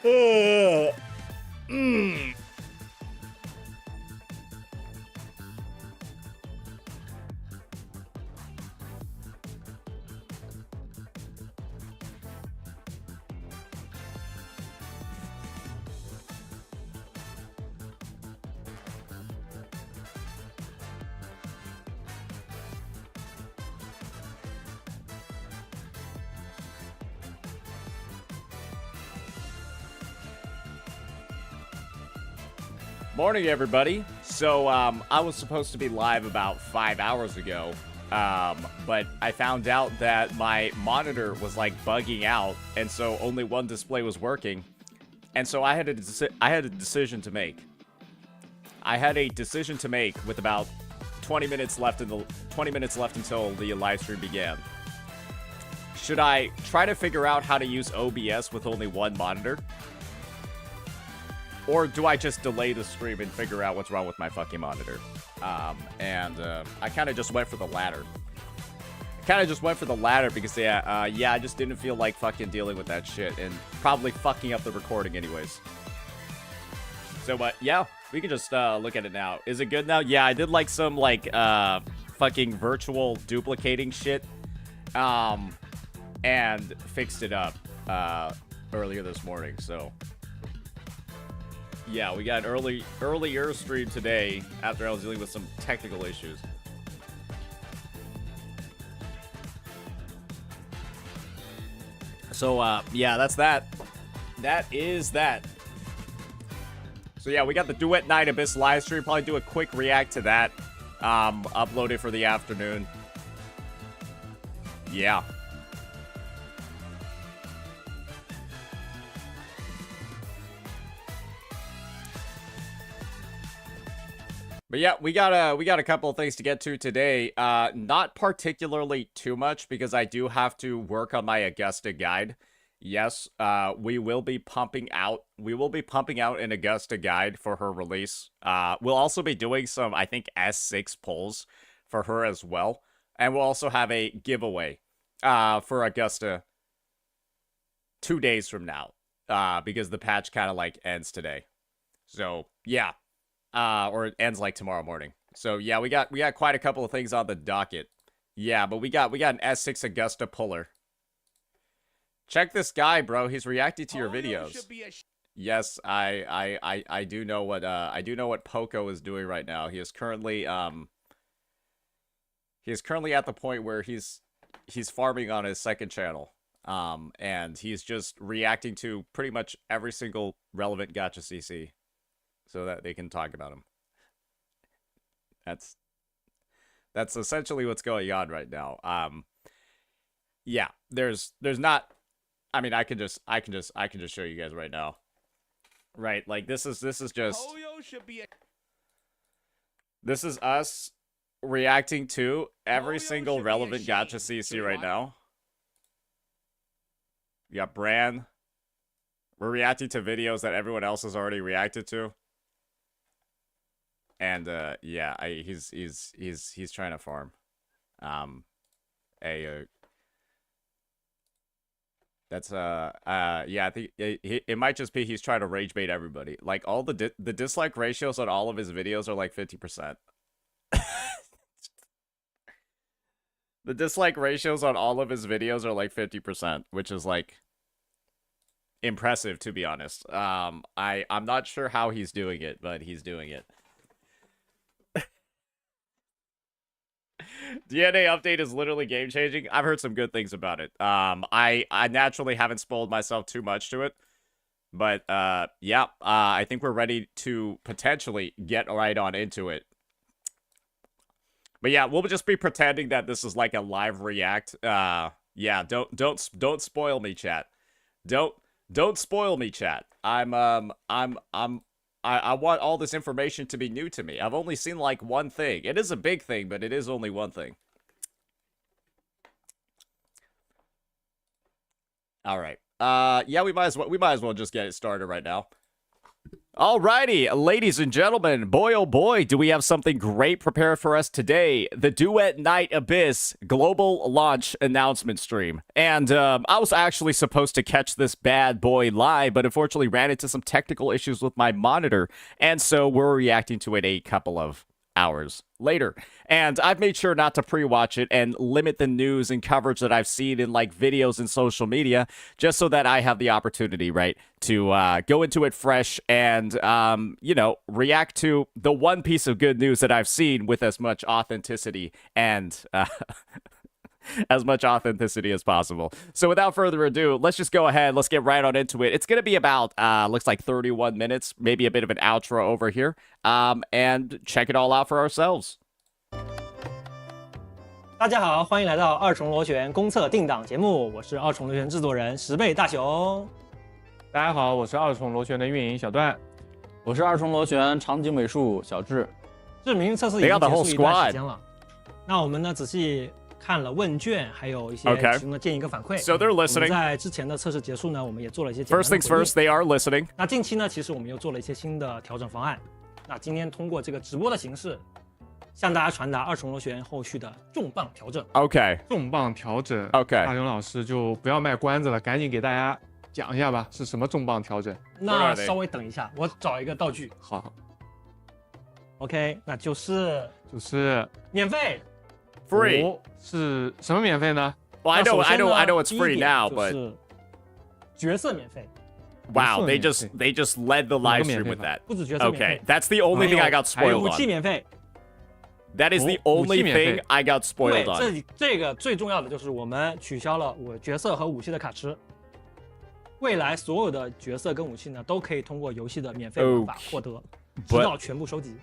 Mm. Morning, everybody. So, I was supposed to be live about 5 hours ago, but I found out that my monitor was, like, bugging out, and so only one display was working, and so I had a decision to make. I had a decision to make with about 20 minutes left until the live stream began. Should I try to figure out how to use OBS with only one monitor? Or do I just delay the stream and figure out what's wrong with my fucking monitor? I kind of just went for the latter. Because, I just didn't feel like fucking dealing with that shit and probably fucking up the recording anyways. So, yeah, we can just look at it now. Is it good now? Yeah, I did, like, some, like, fucking virtual duplicating shit, and fixed it up, earlier this morning, so... Yeah, we got an earlier stream today after I was dealing with some technical issues. So, yeah, that's that. That is that. So, yeah, we got the Duet Night Abyss live stream. Probably do a quick react to that. Upload it for the afternoon. Yeah. But yeah, we got a couple of things to get to today. Not particularly too much because I do have to work on my Augusta guide. Yes, we will be pumping out an Augusta guide for her release. We'll also be doing some, I think, S6 polls for her as well. And we'll also have a giveaway for Augusta 2 days from now. Because the patch kind of like ends today. So, yeah. Or it ends like tomorrow morning. So yeah, we got quite a couple of things on the docket. Yeah, but we got an S6 Augusta puller. Check this guy, bro. He's reacting to your videos. Yes, I do know what Poco is doing right now. He is currently at the point where he's farming on his second channel. And he's just reacting to pretty much every single relevant Gacha CC. So that they can talk about him. That's essentially what's going on right now. Yeah, there's not. I mean, I can just show you guys right now. Right, like this is just. This is us reacting to every single relevant Gacha CC right now. We got Bran. We're reacting to videos that everyone else has already reacted to. And yeah, he's trying to farm. That's yeah, I think it might just be he's trying to rage bait everybody. Like all the dislike ratios on all of his videos are like 50%. The dislike ratios on all of his videos are like 50%, which is like impressive to be honest. I'm not sure how he's doing it, but he's doing it. DNA update is literally game-changing. I've heard some good things about it. I naturally haven't spoiled myself too much to it. But, yeah, I think we're ready to potentially get right on into it. But yeah, we'll just be pretending that this is like a live react. Yeah, don't spoil me, chat. Don't spoil me, chat. I want all this information to be new to me. I've only seen, like, one thing. It is a big thing, but it is only one thing. Alright. Yeah, we might as well just get it started right now. Alrighty, ladies and gentlemen, boy oh boy, do we have something great prepared for us today. The Duet Night Abyss global launch announcement stream. And I was actually supposed to catch this bad boy live, but unfortunately ran into some technical issues with my monitor. And so we're reacting to it a couple of hours later. And I've made sure not to pre-watch it and limit the news and coverage that I've seen in like videos and social media, just so that I have the opportunity, right, to go into it fresh and, you know, react to the one piece of good news that I've seen with as much authenticity and as much authenticity as possible. So without further ado, let's just go ahead. Let's get right on into it. It's going to be about, looks like 31 minutes, maybe a bit of an outro over here, and check it all out for ourselves. 大家好，欢迎来到二重螺旋公测定档节目，我是二重螺旋制作人十倍大熊。大家好，我是二重螺旋的运营小段，我是二重螺旋场景美术小智。这明星测试已经结束一段时间了，那我们呢仔细看了问卷，还有一些其中的建议跟反馈。So they're listening. 我们在之前的测试结束呢，我们也做了一些简单的 First things first, they are listening. 那近期呢，其实我们又做了一些新的调整方案。那今天通过这个直播的形式，向大家传达二重螺旋后续的重磅调整。OK， 重磅调整。OK， 大雄老师就不要卖关子了，赶紧给大家讲一下吧，是什么重磅调整？那稍微等一下，我找一个道具。好 ，OK， 那就是免费。Free 是什么免费呢？ Well, I know it's free now, but 角色免费。Wow, they just led the live stream with that. 不止角色免费。Okay, that's the only thing I got spoiled 武器 on. 免费。That is the only thing I got spoiled on. 这个最重要的就是我们取消了我角色和武器的卡池。未来所有的角色跟武器呢，都可以通过游戏的免费玩法获得，直到全部收集。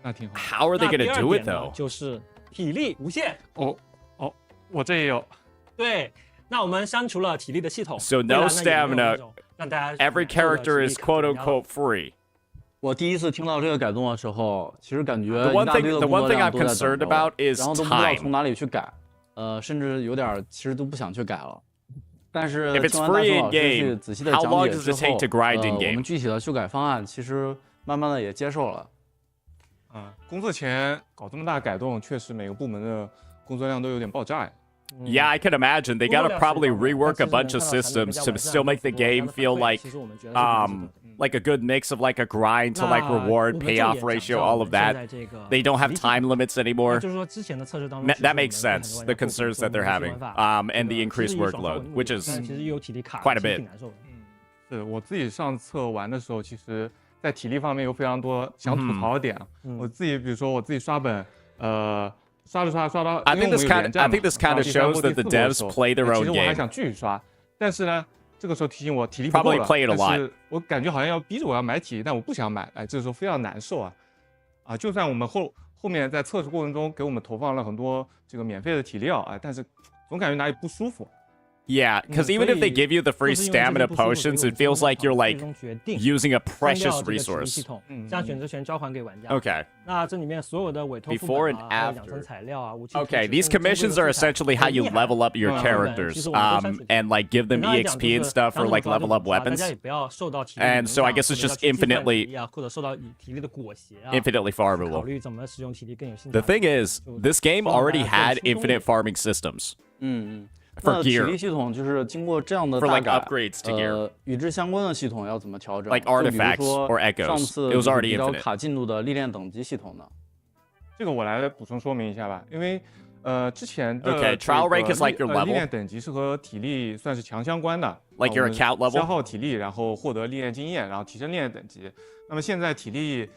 那挺好。How are they going to do it though? 就是体力无限。哦，我这也有。对，那我们删除了体力的系统。So no stamina. 让大家 Every character is quote unquote free. 我第一次听到这个改动的时候，其实感觉 The one thing I'm concerned about is 然后都不知道 time. 从哪里去改，甚至有点其实都不想去改了。但是 If it's 听完大 free 雄 in 老师去 game, 仔细的 how 讲 long 解 does 之 it take 后， to grind in 我 game? 们具体的修改方案其实慢慢的也接受了。工作前搞这么大改动，确实每个部门的工作量都有点爆炸呀。Yeah, I can imagine. They gotta probably rework a bunch of systems to still make the game feel like a good mix of like a grind to like reward, payoff ratio, all of that. They don't have time limits anymore. That makes sense, the concerns that they're having, and the increased workload, which is quite a bit. 是我自己上册玩的时候，其实在体力方面有非常多想吐槽的点。我自己比如说我自己刷本，刷到 I think this kind of shows that the devs play their own 其实我还 game. 想继续刷，但是呢，这个时候提醒我体力不够了， Probably play it a lot. 但是我感觉好像要逼着我要买体力，但我不想买，哎，这个时候非常难受啊！就算我们后面在测试过程中给我们投放了很多这个免费的体料，哎，但是总感觉哪里不舒服。 Yeah, because even if they give you the free stamina potions, it feels like you're like using a precious resource. Okay. Before and after. Okay, these commissions are essentially how you level up your characters, and like give them EXP and stuff for like level up weapons. And so I guess it's just infinitely farmable. The thing is, this game already had infinite farming systems. For 体 gear. 力系统就是经过这样的 For 大 like 改， upgrades to gear. 与之相关的系统要怎么调整 Like 就比如 artifacts 说 or echoes. 上次 It was already 比较 infinite. 卡进度的历练等级系统呢？这个我来补充说明一下吧，因为之前的 Okay, trial rank is like your 历 level. 练等级是和体力算是强相关的 Like your account level? 消耗体力，然后获得历练经验，然后提升历练等级。那么现在体力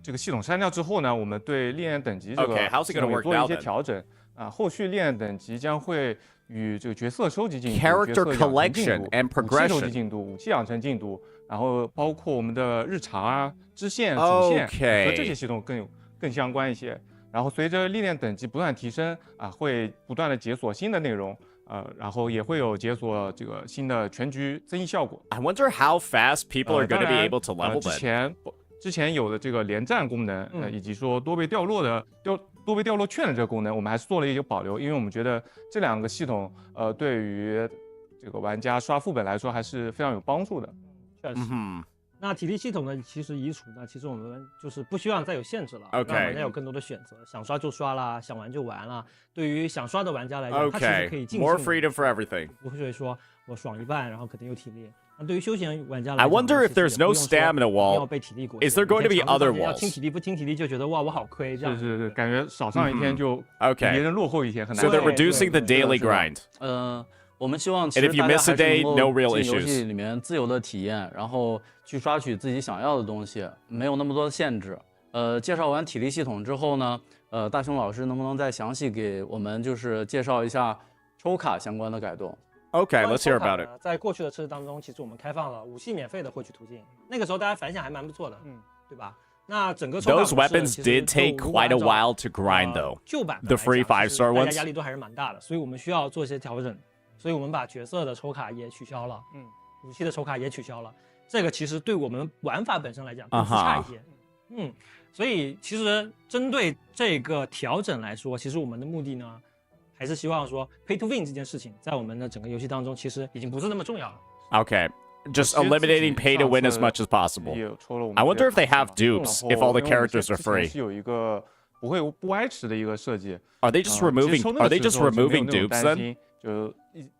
这个系统删掉之后呢，我们对历练等级这个 Okay, how's it gonna work 做一 now 些 then? 调整啊，后续历练等级将会与这个角色收集进度、 Character 角色养成 collection 进度、 and 武器收 progression. 集进度、武器养成进度，然后包括我们的日常啊、支线、主线 Okay. 和这些系统更相关一些。然后随着历练等级不断提升啊，会不断的解锁新的内容，然后也会有解锁这个新的全局增益效果。 I wonder how fast people are going to be able to level 之 that. 前有的这个连战功能，以及说多倍掉落券的这个功能，我们还是做了一个保留，因为我们觉得这两个系统，对于这个玩家刷副本来说还是非常有帮助的。确实。那体力系统呢，其实移除呢，其实我们就是不希望再有限制了 OK 让玩家有更多的选择，想刷就刷啦，想玩就玩啦。对于想刷的玩家来讲，他其实可以 Okay, 尽 more 兴 freedom for everything. 不会说我爽一半，然后可能有体力。那对于休闲玩家来 I 讲呢， wonder if 其实 there's 也 no 不用说 stamina 一定要 wall. 被体力裹挟 Is there going to be 以前常 other 常要 walls? 听体力不听体力就觉得哇我好亏这样。是，感觉少上一天就比别 Okay. 人落后一天，很难 So 受。 they're reducing the 对 daily 是的 grind. 我们希望其 And 实 if you 大家 miss a 还是 day, 能 no 够 real 进游 issues. 戏里面自由的体验，然后去刷取自己想要的东西，没有那么多的限制。介绍完体力系统之后呢，大雄老师能不能再详细给我们就是介绍一下抽卡相关的改动？ Okay, 关于 let's hear 抽卡 about it. 呢在过去的测试当中，其实我们开放了武器免费的获取途径，那个时候大家反响还蛮不错的，对吧？那整个抽卡 Those 模式 weapons 其实 did 就 take 如果按 quite a 照 while to grind, though. 旧版 The free 来讲 5-star 其实大 ones 家压力都还是蛮大的，所以我们需要做一些调整，所以我们把角色的抽卡也取消了，武器的抽卡也取消了，这个其实对我们玩法本身来讲更自洽一些，所以其实针对这个调整来说，其实我们的目的呢，还是希望说 pay to win 这件事情，在我们的整个游戏当中，其实已经不是那么重要了。Okay. Just eliminating pay to win as much as possible. 也抽了我们 I wonder if they 这个 have 卡嘛 dupes 然 if 后 all the 因为我们 characters are 之前 free. 是有一个不歪池的一个设计。 Are they just 其实 removing? 抽那 Are 个 they 池的 just 时候就没有 removing 那种 dupes 担 then? 心就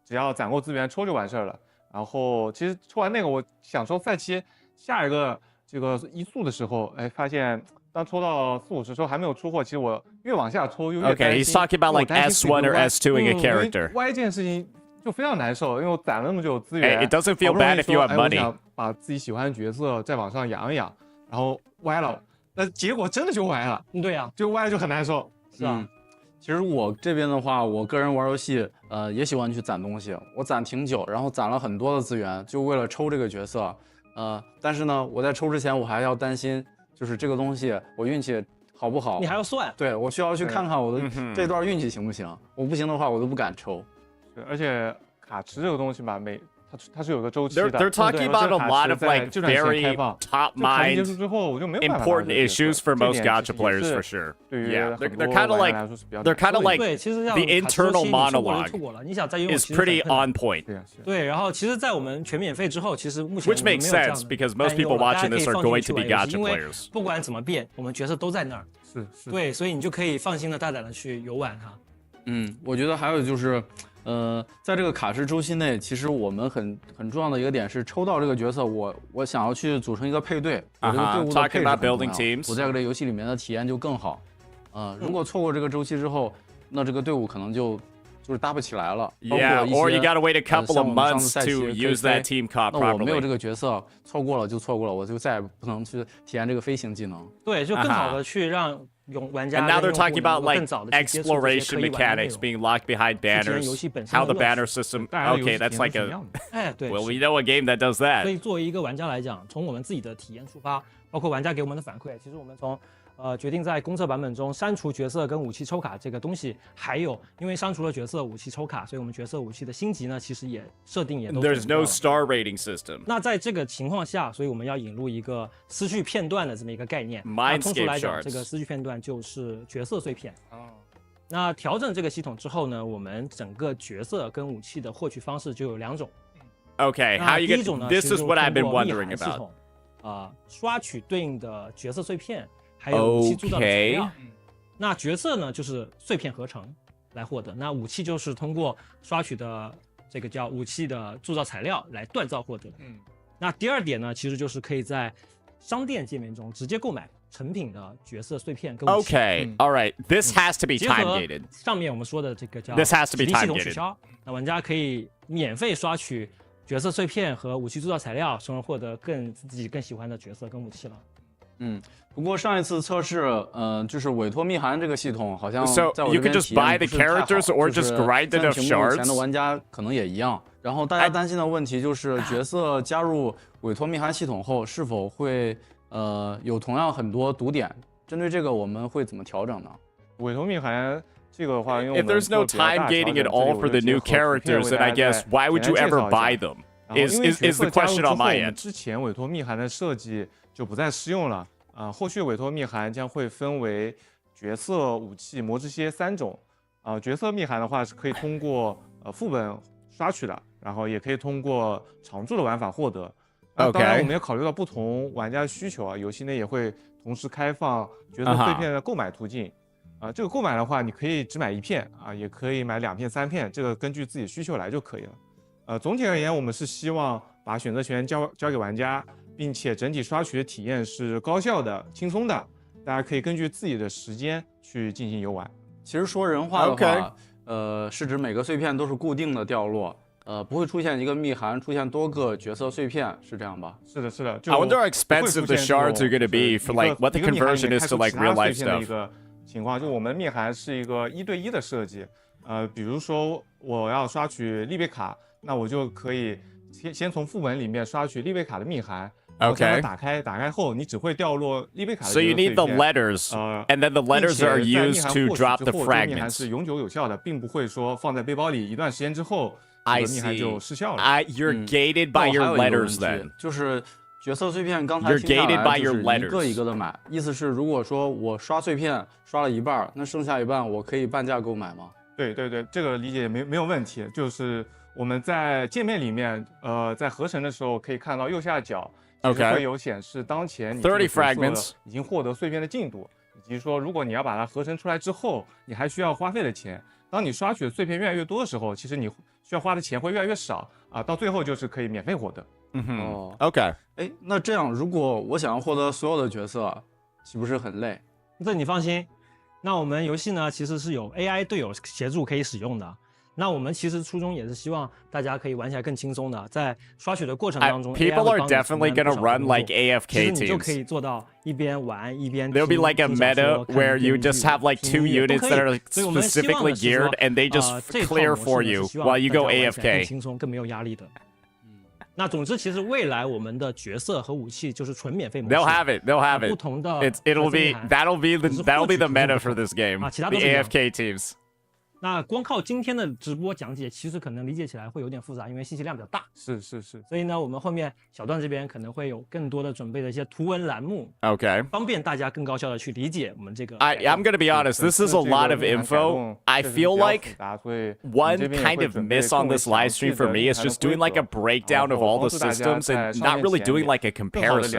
只要攒够资源抽就完事儿了。然后其实抽完那个，我想抽赛期下一个这个一速的时候，哎，发现当抽到40-50时候还没有出货，其实我越往下抽就越 Okay, 担 he's 心。 talking about 因为我 like 担心自己 S1 or 会歪 S2ing a 因为 character. 歪这件事情就非常难受，因为我攒了那么久资 Hey, 源 it doesn't feel 好不容易 bad if you 说 have 哎我 money. 想把自己喜欢的角色再往上养一养，然后歪了，那结果真的就歪了，对呀，就歪了就很难受。是啊。其实我这边的话，我个人玩游戏，也喜欢去攒东西。我攒挺久，然后攒了很多的资源，就为了抽这个角色。但是呢，我在抽之前，我还要担心，就是这个东西我运气好不好？你还要算，对，我需要去看看我的这段运气行不行。我不行的话，我都不敢抽。对，而且卡池这个东西吧，它是有个周期的。 They're talking about a lot of like 这段时间 very 开放 top 就卡池结束 mind 之后，我就没有办法玩 important 这个角色 issues for 这 most 点 gacha 其实 players 是 for sure. 对于 Yeah, 很 they're 多 kind of 玩 like 家来说是比较 they're kind of 难受的 like 对，其实像 the 卡池周 internal 期你错过了 monologue 就错过了。你想在拥有 is 其实很 pretty 困难 on point. 对啊，是对，然后其实，在我们全免费之后，其实目前 Which 我们 makes 没有这样 sense 的 because most 担忧 people 了大家 watching 可以 this are 放心 going 去 to be 玩游 gacha 戏因为 players. 不管怎么变，我们角色都在那儿。是。对，所以你就可以放心的大胆的去游玩它。我觉得还有就是，在这个卡池周期内，其实我们很重要的一个点是抽到这个角色，我想要去组成一个配对，我这个队伍的 Talking 配置 about 很重 building 要 teams 我在这个游戏里面的体验就更好。如果错过这个周期之后，那这个队伍可能就是搭不起来了。 Yeah, or you gotta wait a couple 像 of 我们上 months 次赛期 to 可以 use that 飞 team comp 那我没有 properly. 这个角色，错过了就错过了，我就再也不能去体验这个飞行技能。对，就更好的去让玩家 And now 跟 they're 用户 talking 能 about 够更 like 早的去接触这些 exploration 可以玩的内 mechanics 容。 being locked behind 体验 banners, 游戏本身 how 的 the 乐趣 banner system. 大家的游戏 Okay, 体 that's 验 like 是一 a 样的。哎，对。 well, 是 we know a game that does 所 that. 以作为一个玩家来讲，从我们自己的体验出发，包括玩家给我们的反馈，其实我们从决定在公测版本中删除角色跟武器抽卡这个东西，还有因为删除了角色武器抽卡，所以我们角色武器的星级呢，其实也设定也都 There's 整掉 no 了 star rating system. 那在这个情况下，所以我们要引入一个思绪片段的这么一个概念。那通俗 Mindscape 来讲， shards 这个思绪片段就是角色碎片。那调整这个系统之后呢，我们整个角色跟武器的获取方式就有2种。 Okay, 那 how you 第一 get 种呢， this 其实 is 就 what I've 通 been 过密 wondering 函系 about. 统刷取对应的角色碎片，还有武器铸造的材料。那角色呢，就是碎片合成来获得。那武器就是通过刷取的这个叫武器的铸造材料来锻造获得。那第2点呢，其实就是可以在商店界面中直接购买成品的角色碎片跟武器。 Okay, all right. This has to be 结 time 合 gated. 上面我们说的这个叫 This has to be 体力系 time 统取 gated. 消，那玩家可以免费刷取角色碎片和武器铸造材料，从而获得自己更喜欢的角色跟武器了。不过上一次测试，就是委托密函这个系统，好像 So 在我 you 这 could 边 just 体验 buy 不 the 是太好 characters or 就 just 是 grind 像 enough 屏幕前的 shards? 玩家可能也一样。然后大家担心的问题就是角色加入委托密函系统后，是否会有同样很多毒点？针对这个，我们会怎么调整呢？委托密函这个的话，因为 If there's no time gating at all for the new characters, then I guess why would you ever buy them? Is the question on my end? 之前委托密函的设计就不再适用了后续委托密函将会分为角色、武器、魔之蝎3种角色密函的话是可以通过副本刷取的，然后也可以通过常驻的玩法获得。当然，我们也考虑到不同玩家需求啊，游戏内也会同时开放角色碎片的购买途径。这个购买的话，你可以只买1片啊，也可以买2片、3片，这个根据自己需求来就可以了。总体而言，我们是希望把选择权交给玩家，并且整体刷取的体验是高效的、轻松的，大家可以根据自己的时间去进行游玩。其实说人话的话，是指每个碎片都是固定的掉落。不会出现一个密函，出现多个角色碎片，是这样吧？是的，是的。I wonder how expensive the shards are going to be for like what the conversion is to like real life stuff. 一个情况，就我们密函是一个1对1的设计。比如说我要刷取利贝卡，那我就可以先从副本里面刷取利贝卡的密函。Okay. 打开后，你只会掉落利贝卡的。So you need the letters, and then the letters are used to drop the fragments. 密函是永久有效的，并不会说放在背包里一段时间之后。I see. You're gated by your letters then. 就是角色碎片，刚才听下来就是一个一个的买。意思是，如果说我刷碎片刷了一半，那剩下一半我可以半价购买吗？对，这个理解没有问题。就是我们在界面里面，在合成的时候可以看到右下角，其实会有显示当前你30 fragments 已经获得碎片的进度，以及说如果你要把它合成出来之后，你还需要花费的钱。当你刷取的碎片越来越多的时候，其实你需要花的钱会越来越少啊，到最后就是可以免费获得。OK。那这样如果我想要获得所有的角色，岂不是很累？这你放心，那我们游戏呢其实是有 AI 队友协助可以使用的。那我们其实初衷也是希望大家可以玩起来更轻松的，在刷取的过程当中 ，people are definitely gonna run like AFK teams. 你就可以做到一边玩一边。There'll be like a meta where you just have like 2 units that are specifically geared, and they just clear for you while you go AFK. 更轻松，更没有压力的。那总之，其实未来我们的角色和武器就是纯免费模式。They'll have it. 不同的 that'll be the meta for this game. The AFK teams. 那光靠今天的直播讲解，其实可能理解起来会有点复杂，因为信息量比较大。是。所以呢，我们后面小段这边可能会有更多的准备的一些图文栏目 ，OK， 方便大家更高效的去理解我们这个。I'm gonna be honest, this is a lot of info. I feel like one kind of miss on this live stream for me is just doing like a breakdown of all the systems and not really doing like a comparison.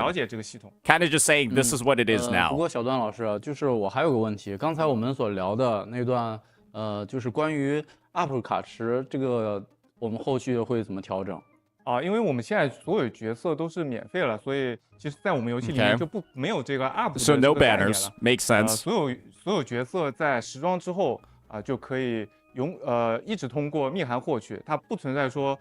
Kind of just saying this is what it is now. 不过小段老师，就是我还有个问题，刚才我们所聊的那段。就是关于 UP 卡池这个，我们后续会怎么调整？因为我们现在所有角色都是免费了，所以其实在我们游戏里面就没有这个 UP 的这个 So no 概念了。 banners, makes sense. 所有角色在时装之后就可以一直通过密函获取，它不存在说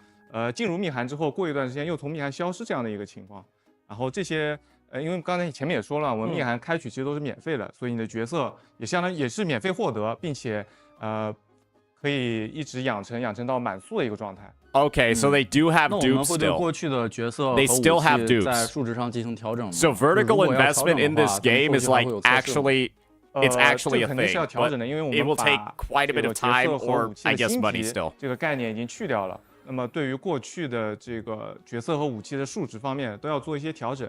进入密函之后过一段时间又从密函消失这样的一个情况。然后这些因为刚才前面也说了，我们密函开取其实都是免费的，所以你的角色也相当于也是免费获得，并且可以一直养成到满速的一个状态。Okay, so they do have dupes still. 过去的角色 They still have dupes 在数值上进行调整吗？ So vertical investment in this game is like actually, it's actually a 肯定是要 thing, 调整的，因为我 it 们 will take quite a bit of time, or I guess money still. 这个概念已经去掉了。那么对于过去的这个角色和武器的数值方面都要做一些调整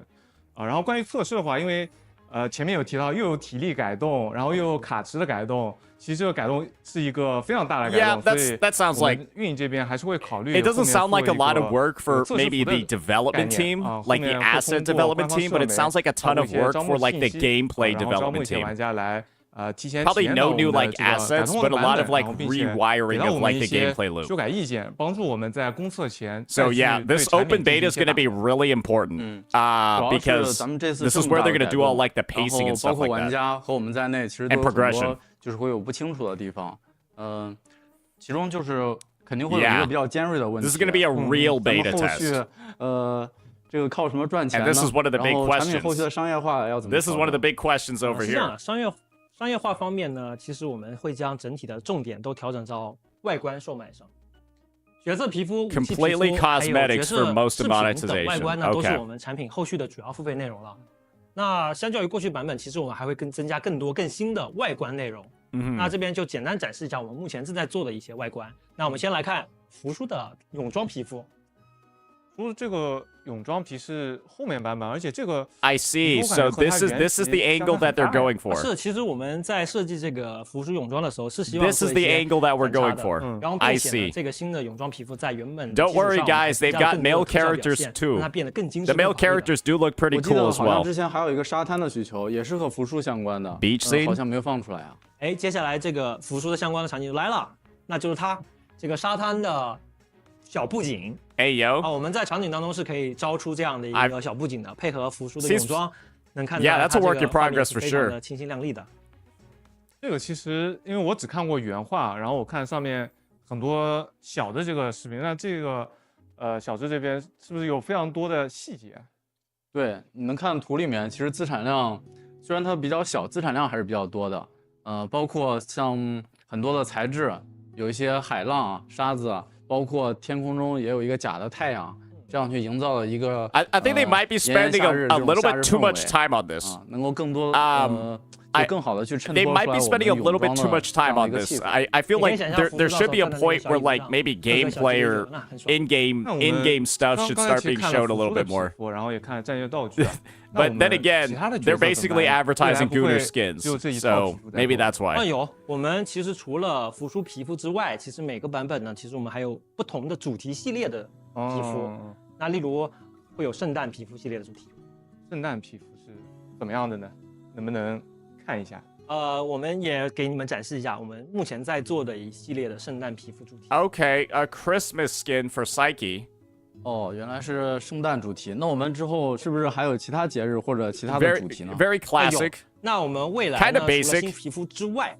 然后关于测试的话，因为前面有提到又有体力改动，然后又有卡池的改动，其实这个改动是一个非常大的改动。 Yeah, that sounds like 运营这边还是会考虑。 It doesn't sound like a lot of work for maybe the development team, like the asset development team, but it sounds like a ton of work for like the gameplay development team. 玩家来Probably no new like assets, but a lot of like rewiring of like the gameplay loop. 修改意见，帮助我们在公测前。 So yeah, this open beta is going to be really important because this is where they're going to do all like the pacing and stuff 包括 like 玩 that. 家和我们在内，其实都有很多就是会有不清楚的地方。其中就是肯定会有一个比较尖锐的问题。 This is going to be a real beta 后续 test. 这个靠什么赚钱呢？ And this is one of the big 然后产品 questions. 后续的商业化要怎么？ This is one of the big questions over 是这样 here. 的，商业化方面呢，其实我们会将整体的重点都调整到外观售卖上。角色皮肤、武器皮肤 Completely 还有角 cosmetics 色 for most 饰 of 品等外观呢， monetization. 都是 Okay. 我们产品后续的主要付费内容了。那相较于过去版本，其实我们还会增加更多更新的外观内容。那这边就简单展示一下我们目前正在做的一些外观。那我们先来看服输的泳装皮肤。说这个泳装皮是后面版本，而且这个 I see. So this is the angle that they're going for. 是，其实我们在设计这个服饰泳装的时候，是希望 This is the angle that we're going for. 然后 I 并且呢， see. 这个新的泳装皮肤在原本 Don't worry, guys. They've got male characters too. 让它变得更精致。 The male characters do look pretty 我记得 cool as 好像 well. 之前还有一个沙滩的需求，也是和服饰相关的 Beach scene 好像没有放出来啊。哎，接下来这个服饰的相关的场景就来了，那就是它这个沙滩的小布景。Hey yo. 我们在场景当中是可以招出这样的一个小布景的，配合服饰的 Seems- 泳装，能看到 Yeah, that's a 它 work 这 in 个画面 progress 是 for 非常 sure. 的清新亮丽的。这个其实因为我只看过原画，然后我看上面很多小的这个视频，那这个小智这边是不是有非常多的细节？对，你能看图里面，其实资产量虽然它比较小，资产量还是比较多的。包括像很多的材质，有一些海浪啊、沙子啊，包括天空中也有一一个假的太阳，这样去营造了一个 I think they might be spending a little bit too much time on this. 能够更多更好的去衬托 They 出 might 来 be 我们 spending a little bit 泳 too 装的 much time 这样 on 的一个 this. 气氛。 I feel 你可以 like 想象 there should be a 服装 point where 上 like maybe 各个小节 gameplay 日 or 那很爽 in-game stuff should 刚才 start 其实 being 看了 showed a 服 little 装的 bit more. 皮肤，然后也看了战略道具啊。 But then again, 其他的角 they're 色怎么 basically 办 advertising 未来不会 Gunner skins, 只有这一套 so 皮肤在 maybe 做 that's 那 why. 有，我们其实除了服输皮肤之外，其实每个版本呢，其实我们还有不同的主题系列的皮肤。那例如会有圣诞皮肤系列的主题。圣诞皮肤是怎么样的呢？能不能看一下？我们也给你们展示一下我们目前在做的一系列的圣诞皮肤主题。Okay, a Christmas skin for Psyche. 哦，原来是圣诞主题。那我们之后是不是还有其他节日或者其他的主题呢？ Very classic. 那我们未来 Kinda 呢，除了 basic 新皮肤之外，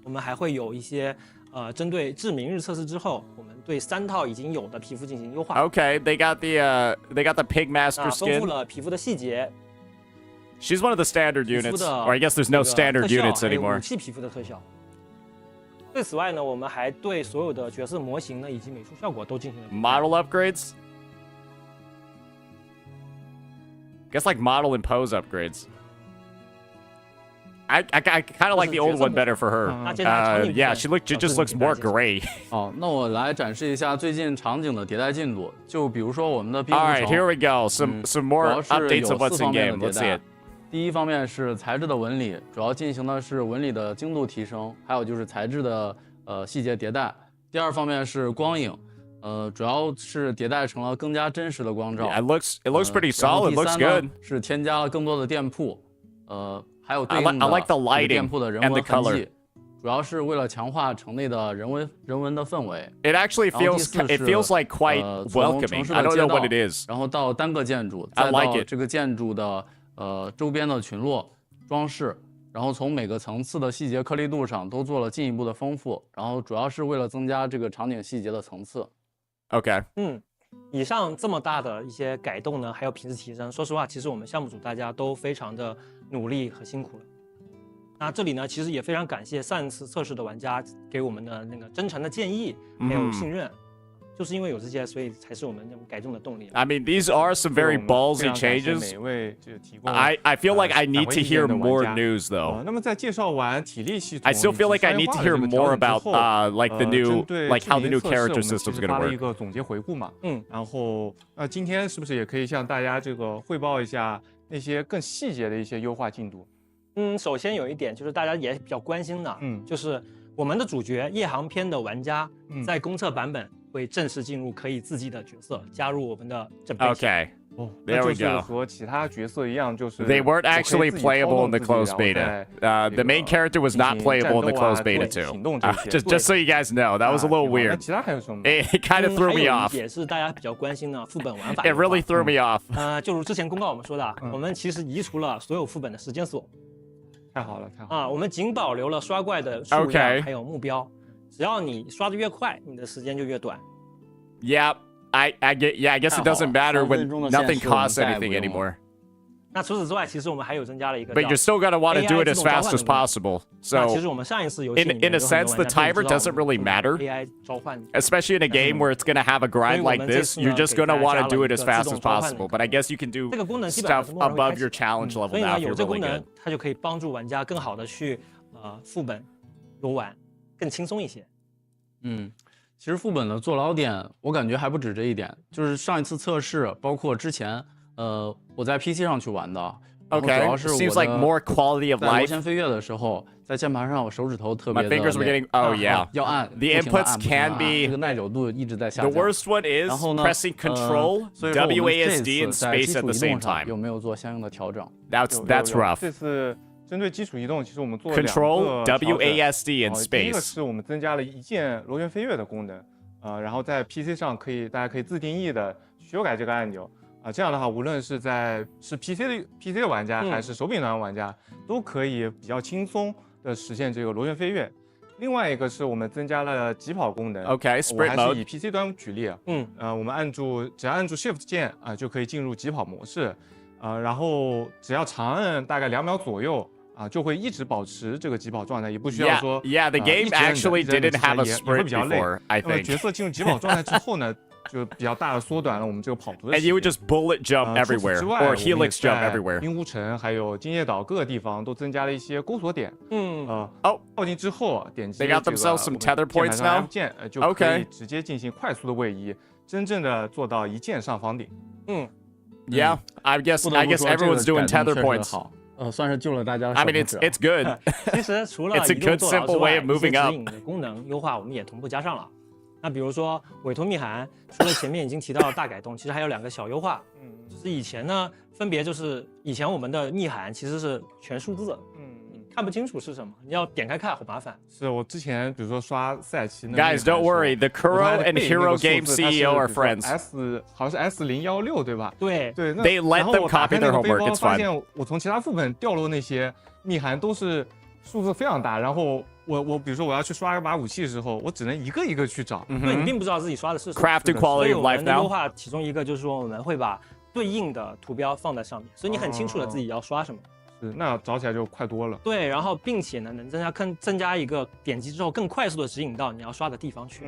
我们还会有一些针对至明日测试之后，我们对3套已经有的皮肤进行优化。 Okay, they got the Pig Master 丰富 skin. 了皮肤的细节， She's one of the standard 皮肤 units, 的 or I guess there's no 这个 standard 特效 units 还有 anymore. 武器皮肤的特效。对此外呢，我们还对所有的角色模型呢以及美术效果都进行了迭代 Model upgrades. Guess like model and pose upgrades. I kind of like the old one better for her. 那接下来场景部分 Yeah, she just looks more gray. 好，那我来展示一下最近场景的迭代进度。就比如说我们的冰 All 湖 right, 城 here we go. Some more 主要是 updates 有 of what's 4 in 方面 game. 的 Let's 迭 see 代 it.。第一方面是材质的纹理，主要进行的是纹理的精度提升，还有就是材质的细节迭代。第二方面是光影，主要是迭代成了更加真实的光照。 Yeah, it looks pretty 然后 solid. 第 Looks 三呢 good. 是添加了更多的店铺，还有对 I 应 like 的 the 这个 lighting 店铺的人 and 文 the 痕 color. 迹，主要是为了强化城内的人文的氛围。 It actually 然后第 feels 四 it 是 feels like quite 从城 welcoming. 市 I 的 don't 街 know 道 what it is. 然后到单个建筑， I 再 like 到 it. 这个建筑的周边的群落装饰，然后从每个层次的细节颗粒度上都做了进一步的丰富，然后主要是为了增加这个场景细节的层次。 Okay. 以上这么大的一些改动呢，还有品质提升，说实话，其实我们项目组大家都非常的努力和辛苦了。那这里呢，其实也非常感谢上一次测试的玩家给我们的那个真诚的建议，还有信任。就是因为有这些，所以才是我们那种改动的动力。 I mean, these are some very ballsy changes. 每位这个提供 I feel like I need to hear 反馈意见的 more 玩家 news though. 那么在介绍完体力系统 I still feel like I need to hear more about like the new 针对 like how the new 这次 character 我们 system is 其实 going 发 to 了一 work. 个总结回顾嘛，然后今天是不是也可以向大家这个汇报一下那些更细节的一些优化进度？首先有一点就是大家也比较关心的，就是我们的主角夜航篇的玩家在公测版本会正式进入可以自己的角色，加入我们的整备。 Okay. 那 There 就 we 是 go. 和其他角色一样，就是 They weren't actually playable in the closed beta. The main character was not playable in the closed beta too. Just so you guys know, that was a little 那 weird. 其他还有什么？ It kind of threw me 还有一 off. 点是大家比较关心的副本玩法。 It really threw me off. 就如之前公告我们说的，我们其实移除了所有副本的时间锁。太好了，太好了。我们仅保留了刷怪的数量还有目标，只要你刷的越快，你的时间就越短。 Yep. I guess it doesn't matter when nothing costs anything anymore. 那除此之外，其实我们还有增加了一个 But you're still gonna want to do it as fast as possible. 那其 So 实我们上一次游戏 in a sense, the timer doesn't really matter. AI 召唤 Especially in a game where it's gonna have a grind like this, you're just gonna want to do it as fast as possible. But I guess you can do 这个功能基本上 stuff 是默认会 above 开启 your challenge level 所以 now 呢， if 有 you're 这功 really 能 good.，它就可以帮助玩家更好的去副本游玩，更轻松一些。其实副本的坐牢点，我感觉还不止这一点，就是上一次测试，包括之前，我在 PC 上去玩的。Okay, 主要是 seems 我 like more quality of 在螺 life. 旋飞跃的时候，在键盘上我手指头特别 My 的 fingers were getting. Oh yeah. 要按 The inputs can 这 be. 个耐久度一直在下 The 降。 worst one is 然后呢 pressing Control, 所以说我们这 WASD, and 次在基 space 础 at the 移 same 动上 time. 有没有做相应的调整？ That's 有 rough. 这次针对基础移动，其实我们做了2个 Control, 调整 WASD, and 第一个 space. 是我们增加了一键螺旋飞跃的功能，然后在 PC 上大家可以自定义的修改这个按钮。这样的话，无论是PC 的玩家还是手柄端玩家，都可以比较轻松的实现这个螺旋飞跃。另外一个是我们增加了疾跑功能。Okay, 我 sprint 还是 mode. 以 PC 端举例。我们只要按住 Shift 键就可以进入疾跑模式。然后只要长按大概2秒左右就会一直保持这个疾跑状态，也不需要说 Yeah, the game actually didn't have a 也会 sprint 比较累。 before, I 那么 think. 角色进入疾跑状态之后呢，就比较大的缩短了我们这个跑图的 And 时 you would 间。 just bullet jump 除此 everywhere 之外 or 我们也 helix jump 在 everywhere. 冰湖城还有金叶岛各个地方都增加了一些钩索点。Oh, 靠近之后点击 They got themselves some tether points now? 键就可以 Okay. 直接进行快速的位移，真正的做到一键上房顶。yeah. I guess 不得不说 everyone's 这个 doing 改动 tether 确实 points. 好，算是救了大家的 I 小 mean, 拇指。 it's good. 其实除了 It's a 移动 good 坐牢 simple 之 way 外， of 一些 moving 指 up. 引的功能优化我们也同步加上了。那比如说委托密函，除了前面已经提到的大改动，其实还有2个小优化。就是以前呢，分别就是以前我们的密函其实是全数字，看不清楚是什么，你要点开看，好麻烦。是我之前比如说刷赛棋呢 Guys, don't worry. The Kuro and Hero Game CEO are friends. S 好像是 S016对吧？对，对，那 They let 然后 them 我打开 copy 那 their 个背 homework. 包 It's 发 fine. 现我从其他副本掉落那些密函都是数字非常大，然后我比如说我要去刷一把武器的时候，我只能一个一个去找。对你并不知道自己刷的是什么。 Crafted 所 quality 以 of 我 life 们的优 now. 化其中一个就是说，我们会把对应的图标放在上面，所以你很清楚的自己要刷什么。是，那找起来就快多了。对，然后并且呢，能增加一个点击之后更快速的指引到你要刷的地方去。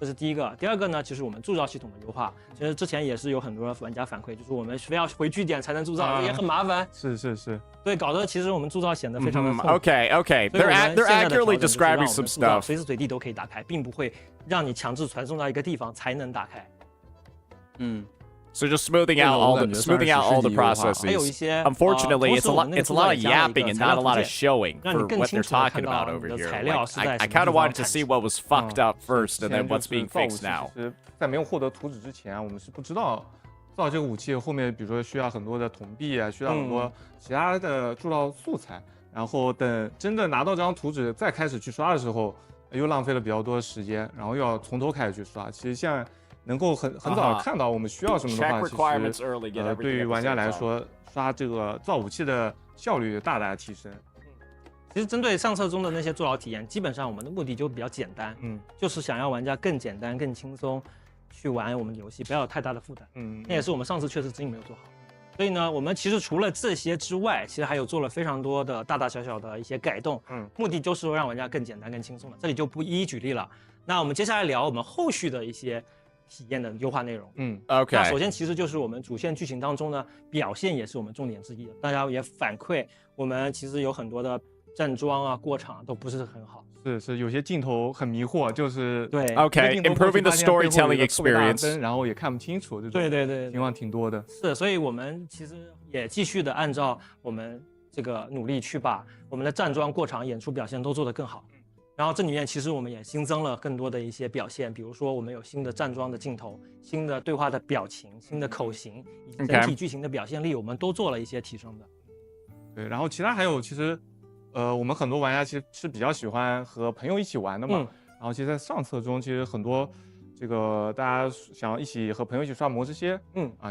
这是第一个。第二个呢，就是我们铸造系统的优化。其实之前也是有很多玩家反馈，就是我们非要回据点才能铸造，也很麻烦。是。对，搞得其实我们铸造显得非常的痛苦。Okay. 所以我 They're 们 they're 现在的 accurately 调整就是让 describing 我们 some 铸造 stuff. 随时随地都可以打开，并不会让你强制传送到一个地方才能打开。So just smoothing out all the processes. 还有一些 Unfortunately, it's 同时我们那个 a lot of 铸造也加了一个 yapping and 材 not 料 a lot 图 of 鉴 showing 让你 for 更 what 清 they're 楚地 talking 看到 about 你 over 的 here. 材料 Like, 是在 I 什么 kind 地 of 方 wanted to 采 see 集 what was fucked up first, and then what's being 造武 fixed 器 now. 其实在没有获得图纸之前，我们是不知道造这个武器后面，比如说需要很多的铜币需要很多其他的铸造素材，然后等真的拿到这张图纸再开始去刷的时候，又浪费了比较多的时间，然后又要从头开始去刷。其实现在能够很早看到我们需要什么的话， Check 其 requirements 实 early, get everything 对于 at the 玩家 same 来 time. 说，刷这个造武器的效率大大的提升。其实针对上册中的那些坐牢体验，基本上我们的目的就比较简单，就是想要玩家更简单、更轻松去玩我们的游戏，不要有太大的负担。那也是我们上次确实指引没有做好。所以呢，我们其实除了这些之外，其实还有做了非常多的大大小小的一些改动，目的就是说让玩家更简单、更轻松的。这里就不一一举例了。那我们接下来聊我们后续的一些体验的优化内容。那首 Okay. 先其实就是我们主线剧情当中呢，表现也是我们重点之一的。大家也反馈，我们其实有很多的站桩过场都不是很好。是有些镜头很迷惑，就是对 Okay, improving the storytelling experience. 然后也看不清楚，这种对情况挺多的。是，所以我们其实也继续的按照我们这个努力去把我们的站桩过场演出表现都做得更好。然后这里面其实我们也新增了更多的一些表现，比如说我们有新的站桩的镜头、新的对话的表情、新的口型，以及整体剧情的表现力，我们都做了一些提升的。对，然后其他还有其实，我们很多玩家其实是比较喜欢和朋友一起玩的嘛。然后其实，在上册中，其实很多这个大家想要一起和朋友一起刷魔之蝎，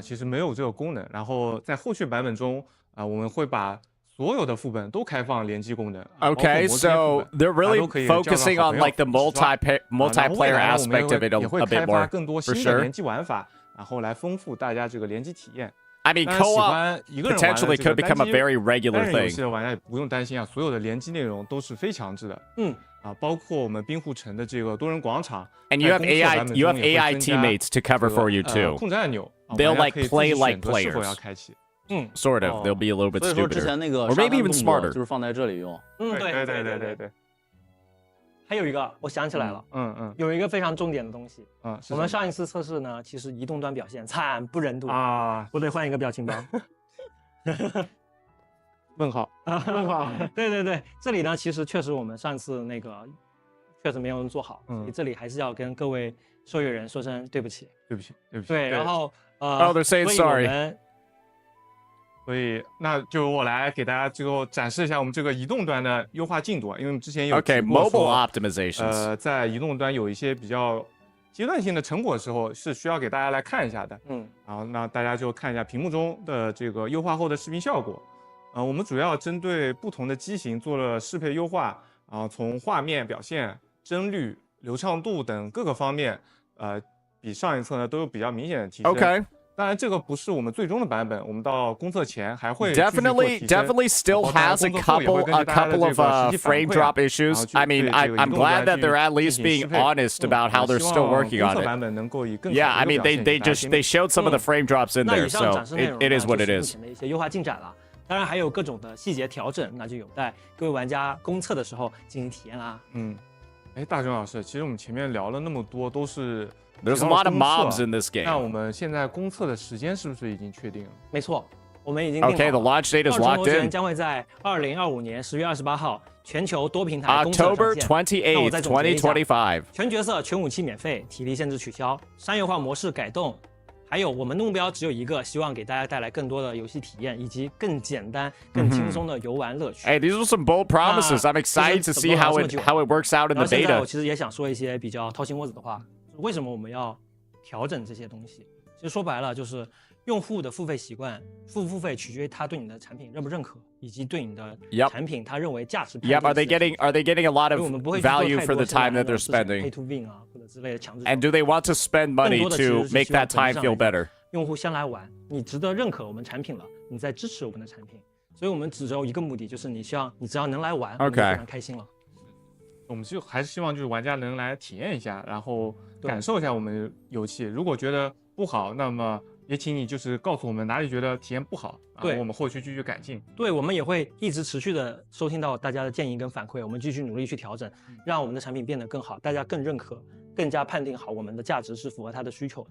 其实没有这个功能。然后在后续版本中，我们会把所有的副本都开放联机功能。Okay, so they're really focusing on like the multiplayer aspect of it a bit more, 更多 for 新的 sure. 联机玩法，然后来丰富大家这个联机体验。 I mean, 当然喜 co-op 欢一个人玩的 potentially 这个 could become a very 单 regular 人游戏 thing. 的玩家也不用担心所有的联机内容都是非强制的。包括我们冰湖城的这个多人广场 And you have AI teammates to cover for you too. 控制按钮 They'll 玩 like 家可以自己 play 选 like 择是否 players. 要开启。 Sort of. They'll be a little bit 所以说之 stupider. 前那个 Or maybe even 沙滩动作 smarter. 就是放在这里用。对。还有一个我想起来了，有一个非常重点的东西，我们上一次测试呢，其实移动端表现惨不忍睹啊，我得换一个表情包。问号问号。对，这里呢，其实确实我们上次那个确实没有做好，所以这里还是要跟各位受益人说声对不起。对，然后they're saying sorry。所以那就我来给大家最后展示一下我们这个移动端的优化进度，因为我们之前有提过说 mobile optimizations。在移动端有一些比较阶段性的成果的时候，是需要给大家来看一下的。然后那大家就看一下屏幕中的这个优化后的视频效果。我们主要针对不同的机型做了适配优化，从画面表现、帧率、流畅度等各个方面，比上一次呢都有比较明显的提升。Okay。当然，这个不是我们最终的版本，我们到公测前还会 definitely still has a couple of frame drop issues. I mean, I'm glad that they're at least being honest about how they're still working on it. Yeah, I mean, they showed some of the frame drops in there, so it is what it is. 目前的一些优化进展了，当然还有各种的细节调整，那就有待各位玩家公测的时候进行体验啦。大雄老师，其实我们前面聊了那么多，都是。There's a lot of mobs in this game. 那我们现在公测的时间是不是已经确定了？没错，我们已经定好了。Okay, the launch date is locked in. 将会在2025年10月28号全球多平台公测October 28th, 2025. 全角色、全武器免费，体力限制取消，商业化模式改动。还有，我们的目标只有一个，希望给大家带来更多的游戏体验，以及更简单、更轻松的游玩乐趣。Hey, these are some bold promises. I'm excited to see how it works out in the beta. 现在我其实也想说一些比较掏心窝子的话。为什么我们要调整这些东西？其实说白了就是用户的付费习惯，付不付费取决于他对你的产品认不认可，以及对你的产品他认为价值。Yep. Are they getting a lot of value for the time that they're spending? Pay to win 啊，或者之类的强制。And do they want to spend money to make that time feel better? 用户先来玩，你值得认可我们产品了，你再支持我们的产品。所以我们只有一个目的，就是你只要能来玩，我们就非常开心了。我们就还是希望就是玩家能来体验一下，然后感受一下我们游戏。如果觉得不好，那么也请你就是告诉我们哪里觉得体验不好，对，我们后续继续改进。对，我们也会一直持续的收听到大家的建议跟反馈，我们继续努力去调整，让我们的产品变得更好，大家更认可，更加判定好我们的价值是符合他的需求的。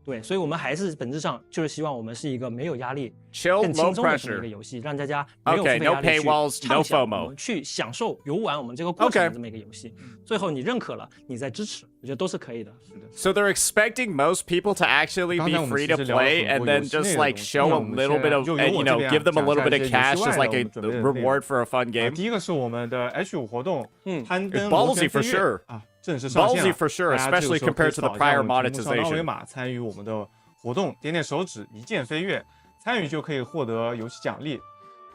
对，所以我们还是本质上就是希望我们是一个没有压力、更轻松的这么一个游戏，让大家没有付费压力去畅想，我们去享受游玩我们这个过程的这么一个游戏。最后你认可了，你再支持，我觉得都是可以的。So they're expecting most people to actually be free to play, and then just like show a little bit of, give them a little bit of cash as like a reward for a fun game. 第一个是我们的 H5 活动，攀登 ballsy for sure. 正式上线了 Ballsy for sure, especially compared to the prior monetization. 二维码参与我们的活动，点点手指，一键飞跃，参与就可以获得游戏奖励。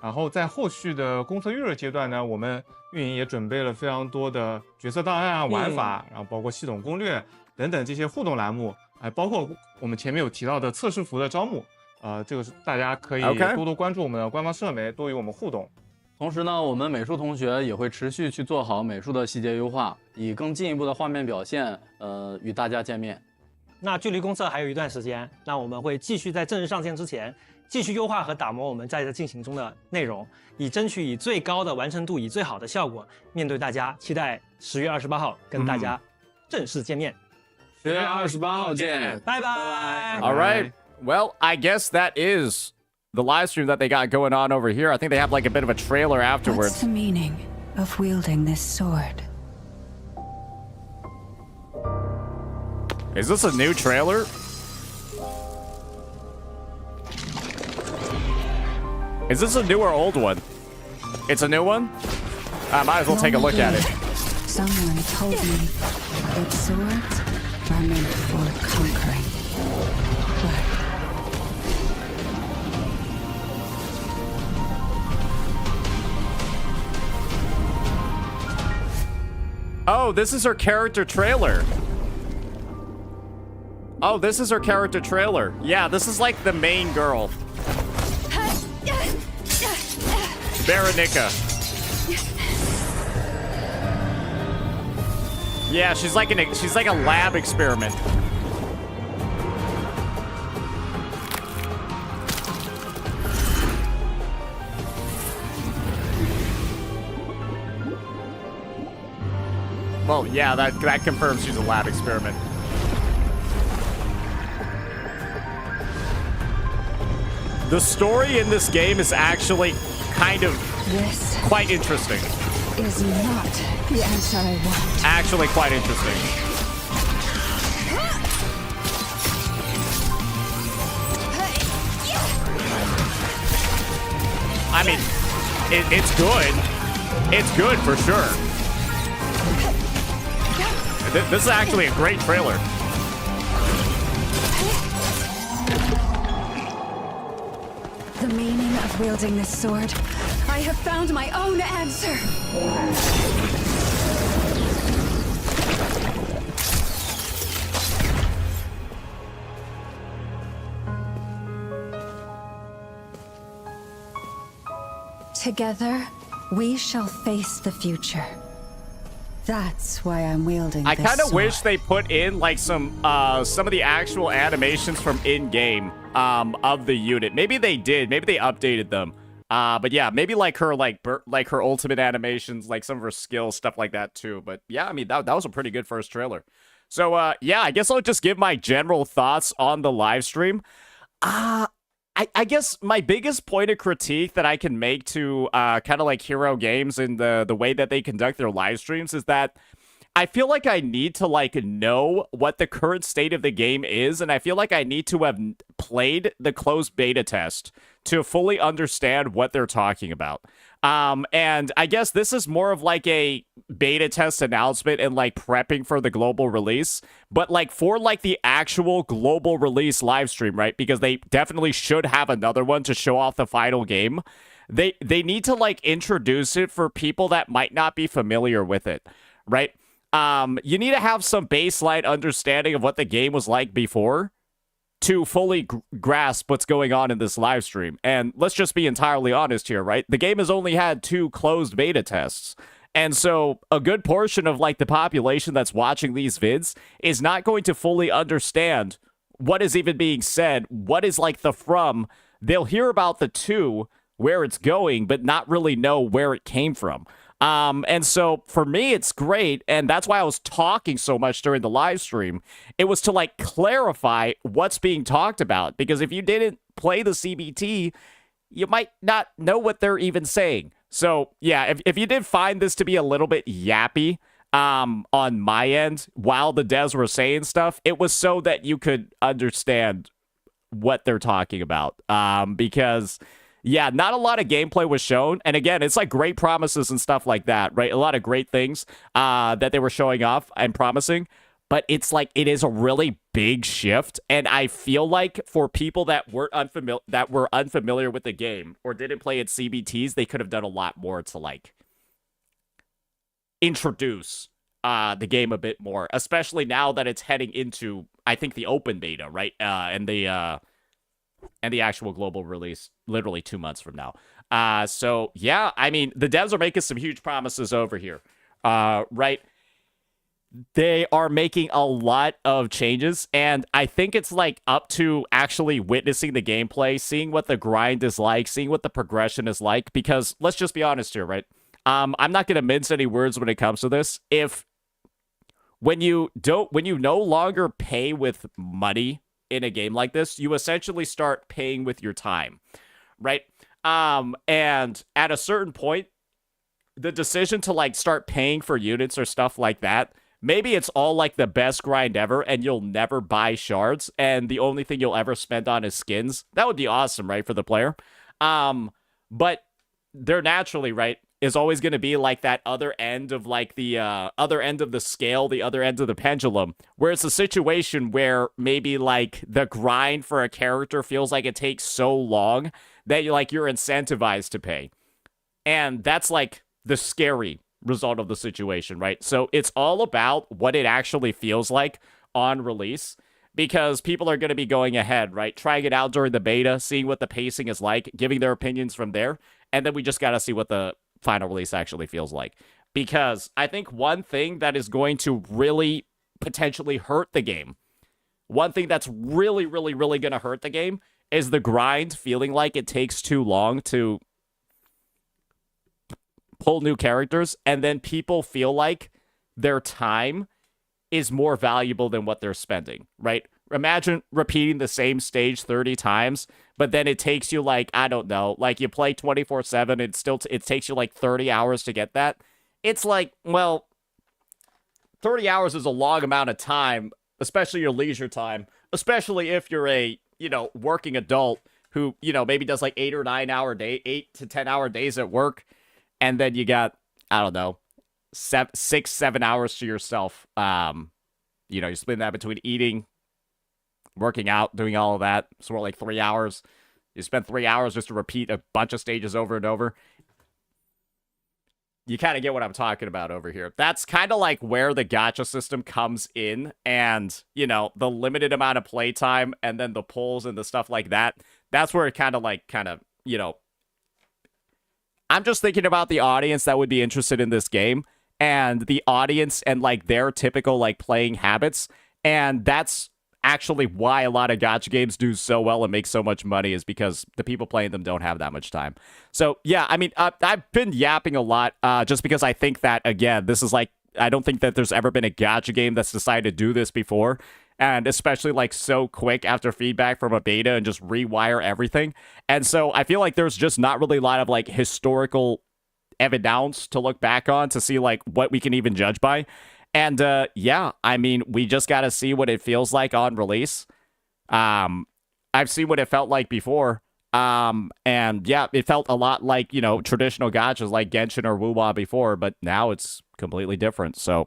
然后在后续的公测预热阶段呢，我们运营也准备了非常多的角色档案、玩法，然后包括系统攻略等等这些互动栏目，包括我们前面有提到的测试服的招募，这个是大家可以多多关注我们的官方社媒，多与我们互动。同时呢，我们美术同学也会持续去做好美术的细节优化，以更进一步的画面表现，与大家见面。那距离公测还有一段时间，那我们会继续在正式上线之前，继续优化和打磨我们在进行中的内容，以争取以最高的完成度，以最好的效果面对大家。期待10月28号跟大家正式见面。10月28号见，拜拜。All right. Well, I guess that is the live stream that they got going on over here. I think they have like a bit of a trailer afterwards. What's the meaning of wielding this sword? Is this a new trailer? Is this a new or old one? It's a new one? I might as well take a look at it. Someone told me that swords are meant for conquering. Oh, this is her character trailer. Oh, this is her character trailer. Yeah, this is like the main girl. Veronica. Yeah, she's like a lab experiment. Well, yeah, that confirms she's a lab experiment. The story in this game is actually kind of quite interesting. Is not the answer I want. Actually quite interesting. I mean, it's good. It's good for sure. This is actually a great trailer. The meaning of wielding this sword. I have found my own answer. Together, we shall face the future. That's why I'm wielding I this kind of sword. wish they put in like some of the actual animations from in-game of the unit. Maybe they did. Maybe they updated them. But yeah, maybe like her her ultimate animations, like some of her skills, stuff like that too. But yeah, I mean that was a pretty good first trailer. So yeah, I guess I'll just give my general thoughts on the live stream. I guess my biggest point of critique that I can make to kind of like Hero Games and the way that they conduct their live streams is that I feel like I need to like know what the current state of the game is, and I feel like I need to have played the closed beta test to fully understand what they're talking about. And I guess this is more of like a beta test announcement and like prepping for the global release, but like for like the actual global release live stream, right? Because they definitely should have another one to show off the final game. They need to like introduce it for people that might not be familiar with it, right? You need to have some baseline understanding of what the game was like before to fully grasp what's going on in this live stream. And let's just be entirely honest here, right? The game has only had 2 closed beta tests. And so a good portion of like the population that's watching these vids is not going to fully understand what is even being said, what is like the from. They'll hear about the 2, where it's going, but not really know where it came from. And so for me, it's great. And that's why I was talking so much during the live stream. It was to like clarify what's being talked about, because if you didn't play the CBT, you might not know what they're even saying. So yeah, if you did find this to be a little bit yappy, on my end, while the devs were saying stuff, it was so that you could understand what they're talking about. Because yeah, not a lot of gameplay was shown. And again, it's like great promises and stuff like that, right? A lot of great things that they were showing off and promising. But it's like it is a really big shift. And I feel like for people that were unfamiliar with the game or didn't play at CBTs, they could have done a lot more to like introduce the game a bit more, especially now that it's heading into, I think, the open beta, right? And the actual global release literally 2 months from now. So yeah, I mean, the devs are making some huge promises over here, right? They are making a lot of changes, and I think it's like up to actually witnessing the gameplay, seeing what the grind is like, seeing what the progression is like, because let's just be honest here, right? I'm not going to mince any words when it comes to this. When you no longer pay with money in a game like this, you essentially start paying with your time, right? And at a certain point, the decision to like start paying for units or stuff like that, maybe it's all like the best grind ever and you'll never buy shards and the only thing you'll ever spend on is skins. That would be awesome, right, for the player. But they're naturally, right, is always going to be like that other end of like the other end of the scale, the other end of the pendulum, where it's a situation where maybe like the grind for a character feels like it takes so long that you're incentivized to pay. And that's like the scary result of the situation, right? So it's all about what it actually feels like on release, because people are going to be going ahead, right, trying it out during the beta, seeing what the pacing is like, giving their opinions from there, and then we just got to see what the final release actually feels like. Because I think one thing that is going to really potentially hurt the game, one thing that's really, really, really going to hurt the game is the grind feeling like it takes too long to pull new characters, and then people feel like their time is more valuable than what they're spending, right? Imagine repeating the same stage 30 times, but then it takes you like, I don't know, like you play 24/7, it takes you like 30 hours to get that. It's like, well, 30 hours is a long amount of time, especially your leisure time, especially if you're a, working adult who, maybe does like 8 or 9 hour day, 8 to 10 hour days at work. And then you got, I don't know, 6, 7 hours to yourself. You split that between eating, working out, doing all of that. So we're like 3 hours. You spend 3 hours just to repeat a bunch of stages over and over. You kind of get what I'm talking about over here. That's kind of like where the gacha system comes in, and, the limited amount of playtime and then the pulls and the stuff like that. That's where it kind of, I'm just thinking about the audience that would be interested in this game and the audience and, like, their typical, like, playing habits. And that's actually why a lot of gacha games do so well and make so much money, is because the people playing them don't have that much time. So, yeah, I mean, I've been yapping a lot just because I think that, again, this is like, I don't think that there's ever been a gacha game that's decided to do this before. And especially, like, so quick after feedback from a beta and just rewire everything. And so I feel like there's just not really a lot of, like, historical evidence to look back on to see, like, what we can even judge by. And, yeah, I mean, we just got to see what it feels like on release. I've seen what it felt like before. And, yeah, it felt a lot like, traditional gachas like Genshin or Wuwa before, but now it's completely different. So,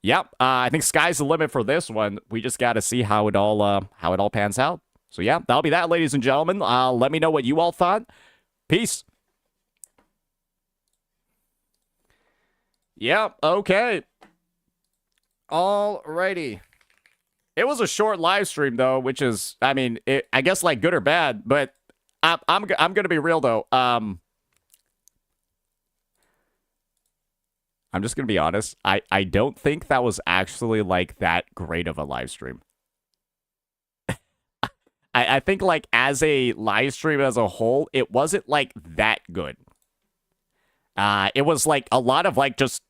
yeah, I think sky's the limit for this one. We just got to see how it all pans out. So, yeah, that'll be that, ladies and gentlemen. Let me know what you all thought. Peace. Yeah, okay. Alrighty. It was a short live stream, though, which is, I mean, I guess, like, good or bad, but I'm gonna be real, though. I'm just gonna be honest. I don't think that was actually, like, that great of a live stream. I think, like, as a live stream as a whole, it wasn't, like, that good. It was, like, a lot of, like, just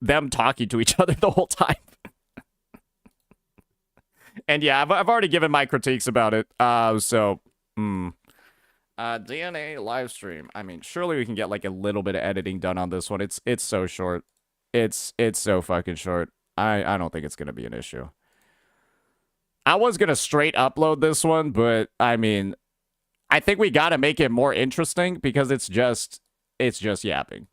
them talking to each other the whole time. And yeah, I've already given my critiques about it. DNA live stream. I mean, surely we can get like a little bit of editing done on this one. It's so short. It's so fucking short. I don't think it's gonna be an issue. I was gonna straight upload this one, but I mean, I think we gotta make it more interesting because it's just yapping.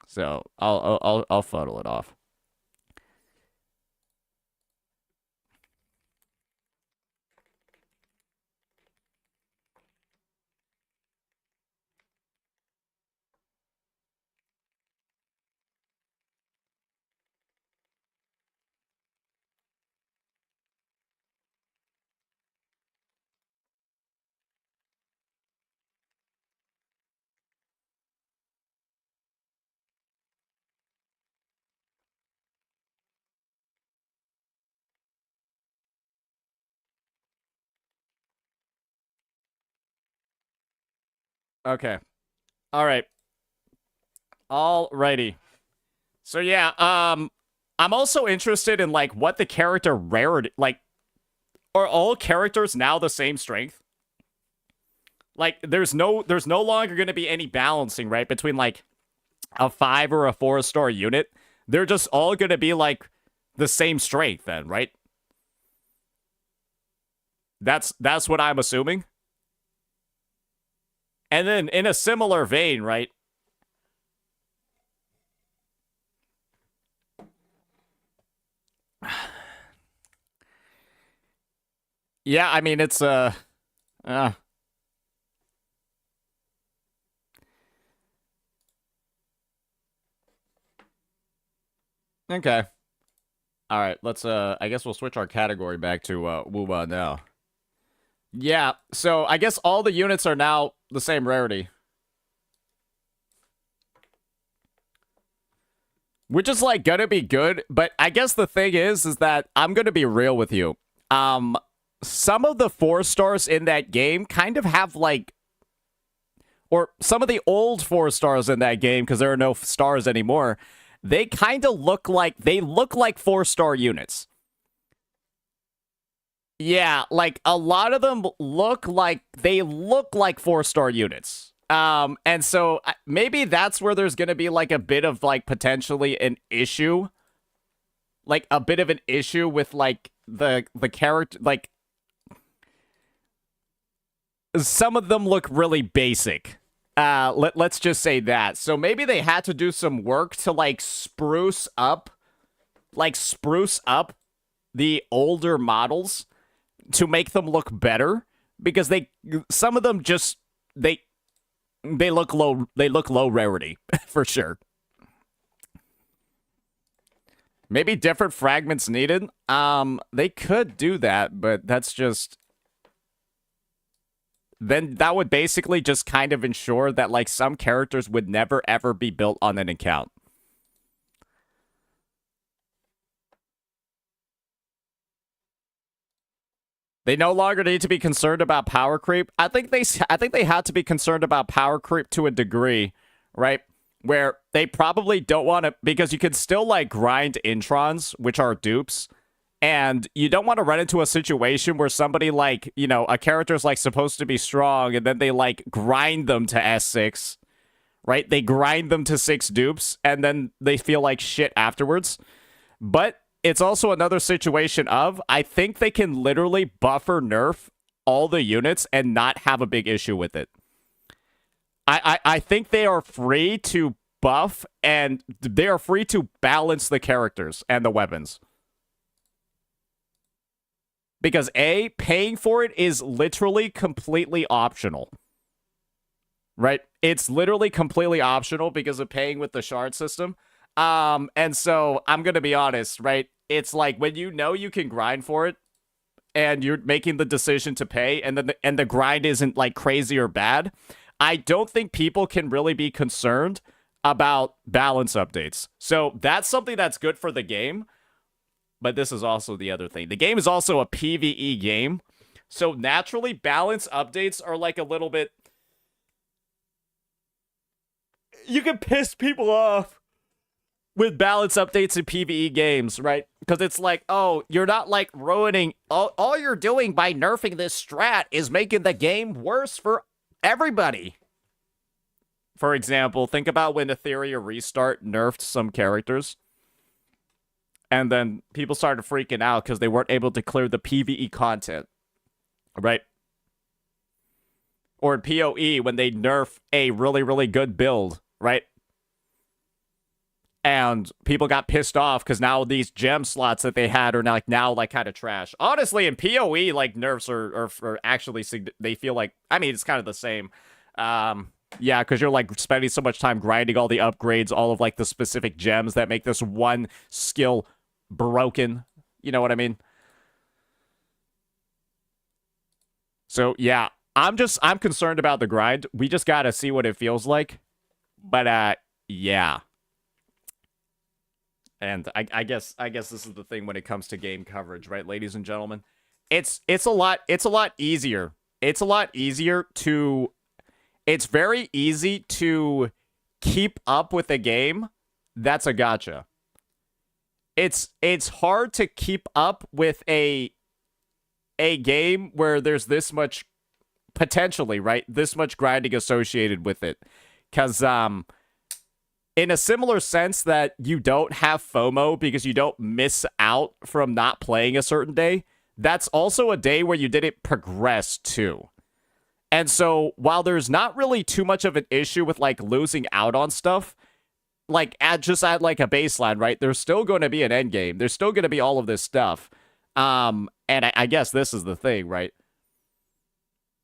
So I'll fuddle it off. Okay. All right. Alrighty. So yeah, I'm also interested in like what the character rarity, like, are all characters now the same strength? Like, there's no longer going to be any balancing, right, between like a 5 or a 4-star unit. They're just all going to be like the same strength then, right? That's what I'm assuming. And then in a similar vein, right? Yeah, I mean, it's okay. All right, let's I guess we'll switch our category back to Wuba now. Yeah, so I guess all the units are now the same rarity. Which is like gonna be good, but I guess the thing is that I'm gonna be real with you. Some of the 4-stars in that game kind of have like, or some of the old 4-stars in that game, because there are no stars anymore, they kind of look like 4-star units. Yeah, like a lot of them look like 4-star units. And so maybe that's where there's going to be like a bit of like potentially an issue. Like a bit of an issue with like the character, like some of them look really basic. Let's just say that. So maybe they had to do some work to like spruce up the older models to make them look better, because some of them just they look low rarity for sure. Maybe different fragments needed. They could do that, but that's just, then that would basically just kind of ensure that like some characters would never ever be built on an account. They no longer need to be concerned about power creep. I think they had to be concerned about power creep to a degree, right? Where they probably don't want to, because you can still like grind introns, which are dupes, and you don't want to run into a situation where somebody like, you know, a character's like supposed to be strong and then they like grind them to S6, right? They grind them to 6 dupes and then they feel like shit afterwards. But it's also another situation of, I think they can literally buffer nerf all the units and not have a big issue with it. I think they are free to buff and they are free to balance the characters and the weapons. Because paying for it is literally completely optional. Right? It's literally completely optional because of paying with the shard system. And so I'm going to be honest, right? It's like when you know you can grind for it and you're making the decision to pay and then the grind isn't like crazy or bad, I don't think people can really be concerned about balance updates. So that's something that's good for the game. But this is also the other thing. The game is also a PvE game. So naturally, balance updates are like a little bit... You can piss people off with balance updates in PvE games, right? Because it's like, oh, you're not like ruining... All you're doing by nerfing this strat is making the game worse for everybody. For example, think about when Etheria Restart nerfed some characters. And then people started freaking out because they weren't able to clear the PvE content. Right? Or in PoE, when they nerf a really, really good build, right? And people got pissed off because now these gem slots that they had are now kind of trash. Honestly, in PoE, like, nerfs are actually, they feel like, I mean, it's kind of the same. Yeah, because you're, like, spending so much time grinding all the upgrades, all of, like, the specific gems that make this one skill broken. You know what I mean? So, yeah, I'm concerned about the grind. We just gotta see what it feels like. But, yeah. And I guess this is the thing when it comes to game coverage, right, ladies and gentlemen? It's a lot easier. It's very easy to keep up with a game that's a gacha. It's hard to keep up with a game where there's this much, potentially, right, this much grinding associated with it. Because in a similar sense that you don't have FOMO because you don't miss out from not playing a certain day, that's also a day where you didn't progress too. And so while there's not really too much of an issue with like losing out on stuff, like just at like a baseline, right? There's still going to be an end game. There's still going to be all of this stuff. And I guess this is the thing, right?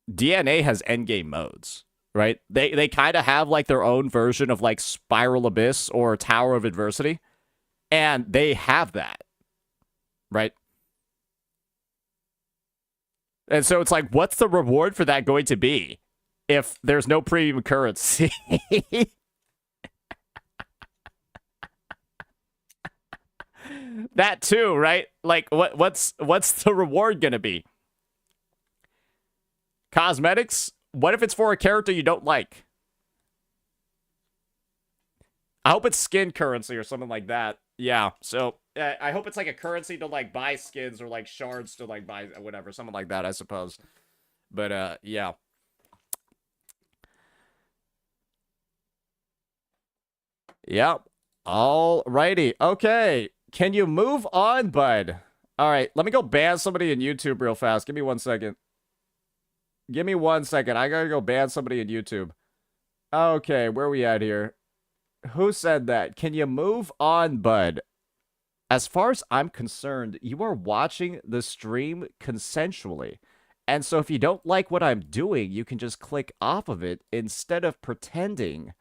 DNA has end game modes, right? They kind of have like their own version of like Spiral Abyss or Tower of Adversity. And they have that, right? And so it's like, what's the reward for that going to be if there's no premium currency? That too, right? Like, what's the reward gonna be? Cosmetics? What if it's for a character you don't like? I hope it's skin currency or something like that. Yeah, so I hope it's like a currency to like buy skins or like shards to like buy whatever, something like that, I suppose. But yeah. Yep. Alrighty. Okay. Can you move on, bud? Alright, let me go ban somebody in YouTube real fast. Give me 1 second. Give me 1 second. I gotta go ban somebody in YouTube. Okay, where are we at here? Who said that? Can you move on, bud? As far as I'm concerned, you are watching the stream consensually. And so if you don't like what I'm doing, you can just click off of it instead of pretending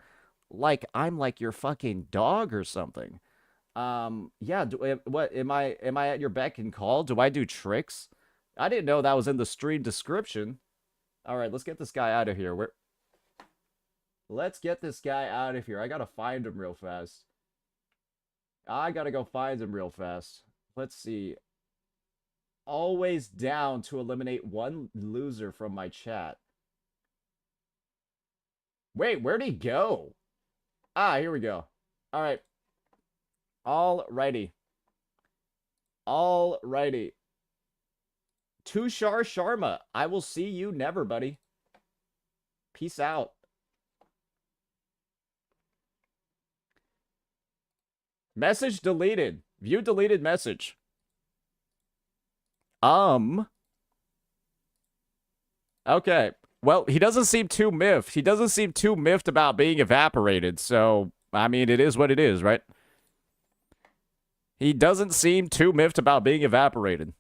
like I'm like your fucking dog or something. Yeah, what am I at your beck and call? Do I do tricks? I didn't know that was in the stream description. All right, let's get this guy out of here. Let's get this guy out of here. I gotta find him real fast. I gotta go find him real fast. Let's see. Always down to eliminate one loser from my chat. Wait, where'd he go? Ah, here we go. All right. Alrighty. Alrighty. Tushar Sharma. I will see you never, buddy. Peace out. Message deleted. View deleted message. Okay. Well, he doesn't seem too miffed. He doesn't seem too miffed about being evaporated. So, I mean, it is what it is, right? He doesn't seem too miffed about being evaporated.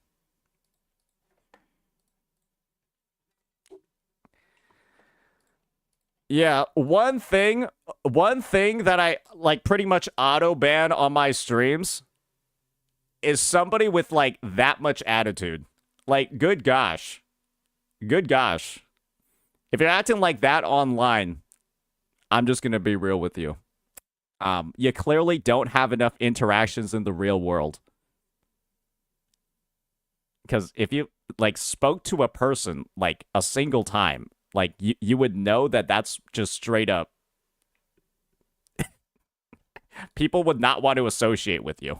Yeah, one thing that I like pretty much auto ban on my streams is somebody with like that much attitude. Like, good gosh. Good gosh. If you're acting like that online, I'm just going to be real with you. You clearly don't have enough interactions in the real world. Because if you like spoke to a person like a single time, like you would know that that's just straight up. People would not want to associate with you.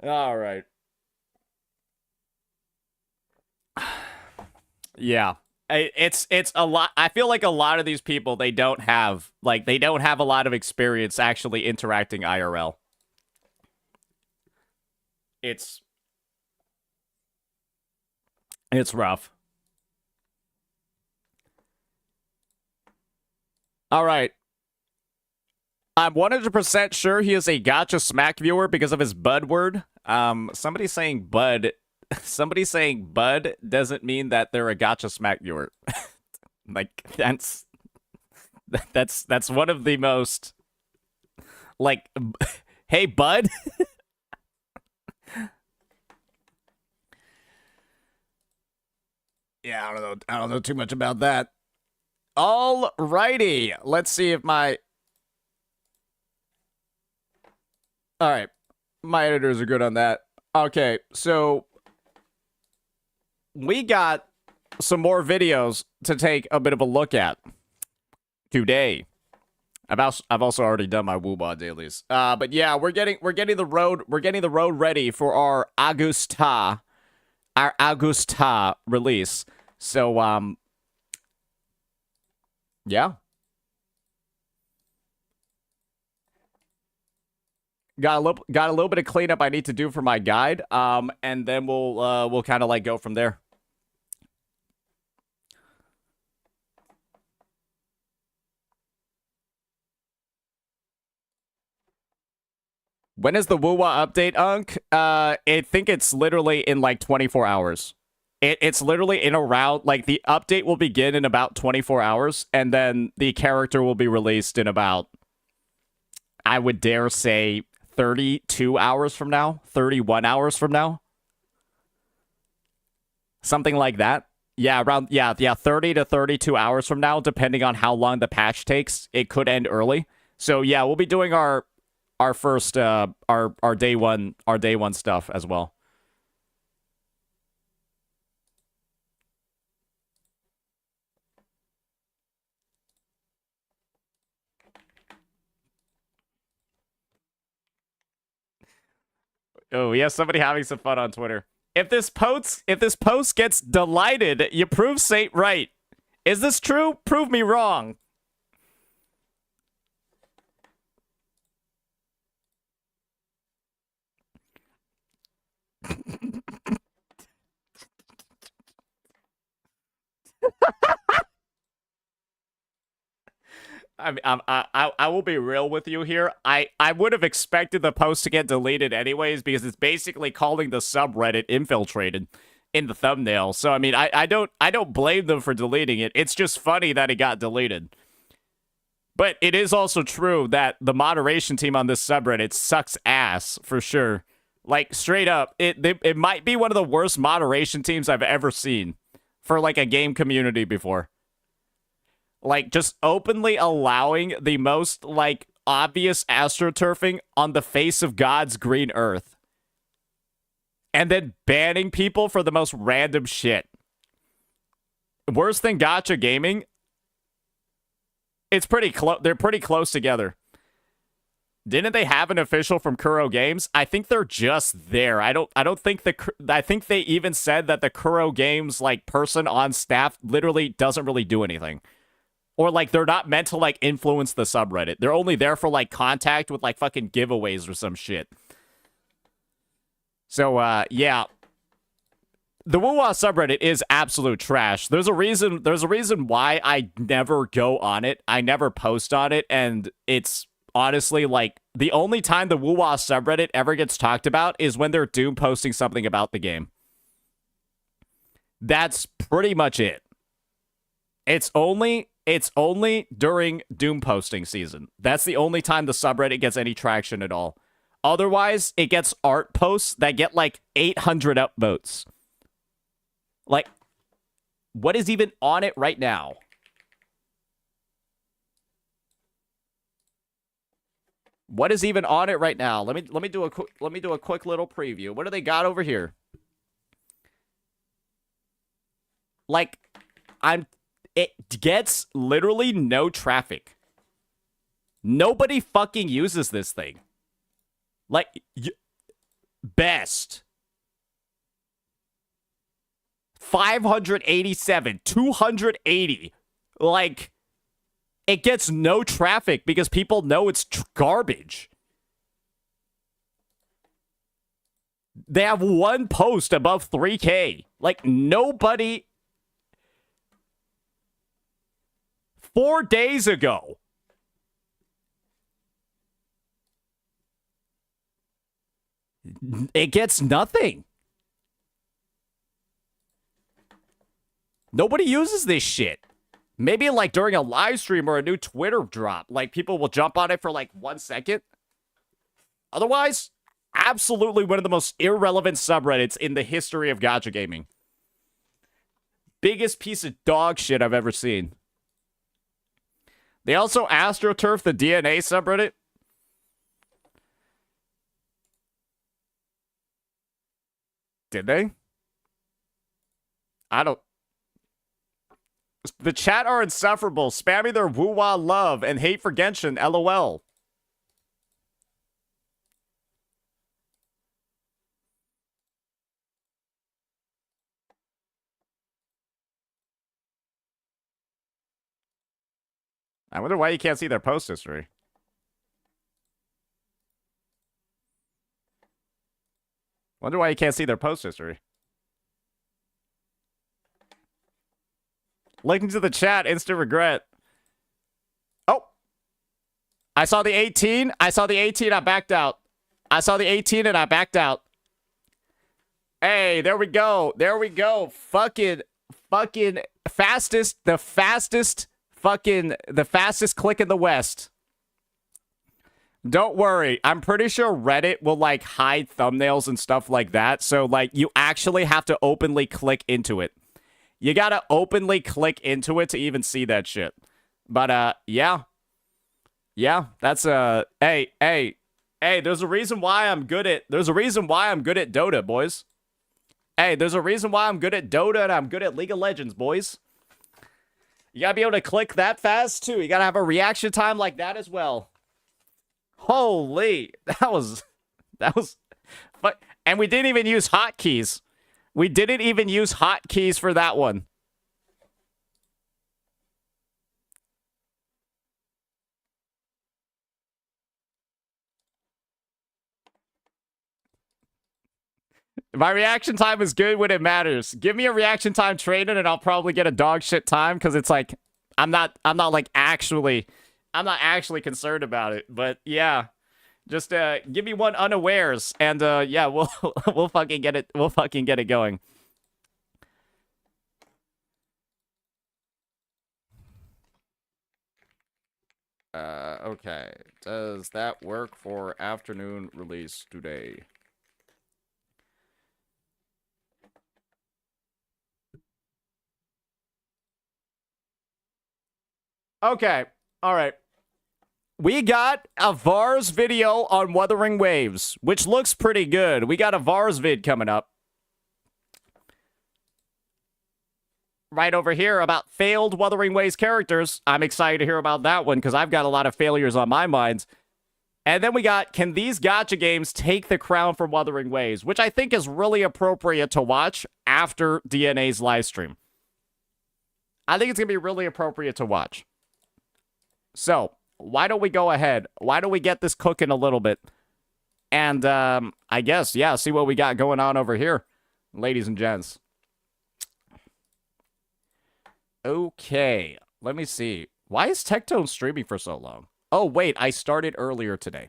All right. Yeah. It's a lot. I feel like a lot of these people, they don't have a lot of experience actually interacting IRL. It's rough. All right. I'm 100% sure he is a Gacha Smack viewer because of his Bud word. Somebody saying Bud doesn't mean that they're a Gacha Smack viewer. Like, that's one of the most, like, hey, Bud? Yeah, I don't know too much about that. Alrighty, let's see if my... Alright, my editors are good on that. Okay, so we got some more videos to take a bit of a look at today. I've also already done my Wooba dailies. But yeah, we're getting the road ready for our Augusta release. So yeah. Got a little bit of cleanup I need to do for my guide. And then we'll kind of like go from there. When is the Woowa update, Unk? I think it's literally in like 24 hours. It's literally in around, like, the update will begin in about 24 hours, and then the character will be released in about, I would dare say, 32 hours from now, 31 hours from now. Something like that. Yeah, around, yeah, 30 to 32 hours from now, depending on how long the patch takes. It could end early. So yeah, we'll be doing our first our day one stuff as well. Oh, yeah, somebody having some fun on Twitter. If this post gets delighted, you prove Saint right. Is this true? Prove me wrong. I mean, I will be real with you here. I would have expected the post to get deleted anyways because it's basically calling the subreddit infiltrated in the thumbnail. So I mean, I don't blame them for deleting it. It's just funny that it got deleted. But it is also true that the moderation team on this subreddit sucks ass for sure. Like straight up, it might be one of the worst moderation teams I've ever seen for like a game community before. Like, just openly allowing the most, like, obvious astroturfing on the face of God's green earth. And then banning people for the most random shit. Worse than Gacha Gaming? It's pretty close. They're pretty close together. Didn't they have an official from Kuro Games? I think they're just there. I don't think I think they even said that the Kuro Games, like, person on staff literally doesn't really do anything. Or, like, they're not meant to, like, influence the subreddit. They're only there for, like, contact with, like, fucking giveaways or some shit. So, yeah. The Woo-Wah subreddit is absolute trash. There's a reason why I never go on it. I never post on it, and it's honestly, like, the only time the Woo-Wah subreddit ever gets talked about is when they're Doom posting something about the game. That's pretty much it. It's only during Doom posting season. That's the only time the subreddit gets any traction at all. Otherwise, it gets art posts that get like 800 upvotes. Like, what is even on it right now? What is even on it right now? Let me do a quick little preview. What do they got over here? Like, it gets literally no traffic. Nobody fucking uses this thing. Like, best. 587, 280. Like, it gets no traffic because people know it's garbage. They have one post above 3K. Like, nobody... 4 days ago. It gets nothing. Nobody uses this shit. Maybe like during a live stream or a new Twitter drop, like people will jump on it for like 1 second. Otherwise, absolutely one of the most irrelevant subreddits in the history of Gacha gaming. Biggest piece of dog shit I've ever seen. They also AstroTurf the DNA subreddit. Did they? I don't... The chat are insufferable, spamming their woo-wah love and hate for Genshin, LOL. I wonder why you can't see their post history. Wonder why you can't see their post history. Linking to the chat, instant regret. Oh! I saw the 18. I saw the 18, I backed out. I saw the 18 and I backed out. Hey, there we go. There we go. Fucking fastest, the fastest click in the West. Don't worry. I'm pretty sure Reddit will, like, hide thumbnails and stuff like that. So, like, you actually have to openly click into it. You gotta openly click into it to even see that shit. But, yeah. Yeah, that's, hey, there's a reason why I'm good at Dota, boys. Hey, there's a reason why I'm good at Dota and I'm good at League of Legends, boys. You gotta be able to click that fast, too. You gotta have a reaction time like that as well. Holy, that was That was... And we didn't even use hotkeys. We didn't even use hotkeys for that one. My reaction time is good when it matters. Give me a reaction time training and I'll probably get a dog shit time because it's like I'm not actually concerned about it. But yeah. Just give me one unawares and yeah, we'll fucking get it. We'll fucking get it going. Okay. Does that work for afternoon release today? Okay. All right. We got a VARS video on Wuthering Waves, which looks pretty good. We got a VARS vid coming up. Right over here about failed Wuthering Waves characters. I'm excited to hear about that one because I've got a lot of failures on my mind. And then we got, can these gacha games take the crown from Wuthering Waves, which I think is really appropriate to watch after DNA's live stream. I think it's going to be really appropriate to watch. So, why don't we go ahead? Why don't we get this cooking a little bit? And, I guess, yeah, see what we got going on over here, ladies and gents. Okay, let me see. Why is Tectone streaming for so long? Oh, wait, I started earlier today.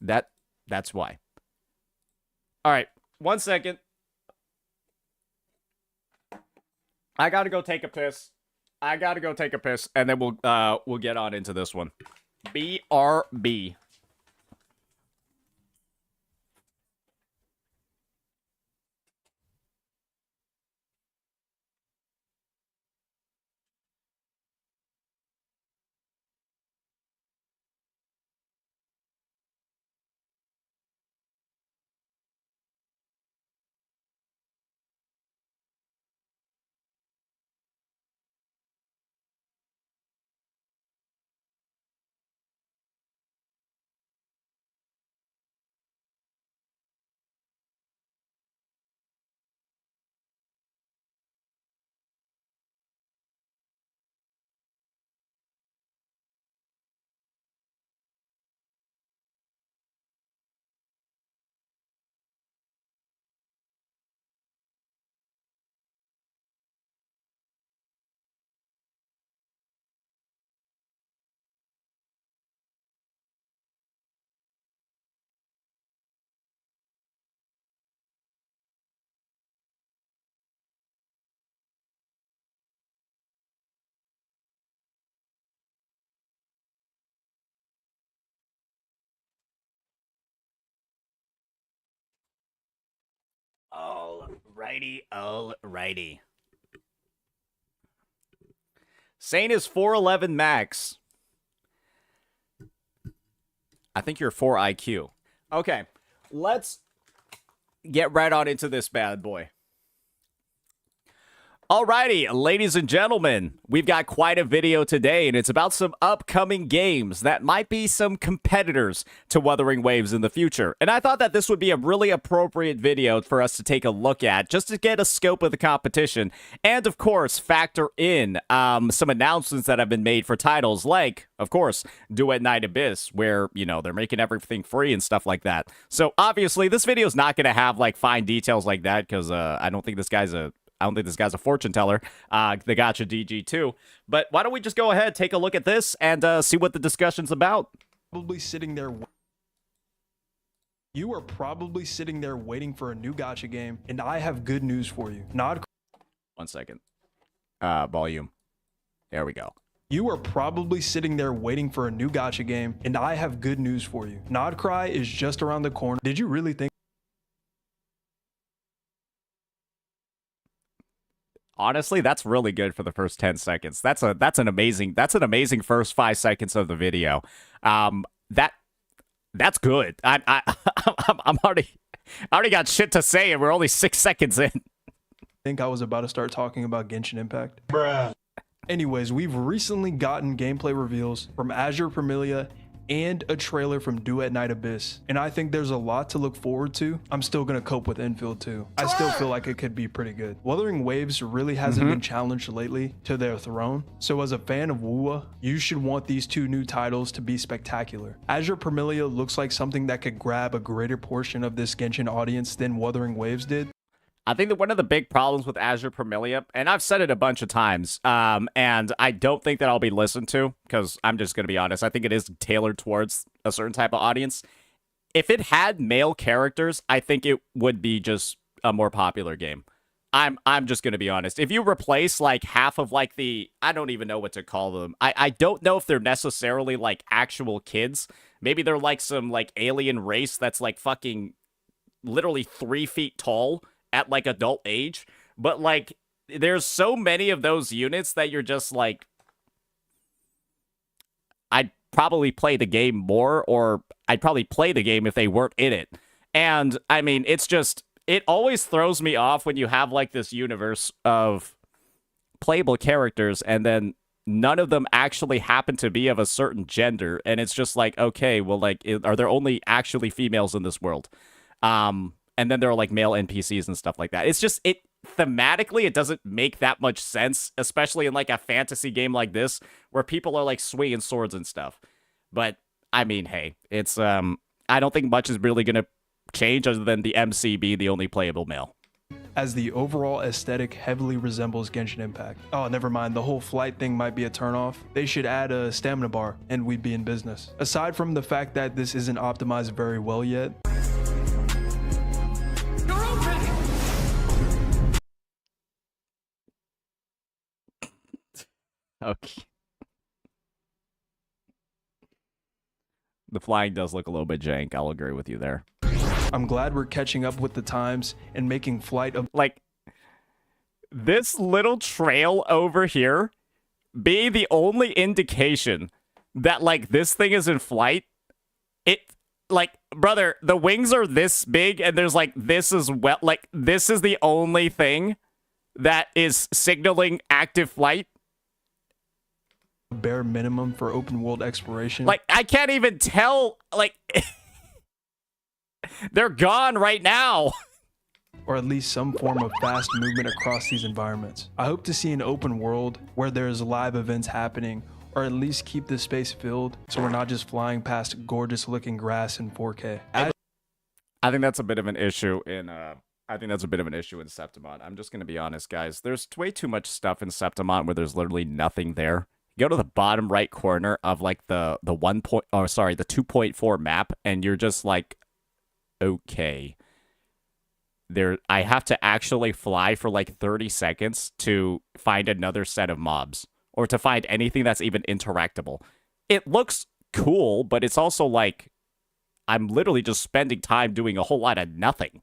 That's why. All right, 1 second. I gotta go take a piss. And then we'll get on into this one. BRB. Alrighty. Sane is 4'11 max. I think you're 4 IQ. Okay, let's get right on into this bad boy. Alrighty, ladies and gentlemen, we've got quite a video today, and it's about some upcoming games that might be some competitors to Wuthering Waves in the future. And I thought that this would be a really appropriate video for us to take a look at, just to get a scope of the competition, and of course, factor in some announcements that have been made for titles like, of course, Duet Night Abyss, where, you know, they're making everything free and stuff like that. So obviously, this video is not going to have, like, fine details like that, because I don't think this guy's a fortune teller, the Gacha DG2. But why don't we just go ahead, take a look at this, and see what the discussion's about. Probably sitting there. You are probably sitting there waiting for a new Gacha game, and I have good news for you. 1 second. Volume. There we go. You are probably sitting there waiting for a new Gacha game, and I have good news for you. Nodcry is just around the corner. Did you really think? Honestly, that's really good for the first 10 seconds. That's an amazing first 5 seconds of the video. That's good. I'm already got shit to say, and we're only 6 seconds in. I think I was about to start talking about Genshin Impact. Bruh. Anyways, we've recently gotten gameplay reveals from Azure Premilia and a trailer from Duet Night Abyss. And I think there's a lot to look forward to. I'm still gonna cope with Infield 2. I still feel like it could be pretty good. Wuthering Waves really hasn't been challenged lately to their throne. So as a fan of WUA, you should want these 2 new titles to be spectacular. Azure Parmelia looks like something that could grab a greater portion of this Genshin audience than Wuthering Waves did. I think that one of the big problems with Azure Parmelia, and I've said it a bunch of times, and I don't think that I'll be listened to, because I'm just going to be honest, I think it is tailored towards a certain type of audience. If it had male characters, I think it would be just a more popular game. I'm just going to be honest. If you replace, like, half of, like, I don't even know what to call them. I don't know if they're necessarily, like, actual kids. Maybe they're, like, some, like, alien race that's, like, fucking literally 3 feet tall at, like, adult age. But, like, there's so many of those units that you're just, like, I'd probably play the game more, or I'd probably play the game if they weren't in it. And, I mean, it's just... It always throws me off when you have, like, this universe of playable characters and then none of them actually happen to be of a certain gender. And it's just like, okay, well, like, are there only actually females in this world? And then there are, like, male NPCs and stuff like that. It's just, thematically, it doesn't make that much sense, especially in, like, a fantasy game like this where people are, like, swinging swords and stuff. But, I mean, hey, it's, I don't think much is really going to change other than the MC being the only playable male. As the overall aesthetic heavily resembles Genshin Impact. Oh, never mind, the whole flight thing might be a turnoff. They should add a stamina bar and we'd be in business. Aside from the fact that this isn't optimized very well yet. Okay. The flying does look a little bit jank. I'll agree with you there. I'm glad we're catching up with the times and making flight of like this little trail over here being the only indication that like this thing is in flight. It like, brother, the wings are this big and there's like this is well, like this is the only thing that is signaling active flight. Bare minimum for open world exploration. Like I can't even tell, like they're gone right now. Or at least some form of fast movement across these environments. I hope to see an open world where there's live events happening, or at least keep the space filled so we're not just flying past gorgeous looking grass in 4K. I think that's a bit of an issue in Septimon. I'm just gonna be honest, guys. There's way too much stuff in Septimon where there's literally nothing there. Go to the bottom right corner of like the 2.4 map, and you're just like, okay. I have to actually fly for like 30 seconds to find another set of mobs, or to find anything that's even interactable. It looks cool, but it's also like, I'm literally just spending time doing a whole lot of nothing.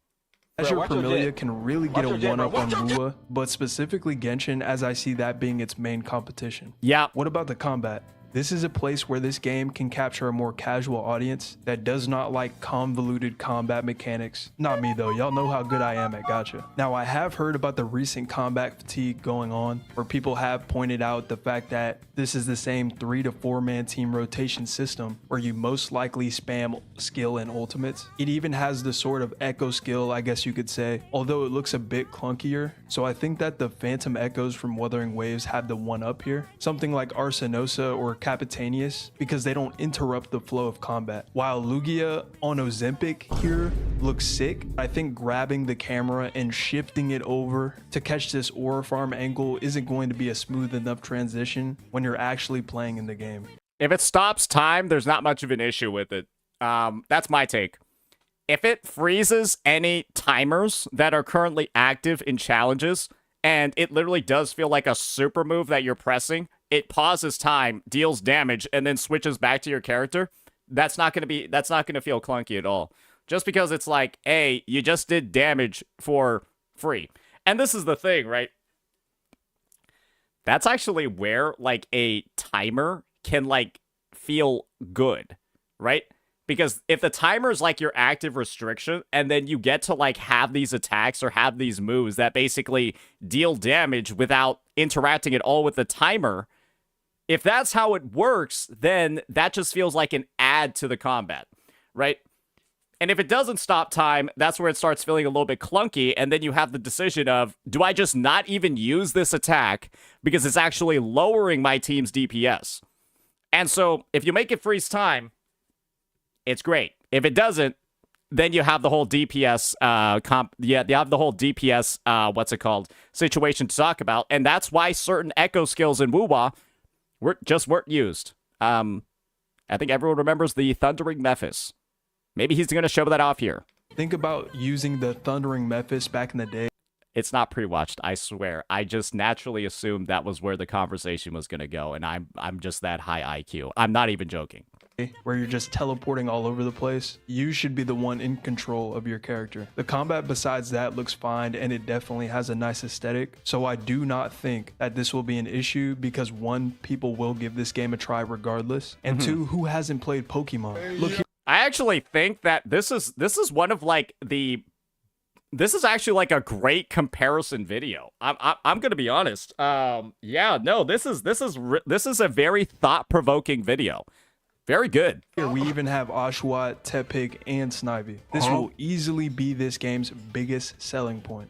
Azure Parmelia can really get a one-up on WUA, but specifically Genshin, as I see that being its main competition. Yeah. What about the combat? This is a place where this game can capture a more casual audience that does not like convoluted combat mechanics. Not me though, y'all know how good I am at Gacha. Now I have heard about the recent combat fatigue going on, where people have pointed out the fact that this is the same 3 to 4 man team rotation system where you most likely spam skill and ultimates. It even has the sort of echo skill, I guess you could say, although it looks a bit clunkier. So I think that the Phantom Echoes from Wuthering Waves have the one up here. Something like Arsenosa or Capitanius, because they don't interrupt the flow of combat. While Lugia on Ozempic here looks sick, I think grabbing the camera and shifting it over to catch this aura farm angle isn't going to be a smooth enough transition when you're actually playing in the game. If it stops time, there's not much of an issue with it. That's my take. If it freezes any timers that are currently active in challenges, and it literally does feel like a super move that you're pressing, it pauses time, deals damage, and then switches back to your character, that's not going to feel clunky at all. Just because it's like, hey, you just did damage for free. And this is the thing, right? That's actually where, like, a timer can, like, feel good, right? Because if the timer is, like, your active restriction, and then you get to, like, have these attacks or have these moves that basically deal damage without interacting at all with the timer, if that's how it works, then that just feels like an add to the combat, right? And if it doesn't stop time, that's where it starts feeling a little bit clunky, and then you have the decision of, do I just not even use this attack because it's actually lowering my team's DPS? And so, if you make it freeze time, it's great. If it doesn't, then you have the whole DPS you have the whole DPS situation to talk about, and that's why certain echo skills in Wuwa weren't used. I think everyone remembers the Thundering Mephis. Maybe he's going to show that off here. Think about using the Thundering Mephis back in the day. It's not pre-watched, I swear. I just naturally assumed that was where the conversation was going to go, and I'm just that high IQ. I'm not even joking. Where you're just teleporting all over the place. You should be the one in control of your character. The combat besides that looks fine, and it definitely has a nice aesthetic. So I do not think that this will be an issue because one, people will give this game a try regardless, and two, who hasn't played Pokemon? Look here. I actually think that this is one of like this is actually like a great comparison video. I'm gonna be honest. Yeah, no, this is a very thought-provoking video. Very good. Here we even have Oshawott, Tepig, and Snivy. This will easily be this game's biggest selling point.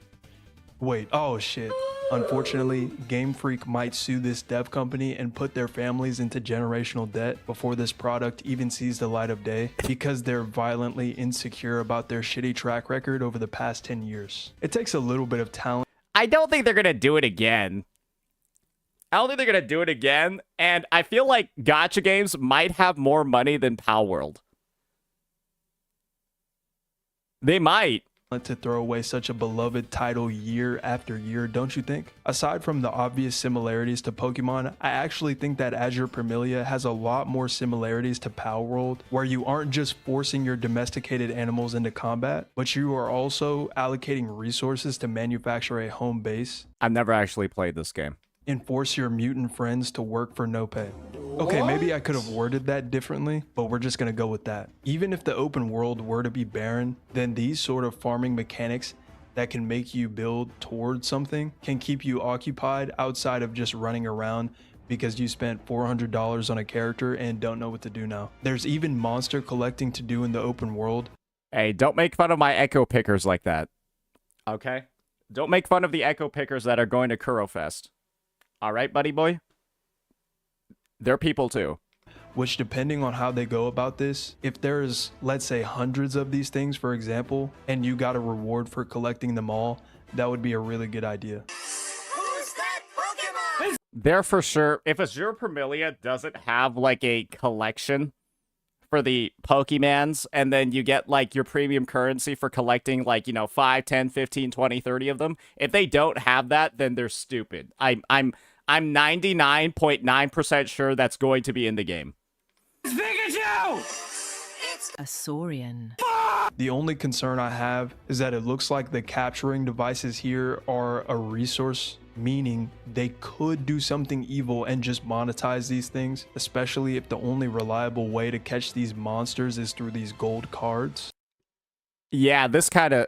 Wait, oh shit. Unfortunately, Game Freak might sue this dev company and put their families into generational debt before this product even sees the light of day because they're violently insecure about their shitty track record over the past 10 years. It takes a little bit of talent. I don't think they're going to do it again. And I feel like gacha games might have more money than Pow World. They might. To throw away such a beloved title year after year, don't you think? Aside from the obvious similarities to Pokemon, I actually think that Azure Permilia has a lot more similarities to Pow World, where you aren't just forcing your domesticated animals into combat, but you are also allocating resources to manufacture a home base. I've never actually played this game. And force your mutant friends to work for no pay. Okay, maybe I could have worded that differently, but we're just gonna go with that. Even if the open world were to be barren, then these sort of farming mechanics that can make you build towards something can keep you occupied outside of just running around because you spent $400 on a character and don't know what to do now. There's even monster collecting to do in the open world. Hey, don't make fun of my echo pickers like that. Okay? Don't make fun of the echo pickers that are going to Kurofest. All right, buddy boy? They're people too. Which, depending on how they go about this, if there's, let's say, hundreds of these things, for example, and you got a reward for collecting them all, that would be a really good idea. Who's that Pokemon? There for sure. If Azure Permilia doesn't have like a collection for the Pokemans, and then you get like your premium currency for collecting like, 5, 10, 15, 20, 30 of them, if they don't have that, then they're stupid. I'm 99.9% sure that's going to be in the game. It's A Saurian. The only concern I have is that it looks like the capturing devices here are a resource, meaning they could do something evil and just monetize these things, especially if the only reliable way to catch these monsters is through these gold cards. Yeah, this kind of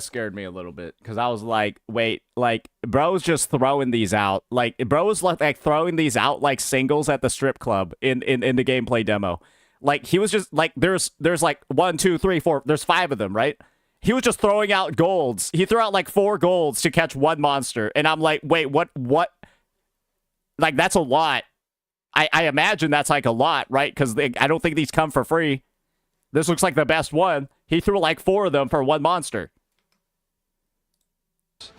scared me a little bit because I was like, wait, like bro's just throwing these out. Like bro was like throwing these out like singles at the strip club in the gameplay demo. Like he was just like there's like 1, 2, 3, 4, there's 5 of them, right? He was just throwing out golds. He threw out like 4 golds to catch one monster, and I'm like, wait, what? Like that's a lot. I imagine that's like a lot, right? Because I don't think these come for free. This looks like the best one. He threw like 4 of them for one monster.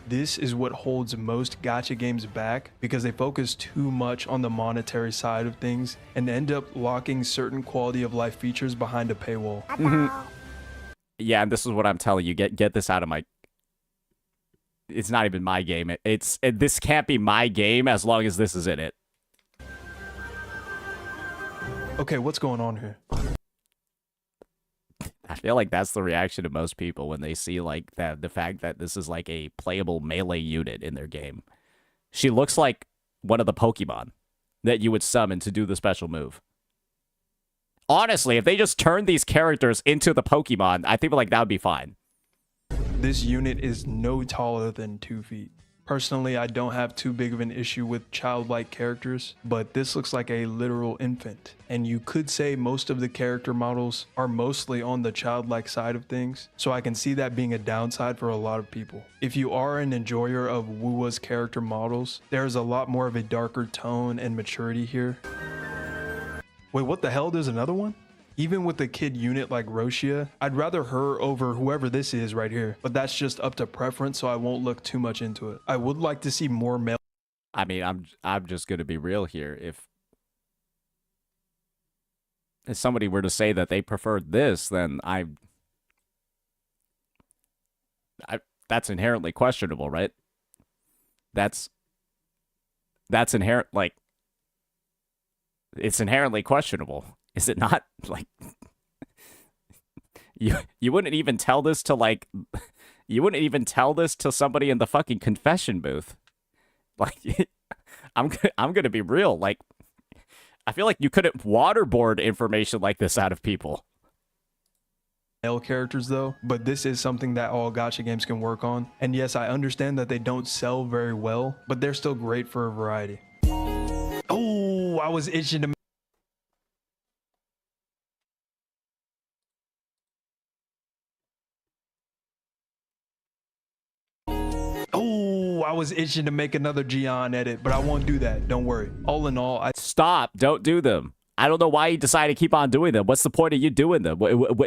This is what holds most gacha games back because they focus too much on the monetary side of things and end up locking certain quality of life features behind a paywall. Yeah, and this is what I'm telling you. Get this out of my... It's not even my game. This can't be my game as long as this is in it. Okay, what's going on here? I feel like that's the reaction of most people when they see like the fact that this is like a playable melee unit in their game. She looks like one of the Pokemon that you would summon to do the special move. Honestly, if they just turned these characters into the Pokemon, I think like that would be fine. This unit is no taller than 2 feet. Personally, I don't have too big of an issue with childlike characters, but this looks like a literal infant. And you could say most of the character models are mostly on the childlike side of things, so I can see that being a downside for a lot of people. If you are an enjoyer of Wuwa's character models, there is a lot more of a darker tone and maturity here. Wait, what the hell? There's another one? Even with a kid unit like Roshia, I'd rather her over whoever this is right here, but that's just up to preference, so I won't look too much into it. I would like to see more male. I mean, I'm just gonna be real here. If somebody were to say that they preferred this, then that's inherently questionable, right? That's inherent, like, it's inherently questionable. Is it not? Like, you wouldn't even tell this to, like, you wouldn't even tell this to somebody in the fucking confession booth. Like, I'm gonna be real. Like, I feel like you couldn't waterboard information like this out of people. Male characters though, but this is something that all gacha games can work on. And yes, I understand that they don't sell very well, but they're still great for a variety. Oh, I was itching to. I was itching to make another Gion edit, but I won't do that. Don't worry. All in all, Stop. Don't do them. I don't know why you decided to keep on doing them. What's the point of you doing them?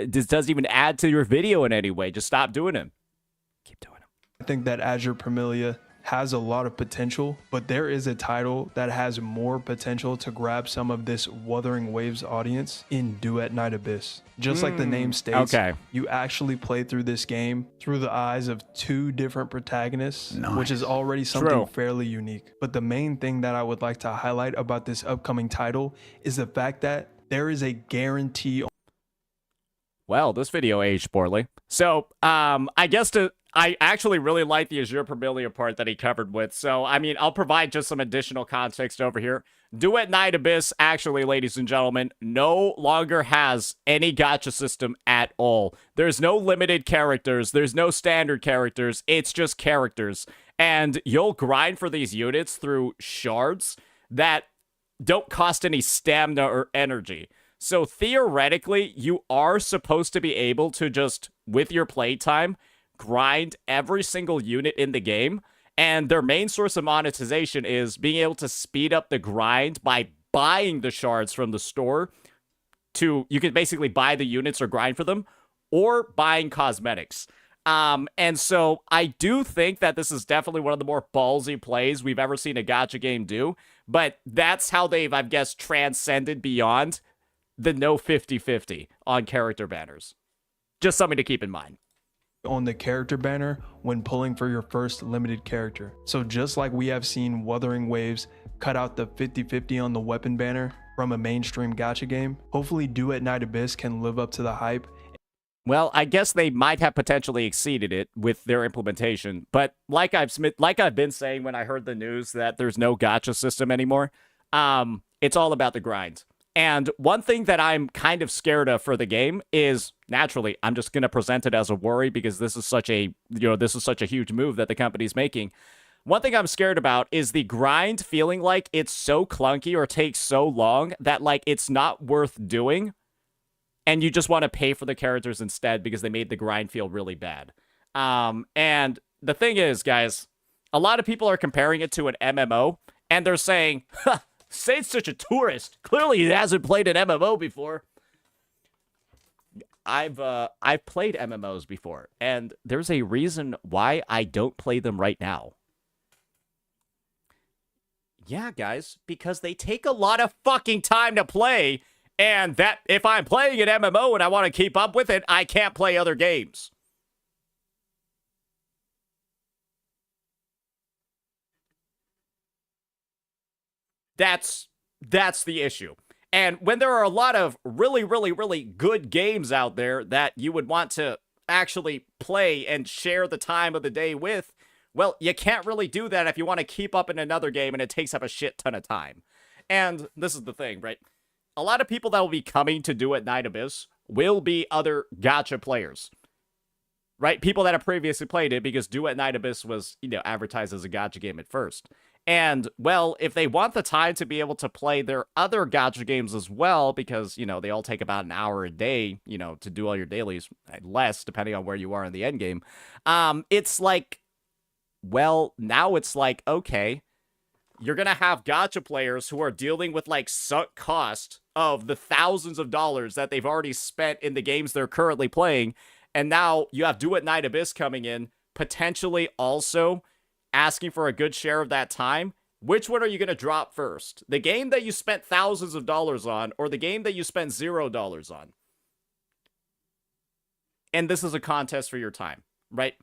This doesn't even add to your video in any way. Just stop doing them. Keep doing them. I think that Azure Premilia has a lot of potential, but there is a title that has more potential to grab some of this Wuthering Waves audience in Duet Night Abyss. Just like the name states, you actually play through this game through the eyes of two different protagonists, which is already something fairly unique. But the main thing that I would like to highlight about this upcoming title is the fact that there is a guarantee. Well, this video aged poorly. So, I guess I actually really like the Azure Premilia part that he covered with. So, I mean, I'll provide just some additional context over here. Duet Night Abyss, actually, ladies and gentlemen, no longer has any gacha system at all. There's no limited characters. There's no standard characters. It's just characters. And you'll grind for these units through shards that don't cost any stamina or energy. So, theoretically, you are supposed to be able to just, with your playtime, grind every single unit in the game, and their main source of monetization is being able to speed up the grind by buying the shards from the store. You can basically buy the units or grind for them, or buying cosmetics. And so I do think that this is definitely one of the more ballsy plays we've ever seen a gacha game do, but that's how they've, I guess, transcended beyond the no 50-50 on character banners. Just something to keep in mind. On the character banner when pulling for your first limited character. So just like we have seen Wuthering Waves cut out the 50-50 on the weapon banner from a mainstream gacha game, hopefully Duet Night Abyss can live up to the hype. Well, I guess they might have potentially exceeded it with their implementation, but like I've been saying when I heard the news that there's no gacha system anymore, it's all about the grind. And one thing that I'm kind of scared of for the game is, naturally, I'm just going to present it as a worry because this is such a huge move that the company's making. One thing I'm scared about is the grind feeling like it's so clunky or takes so long that, like, it's not worth doing, and you just want to pay for the characters instead because they made the grind feel really bad. And the thing is, guys, a lot of people are comparing it to an MMO, and they're saying, huh, Saint's such a tourist. Clearly, he hasn't played an MMO before. I've played MMOs before, and there's a reason why I don't play them right now. Yeah, guys, because they take a lot of fucking time to play, and that if I'm playing an MMO and I want to keep up with it, I can't play other games. That's the issue. And when there are a lot of really, really, really good games out there that you would want to actually play and share the time of the day with, well, you can't really do that if you want to keep up in another game and it takes up a shit ton of time. And this is the thing, right? A lot of people that will be coming to Duet Night Abyss will be other gacha players. right? People that have previously played it, because Duet Night Abyss was, you know, advertised as a gacha game at first. And, well, if they want the time to be able to play their other gacha games as well, because, you know, they all take about an hour a day, you know, to do all your dailies, less, depending on where you are in the end game, it's like, well, now it's like, okay, you're going to have gacha players who are dealing with, like, sunk cost of the thousands of dollars that they've already spent in the games they're currently playing, and now you have Duet Night Abyss coming in, potentially also asking for a good share of that time. Which one are you going to drop first? The game that you spent thousands of dollars on, or the game that you spent $0 on? And this is a contest for your time, right?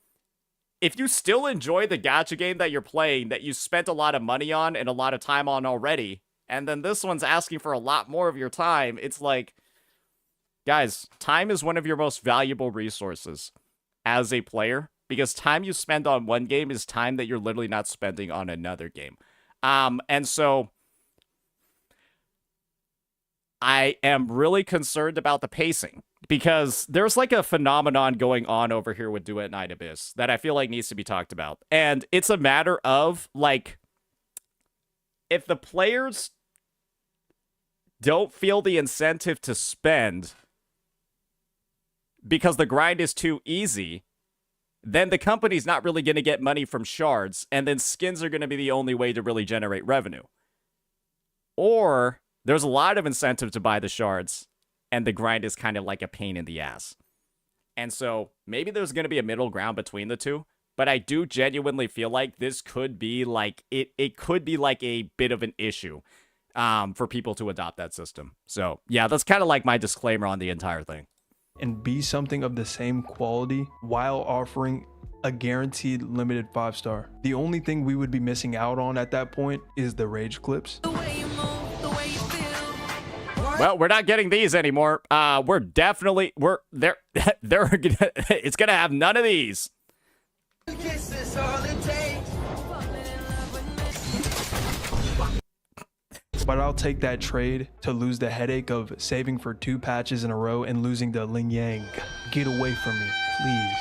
If you still enjoy the gacha game that you're playing, that you spent a lot of money on and a lot of time on already, and then this one's asking for a lot more of your time, it's like, guys, time is one of your most valuable resources as a player, because time you spend on one game is time that you're literally not spending on another game. And so I am really concerned about the pacing, because there's like a phenomenon going on over here with Duet Night Abyss that I feel like needs to be talked about. And it's a matter of, like, if the players don't feel the incentive to spend because the grind is too easy, then the company's not really going to get money from shards, and then skins are going to be the only way to really generate revenue. Or there's a lot of incentive to buy the shards, and the grind is kind of like a pain in the ass. And so maybe there's going to be a middle ground between the two, but I do genuinely feel like this could be like, it could be like a bit of an issue for people to adopt that system. So yeah, that's kind of like my disclaimer on the entire thing. And be something of the same quality while offering a guaranteed limited 5-star. The only thing we would be missing out on at that point is the rage clips. Well, we're not getting these anymore. We're definitely, they're it's gonna have none of these. But I'll take that trade to lose the headache of saving for 2 patches in a row and losing the Ling Yang. Get away from me, please.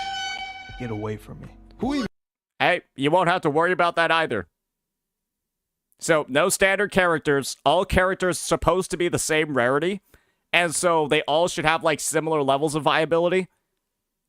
Get away from me. Who even? Hey, you won't have to worry about that either. So, no standard characters. All characters supposed to be the same rarity, and so they all should have like similar levels of viability,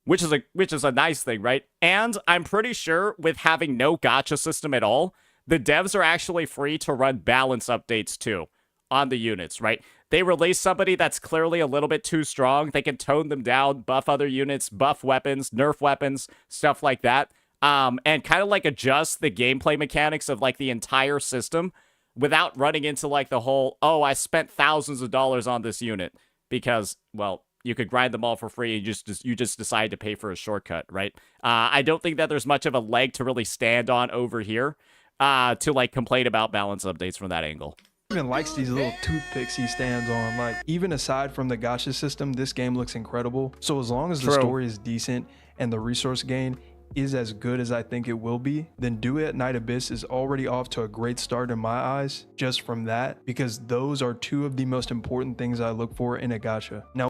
which is a nice thing, right? And I'm pretty sure with having no gacha system at all, the devs are actually free to run balance updates too on the units, right? They release somebody that's clearly a little bit too strong. They can tone them down, buff other units, buff weapons, nerf weapons, stuff like that. And kind of like adjust the gameplay mechanics of like the entire system without running into like the whole, oh, I spent thousands of dollars on this unit because, well, you could grind them all for free and you just decide to pay for a shortcut, right? I don't think that there's much of a leg to really stand on over here to like complain about balance updates from that angle. Even likes these little toothpicks he stands on. Like, even aside from the gacha system, this game looks incredible. So as long as the story is decent and the resource gain is as good as I think it will be, then Duet Night Abyss is already off to a great start in my eyes just from that, because those are 2 of the most important things I look for in a gacha. Now,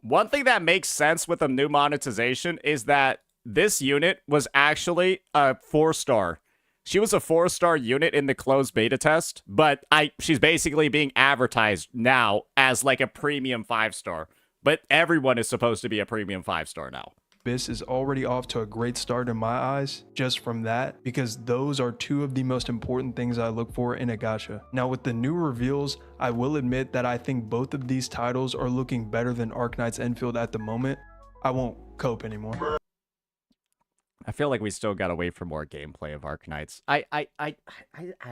one thing that makes sense with the new monetization is that this unit was actually a 4-star. She was a 4-star unit in the closed beta test, but she's basically being advertised now as like a premium 5-star. But everyone is supposed to be a premium 5-star now. Abyss is already off to a great start in my eyes just from that, because those are 2 of the most important things I look for in a gacha. Now with the new reveals, I will admit that I think both of these titles are looking better than Arknight's Enfield at the moment. I won't cope anymore. I feel like we still gotta wait for more gameplay of Arknights. I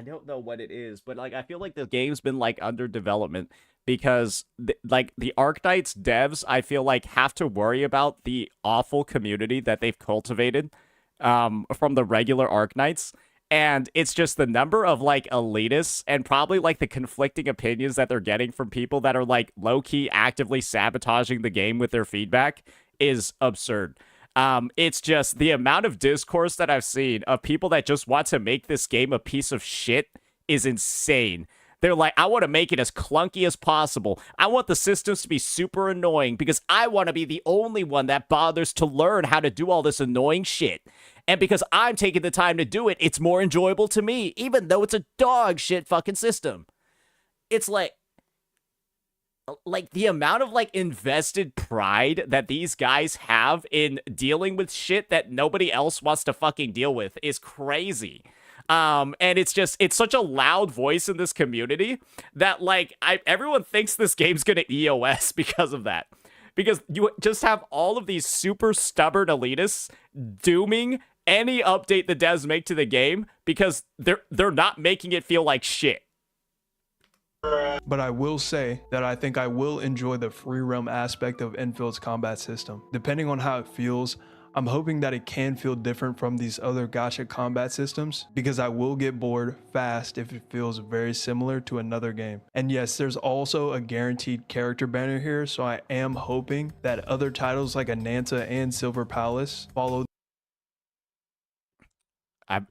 don't know what it is, but like I feel like the game's been like under development because like the Arknights devs, I feel like have to worry about the awful community that they've cultivated from the regular Arknights. And it's just the number of like elitists and probably like the conflicting opinions that they're getting from people that are like low-key actively sabotaging the game with their feedback is absurd. It's just the amount of discourse that I've seen of people that just want to make this game a piece of shit is insane. They're like, I want to make it as clunky as possible. I want the systems to be super annoying because I want to be the only one that bothers to learn how to do all this annoying shit. And because I'm taking the time to do it, it's more enjoyable to me, even though it's a dog shit fucking system. It's like the amount of like invested pride that these guys have in dealing with shit that nobody else wants to fucking deal with is crazy. And it's such a loud voice in this community that like everyone thinks this game's gonna EOS because of that. Because you just have all of these super stubborn elitists dooming any update the devs make to the game because they're not making it feel like shit. But I will say that I think I will enjoy the free roam aspect of Enfield's combat system. Depending on how it feels, I'm hoping that it can feel different from these other gacha combat systems because I will get bored fast if it feels very similar to another game. And yes, there's also a guaranteed character banner here, so I am hoping that other titles like Ananta and Silver Palace follow.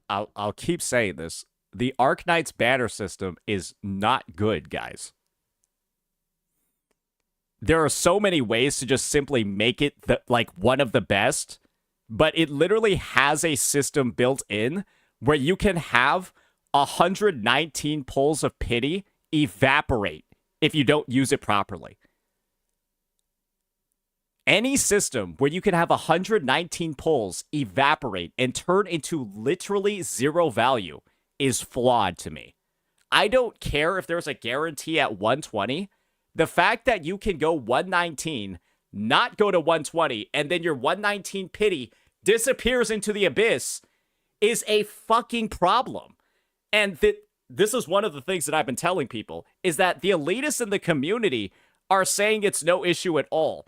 I'll keep saying this. The Arknight's banner system is not good, guys. There are so many ways to just simply make it one of the best, but it literally has a system built in where you can have 119 pulls of pity evaporate if you don't use it properly. Any system where you can have 119 pulls evaporate and turn into literally zero value is flawed to me. I don't care if there's a guarantee at 120. The fact that you can go 119, not go to 120, and then your 119 pity disappears into the abyss is a fucking problem. And this is one of the things that I've been telling people, is that the elitists in the community are saying it's no issue at all.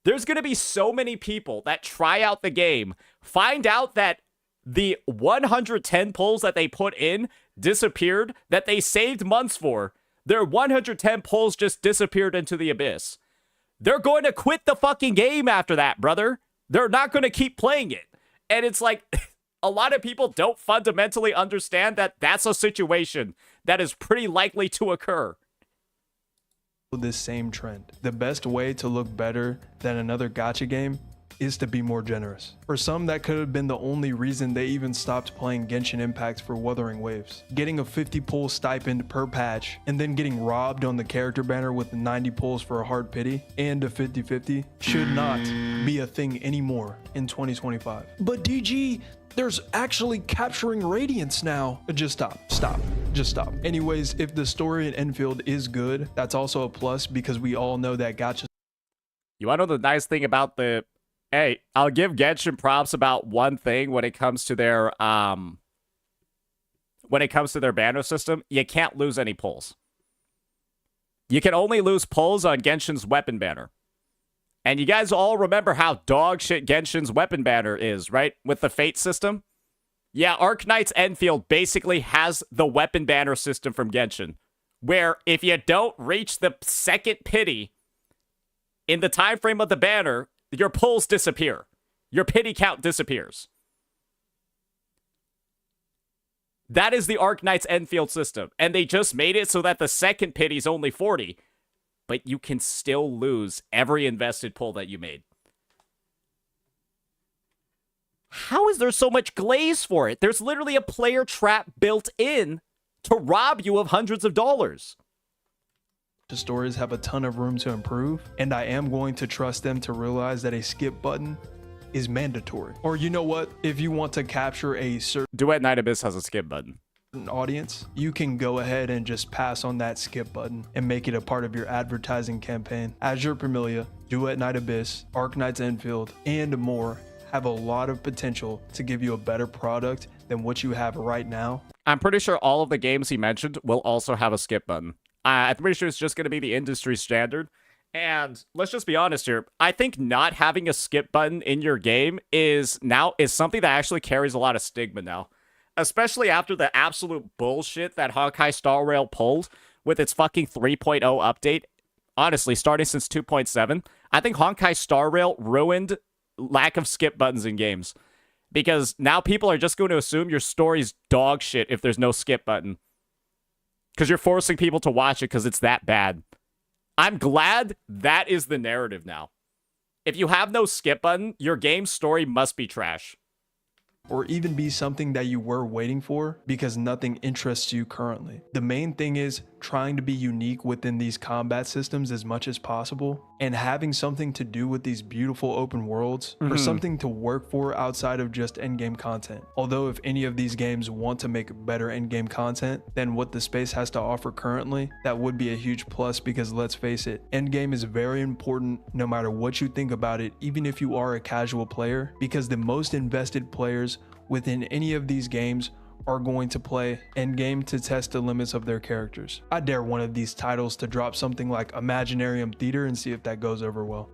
There's going to be so many people that try out the game, find out that the 110 pulls that they put in disappeared, that they saved months for. Their 110 pulls just disappeared into the abyss. They're going to quit the fucking game after that, brother. They're not going to keep playing it. And it's like, a lot of people don't fundamentally understand that that's a situation that is pretty likely to occur. This same trend. The best way to look better than another gacha game is to be more generous. For some, that could have been the only reason they even stopped playing Genshin Impact for Wuthering Waves. Getting a 50 pull stipend per patch and then getting robbed on the character banner with 90 pulls for a hard pity and a 50-50 should not be a thing anymore in 2025. But DG, there's actually capturing radiance now. Just stop. Anyways, if the story in Enfield is good, that's also a plus because we all know that gacha. You want to know the nice thing about the... Hey, I'll give Genshin props about one thing when it comes to their banner system. You can't lose any pulls. You can only lose pulls on Genshin's weapon banner. And you guys all remember how dog shit Genshin's weapon banner is, right? With the fate system. Yeah, Arknight's Enfield basically has the weapon banner system from Genshin, where if you don't reach the second pity in the time frame of the banner, your pulls disappear. Your pity count disappears. That is the Arknight's Enfield system. And they just made it so that the second pity is only 40. But you can still lose every invested pull that you made. How is there so much glaze for it? There's literally a player trap built in to rob you of hundreds of dollars. The stories have a ton of room to improve, and I am going to trust them to realize that a skip button is mandatory. Or you know what? If you want to capture a certain Duet Night Abyss has a skip button. Audience, you can go ahead and just pass on that skip button and make it a part of your advertising campaign. Azure Pamelia, Duet Night Abyss, Arknight's Enfield, and more have a lot of potential to give you a better product than what you have right now. I'm pretty sure all of the games he mentioned will also have a skip button. I'm pretty sure it's just going to be the industry standard. And let's just be honest here. I think not having a skip button in your game is something that actually carries a lot of stigma now. Especially after the absolute bullshit that Honkai Star Rail pulled with its fucking 3.0 update. Honestly, starting since 2.7, I think Honkai Star Rail ruined lack of skip buttons in games. Because now people are just going to assume your story's dog shit if there's no skip button. because you're forcing people to watch it because it's that bad. I'm glad that is the narrative now. If you have no skip button, your game's story must be trash. Or even be something that you were waiting for because nothing interests you currently. The main thing is trying to be unique within these combat systems as much as possible and having something to do with these beautiful open worlds or something to work for outside of just endgame content. Although if any of these games want to make better endgame content than what the space has to offer currently, that would be a huge plus because let's face it, endgame is very important no matter what you think about it, even if you are a casual player, because the most invested players within any of these games are going to play endgame to test the limits of their characters. I dare one of these titles to drop something like Imaginarium Theater and see if that goes over well.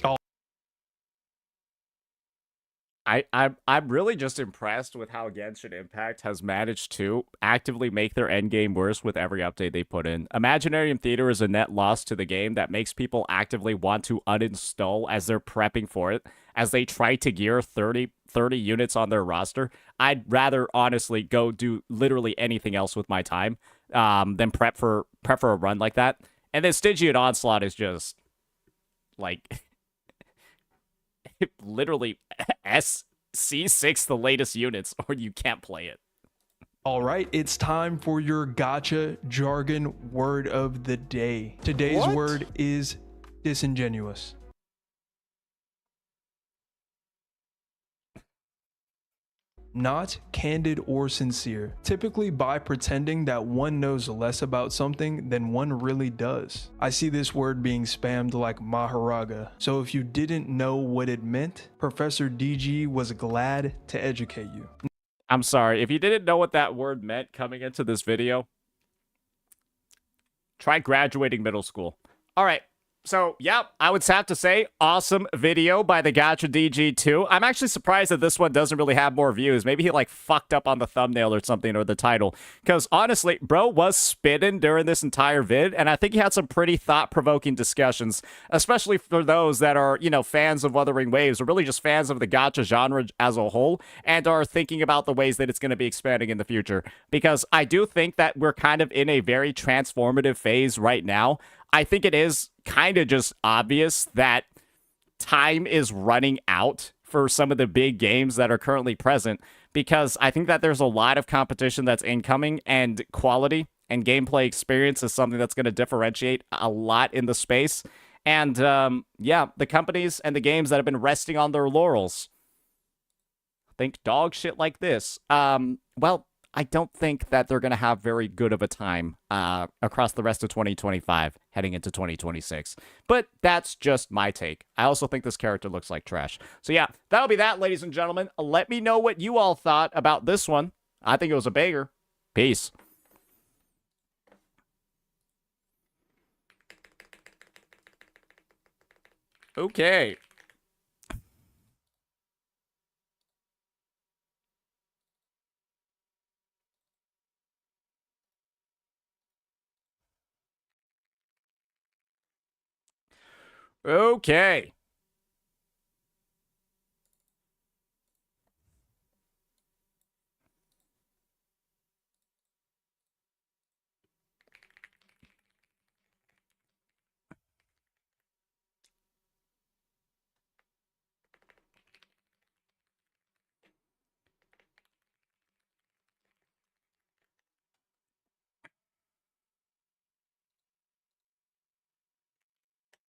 I'm really just impressed with how Genshin Impact has managed to actively make their endgame worse with every update they put in. Imaginarium Theater is a net loss to the game that makes people actively want to uninstall as they're prepping for it, as they try to gear 30 units on their roster. I'd rather honestly go do literally anything else with my time than prep for a run like that. And then Stygian Onslaught is just like literally SC6 the latest units or you can't play it. All right, it's time for your gacha jargon word of the day. Today's word is disingenuous. Not candid or sincere, typically by pretending that one knows less about something than one really does. I see this word being spammed like Maharaga, so if you didn't know what it meant, Professor DG was glad to educate you. I'm sorry, if you didn't know what that word meant coming into this video, try graduating middle school. All right. So, yeah, I would have to say, awesome video by the Gacha DG2. I'm actually surprised that this one doesn't really have more views. Maybe he, like, fucked up on the thumbnail or something, or the title. Because, honestly, bro was spitting during this entire vid, and I think he had some pretty thought-provoking discussions, especially for those that are, you know, fans of Wuthering Waves, or really just fans of the gacha genre as a whole, and are thinking about the ways that it's going to be expanding in the future. Because I do think that we're kind of in a very transformative phase right now. I think it is kind of just obvious that time is running out for some of the big games that are currently present, because I think that there's a lot of competition that's incoming, and quality and gameplay experience is something that's going to differentiate a lot in the space. And yeah, the companies and the games that have been resting on their laurels, think dog shit like this, well, I don't think that they're going to have very good of a time across the rest of 2025 heading into 2026. But that's just my take. I also think this character looks like trash. So yeah, that'll be that, ladies and gentlemen. Let me know what you all thought about this one. I think it was a banger. Peace. Okay. Okay.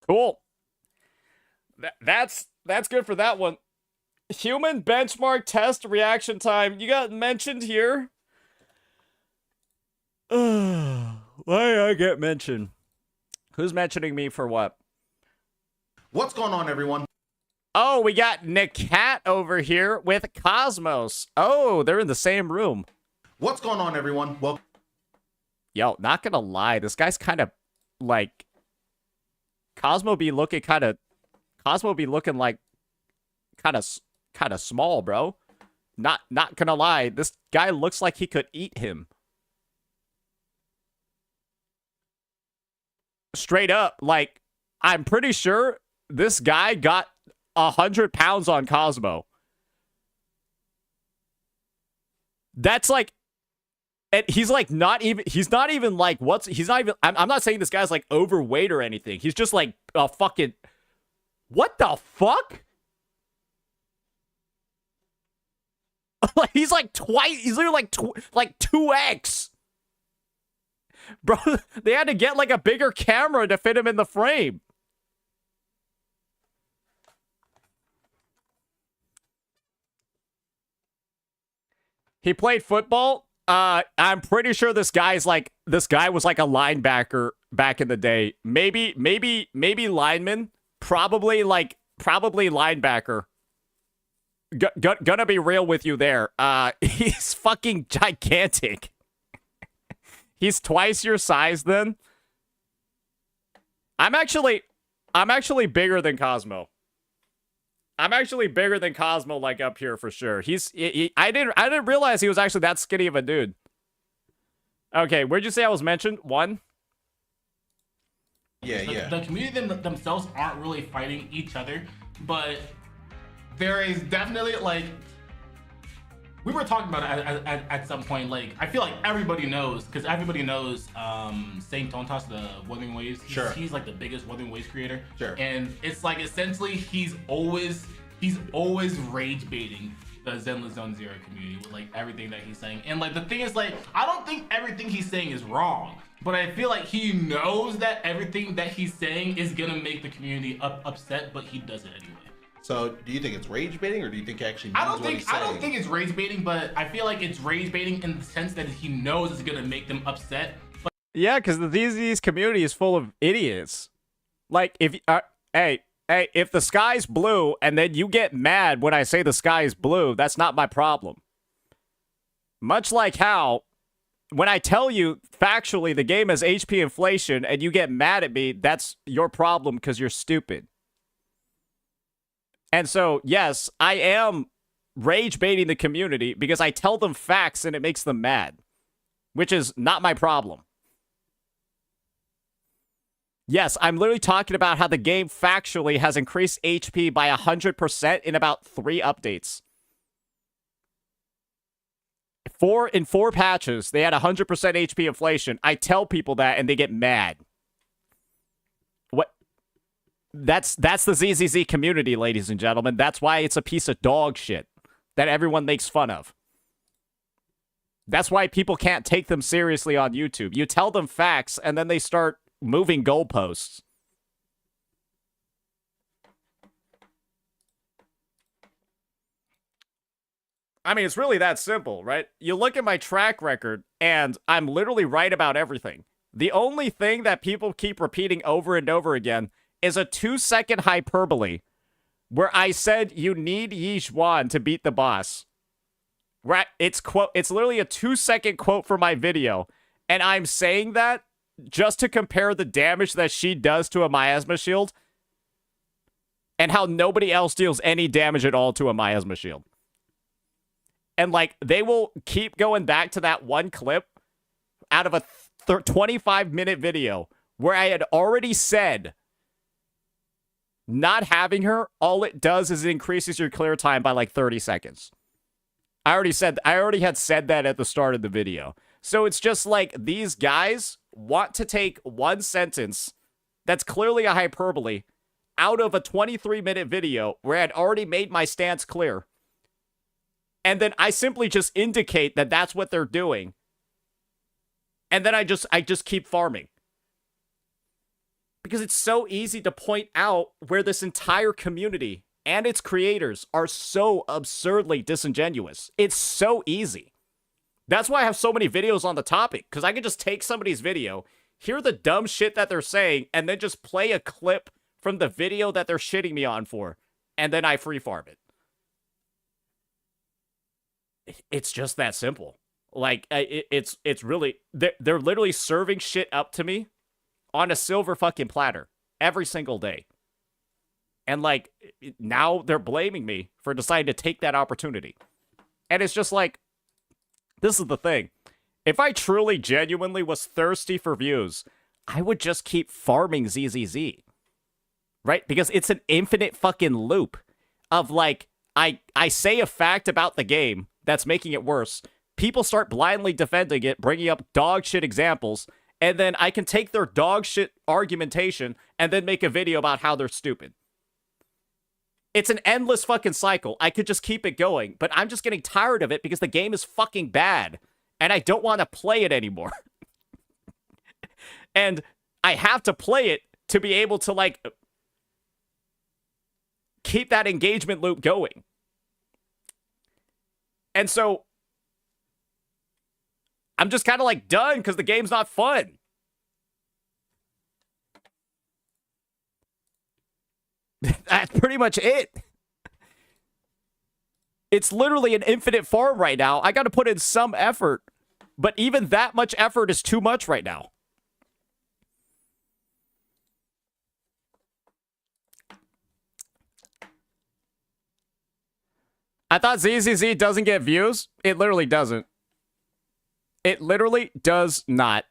Cool. That's good for that one. Human benchmark test reaction time. You got mentioned here. Why did I get mentioned? Who's mentioning me for what? What's going on, everyone? Oh, we got Nakat over here with Cosmos. Oh, they're in the same room. What's going on, everyone? Well, yo, not gonna lie, this guy's kind of like Cosmo be looking like kind of small, bro. Not gonna lie, this guy looks like he could eat him. Straight up, like, I'm pretty sure this guy got 100 pounds on Cosmo. That's like And he's like he's not even like I'm not saying this guy's like overweight or anything. He's just like a fucking, what the fuck? He's like twice, he's literally like 2x. Bro, they had to get like a bigger camera to fit him in the frame. He played football. I'm pretty sure this guy was like a linebacker back in the day. Maybe lineman. Probably linebacker. Gonna be real with you there. He's fucking gigantic. He's twice your size then. I'm actually bigger than Cosmo. I'm actually bigger than Cosmo, like up here for sure. I didn't realize he was actually that skinny of a dude. Okay, where'd you say I was mentioned? 1? Yeah. The community themselves aren't really fighting each other, but there is definitely like, we were talking about it at some point. Like, I feel like everybody knows, because everybody knows Saint Tontas, the Wuthering Waves. He's like the biggest Wuthering Waves creator. Sure. And it's like essentially he's always rage baiting the Zenless Zone Zero community with like everything that he's saying. And like the thing is, like, I don't think everything he's saying is wrong, but I feel like he knows that everything that he's saying is gonna make the community upset, but he does it anyway. So, do you think it's rage baiting, or do you think he actually means I don't saying? think it's rage baiting, but I feel like it's rage baiting in the sense that he knows it's gonna make them upset. But yeah, because the DZ's community is full of idiots. Like, if if the sky's blue and then you get mad when I say the sky is blue, that's not my problem. Much like how, when I tell you factually the game has HP inflation and you get mad at me, that's your problem because you're stupid. And so, yes, I am rage baiting the community because I tell them facts and it makes them mad, which is not my problem. Yes, I'm literally talking about how the game factually has increased HP by 100% in about 3 updates. In 4 patches, they had 100% HP inflation. I tell people that and they get mad. What? That's the ZZZ community, ladies and gentlemen. That's why it's a piece of dog shit that everyone makes fun of. That's why people can't take them seriously on YouTube. You tell them facts, and then they start moving goalposts. I mean, it's really that simple, right? You look at my track record, and I'm literally right about everything. The only thing that people keep repeating over and over again is a 2-second hyperbole where I said you need Yi Zhuan to beat the boss. Right? It's literally a 2-second quote from my video, and I'm saying that just to compare the damage that she does to a miasma shield and how nobody else deals any damage at all to a miasma shield. And like, they will keep going back to that one clip out of a 25-minute video where I had already said not having her, all it does is it increases your clear time by like 30 seconds. I already had said that at the start of the video. So it's just like these guys want to take one sentence that's clearly a hyperbole out of a 23-minute video where I had already made my stance clear. And then I simply just indicate that that's what they're doing. And then I just keep farming. Because it's so easy to point out where this entire community and its creators are so absurdly disingenuous. It's so easy. That's why I have so many videos on the topic, because I can just take somebody's video, hear the dumb shit that they're saying, and then just play a clip from the video that they're shitting me on for, and then I free farm it. It's just that simple. Like, it's really, they're literally serving shit up to me on a silver fucking platter every single day. And like, now they're blaming me for deciding to take that opportunity. And it's just like, this is the thing. If I truly, genuinely was thirsty for views, I would just keep farming ZZZ. Right? Because it's an infinite fucking loop of like, I say a fact about the game that's making it worse. people start blindly defending it, bringing up dog shit examples, and then I can take their dog shit argumentation and then make a video about how they're stupid. It's an endless fucking cycle. I could just keep it going, but I'm just getting tired of it because the game is fucking bad, and I don't want to play it anymore. And I have to play it to be able to, like, keep that engagement loop going. And so I'm just kind of like done because the game's not fun. That's pretty much it. It's literally an infinite farm right now. I got to put in some effort, but even that much effort is too much right now. I thought ZZZ doesn't get views. It literally doesn't. It literally does not.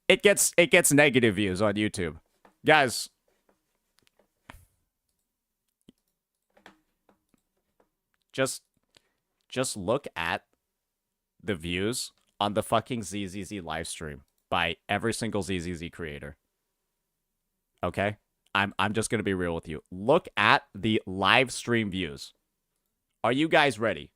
It gets negative views on YouTube. Guys, just look at the views on the fucking ZZZ live stream by every single ZZZ creator. Okay? I'm just going to be real with you. Look at the live stream views. Are you guys ready?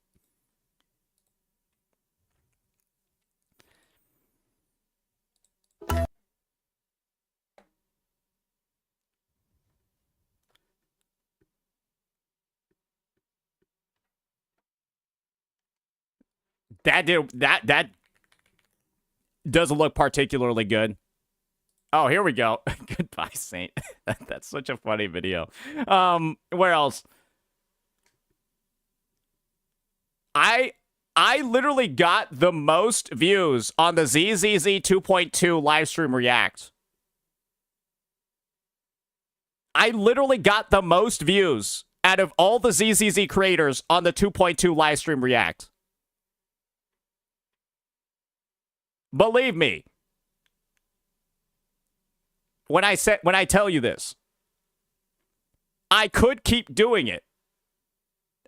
That doesn't look particularly good. Oh, here we go. Goodbye, Saint. That's such a funny video. Where else? I literally got the most views on the ZZZ 2.2 livestream react. I literally got the most views out of all the ZZZ creators on the 2.2 livestream react. Believe me. When I tell you this, I could keep doing it.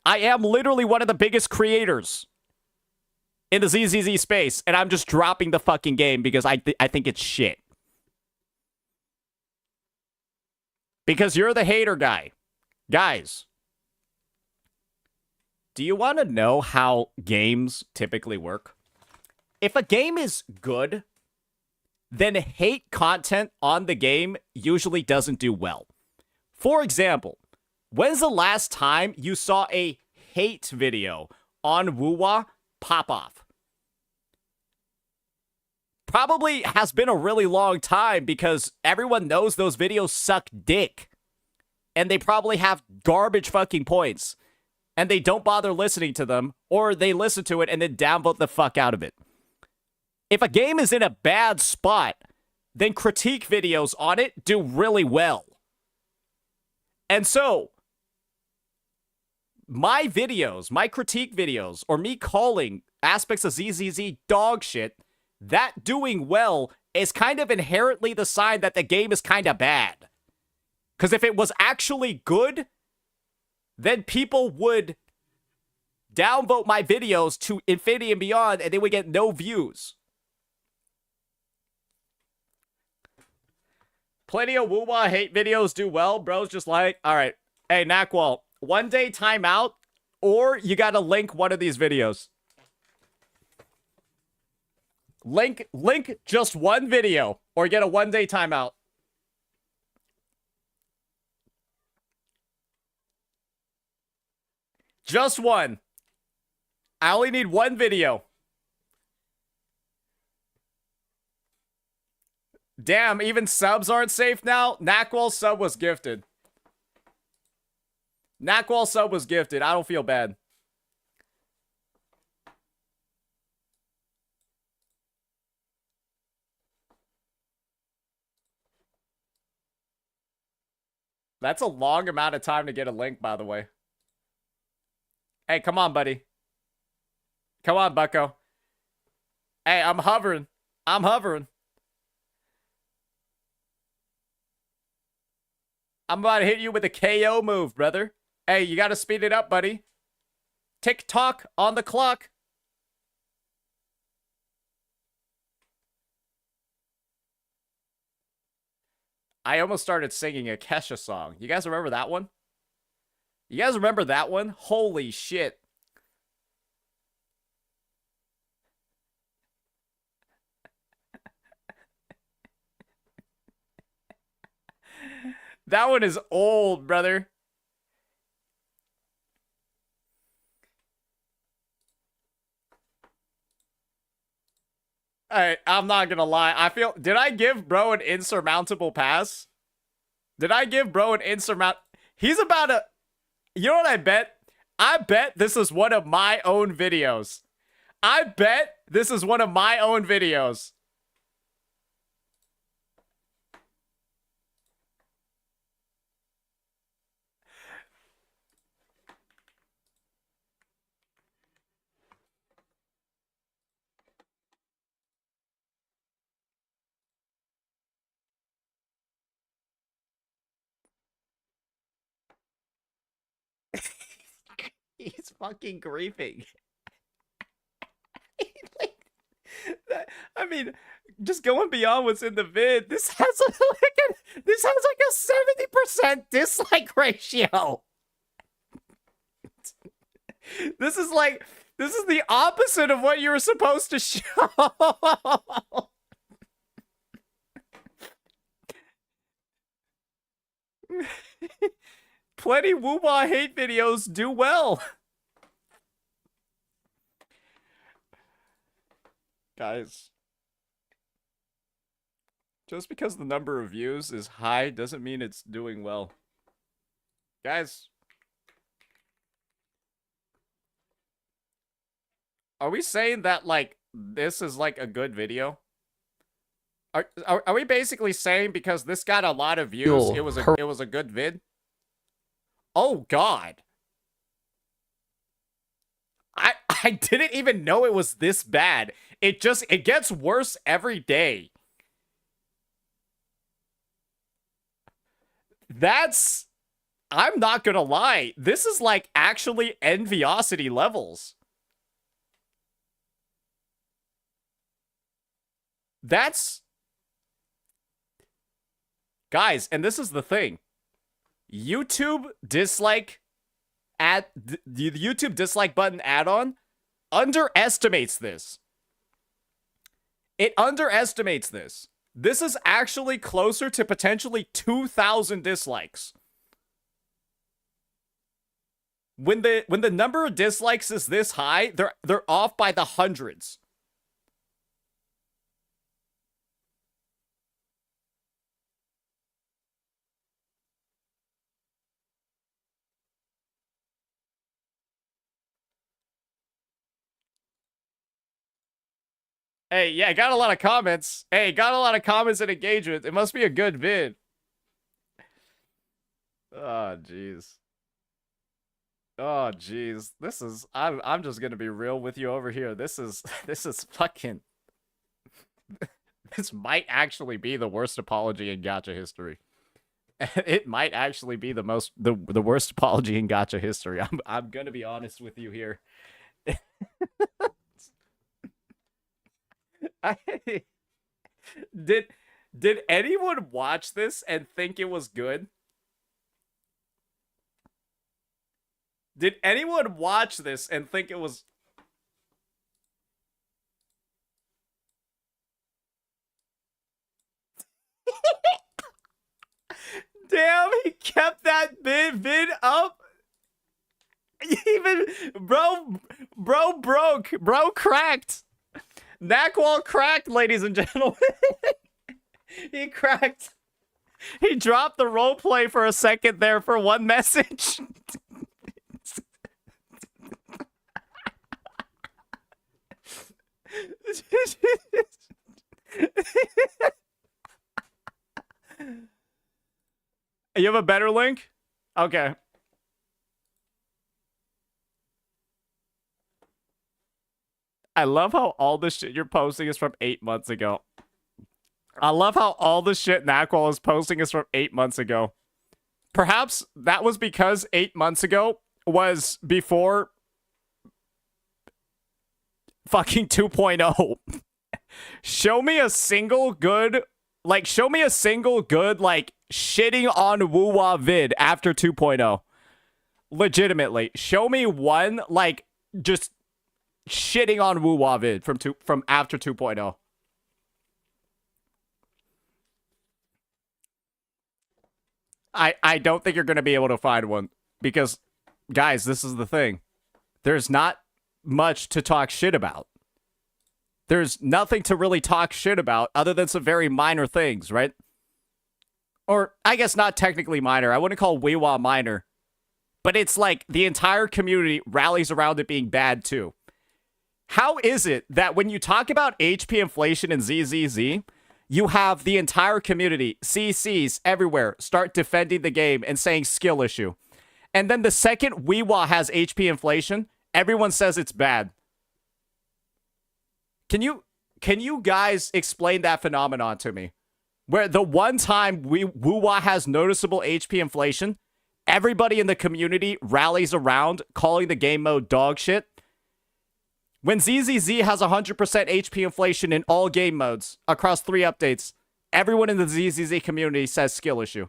I am literally one of the biggest creators in the ZZZ space, and I'm just dropping the fucking game because I think it's shit. Because you're the hater guy. Guys, do you want to know how games typically work? If a game is good, then hate content on the game usually doesn't do well. For example, when's the last time you saw a hate video on Woowa pop off? Probably has been a really long time because everyone knows those videos suck dick. And they probably have garbage fucking points. And they don't bother listening to them, or they listen to it and then downvote the fuck out of it. If a game is in a bad spot, then critique videos on it do really well. And so, my videos, my critique videos, or me calling aspects of ZZZ dog shit, that doing well is kind of inherently the sign that the game is kind of bad. Because if it was actually good, then people would downvote my videos to infinity and beyond, and they would get no views. Plenty of Woowa hate videos do well. Bro's just like, all right, hey, Nakwal, one day timeout, or you got to link one of these videos. Link just one video, or get a one-day timeout. Just one. I only need one video. Damn, even subs aren't safe now? Nakwal sub was gifted. Nakwal sub was gifted. I don't feel bad. That's a long amount of time to get a link, by the way. Hey, come on, buddy. Come on, bucko. Hey, I'm hovering. I'm hovering. I'm about to hit you with a KO move, brother. Hey, you got to speed it up, buddy. Tick-tock on the clock. I almost started singing a Kesha song. You guys remember that one? You guys remember that one? Holy shit. That one is old, brother. I'm not gonna lie. I feel... Did I give bro an insurmountable pass? Did I give bro an insurmountable... He's about to... You know what I bet? I bet this is one of my own videos. I bet this is one of my own videos. He's fucking griefing. I mean, just going beyond what's in the vid, this has like a 70% dislike ratio. This is the opposite of what you were supposed to show. Plenty Wooba hate videos do well. Guys, just because the number of views is high doesn't mean it's doing well. Guys, are we saying that, like, this is, like, a good video? Are we basically saying because this got a lot of views, it was a good vid? Oh, God. I didn't even know it was this bad. It gets worse every day. I'm not gonna lie. This is like actually enviosity levels. Guys, and this is the thing. YouTube dislike the YouTube dislike button add-on underestimates this. It underestimates this. This is actually closer to potentially 2,000 dislikes. When the number of dislikes is this high, they're off by the hundreds. Hey, yeah, got a lot of comments. Hey, got a lot of comments and engagement. It must be a good vid. Oh, jeez. Oh, jeez. This is... I'm just gonna be real with you over here. This is fucking... This might actually be the worst apology in Gacha history. It might actually be the worst apology in Gacha history. I'm gonna be honest with you here. Did anyone watch this and think it was good? Did anyone watch this and think it was... Damn, he kept that vid up. Even bro broke. Bro cracked. Nakwal cracked, ladies and gentlemen. He cracked. He dropped the roleplay for a second there for one message. You have a better link? Okay. I love how all the shit you're posting is from 8 months ago. I love how all the shit Nakwal is posting is from 8 months ago. Perhaps that was because 8 months ago was before fucking 2.0. Show me a single good Like, show me a single good, like, shitting on woo-wah vid after 2.0. Legitimately. Show me one, like, just shitting on woo-wah vid from after 2.0. I don't think you're going to be able to find one. Because, guys, this is the thing. There's not much to talk shit about. There's nothing to really talk shit about other than some very minor things, right? Or, I guess not technically minor. I wouldn't call wee-wah minor. But it's like the entire community rallies around it being bad, too. How is it that when you talk about HP inflation and ZZZ, you have the entire community, CCs everywhere, start defending the game and saying skill issue? And then the second wee-wah has HP inflation, everyone says it's bad. Can you guys explain that phenomenon to me? Where the one time woo-wah has noticeable HP inflation, everybody in the community rallies around calling the game mode dog shit. When ZZZ has 100% HP inflation in all game modes across 3 updates, everyone in the ZZZ community says skill issue.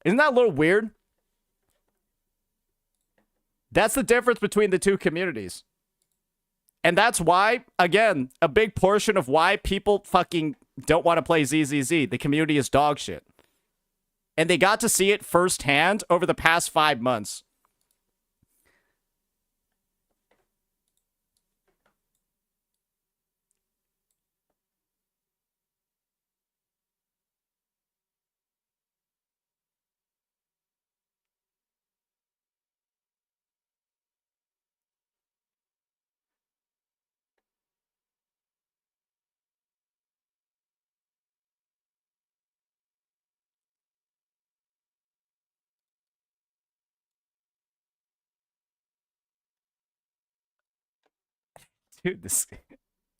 Isn't that a little weird? That's the difference between the two communities. And that's why, again, a big portion of why people fucking don't want to play ZZZ. The community is dog shit. And they got to see it firsthand over the past 5 months.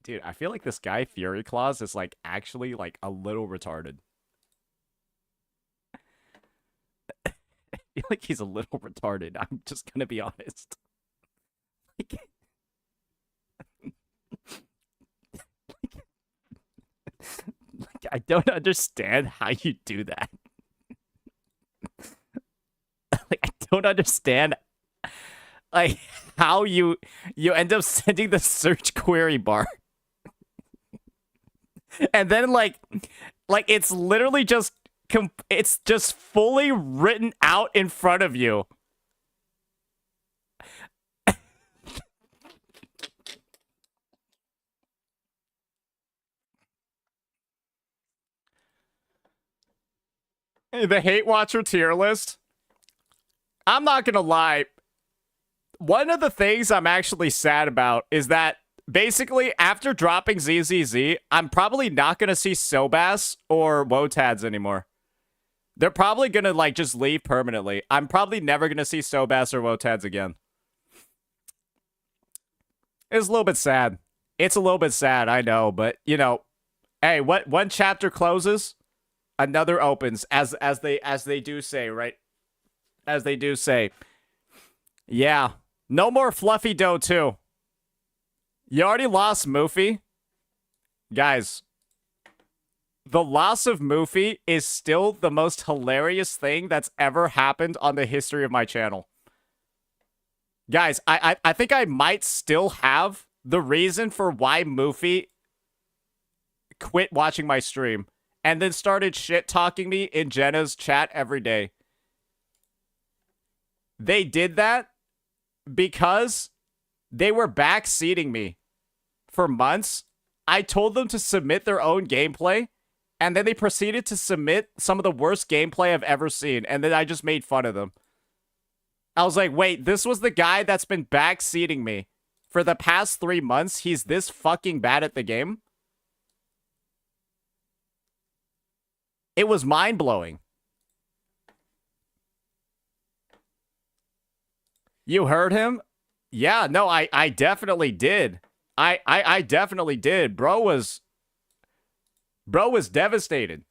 Dude, I feel like this guy Fury Claus is like actually like a little retarded. I feel like he's a little retarded. I'm just gonna be honest. Like, I don't understand how you do that. Like, I don't understand. Like, how you end up sending the search query bar. And then, like it's literally just, it's just fully written out in front of you. The Hate Watcher tier list. I'm not gonna lie. One of the things I'm actually sad about is that basically after dropping ZZZ, I'm probably not going to see Sobas or Wotads anymore. They're probably going to like just leave permanently. I'm probably never going to see Sobas or Wotads again. It's a little bit sad. It's a little bit sad, I know, but you know, hey, what one chapter closes, another opens, as they do say, right? As they do say. Yeah. No more Fluffy Dough 2. You already lost Moofy. Guys, the loss of Moofy is still the most hilarious thing that's ever happened on the history of my channel. Guys, I think I might still have the reason for why Moofy quit watching my stream and then started shit-talking me in Jenna's chat every day. They did that because they were backseating me for months. I told them to submit their own gameplay, and then they proceeded to submit some of the worst gameplay I've ever seen, and then I just made fun of them. I was like, wait, this was the guy that's been backseating me for the past 3 months? He's this fucking bad at the game? It was mind-blowing. You heard him? Yeah, no, I definitely did. I definitely did. Bro was devastated.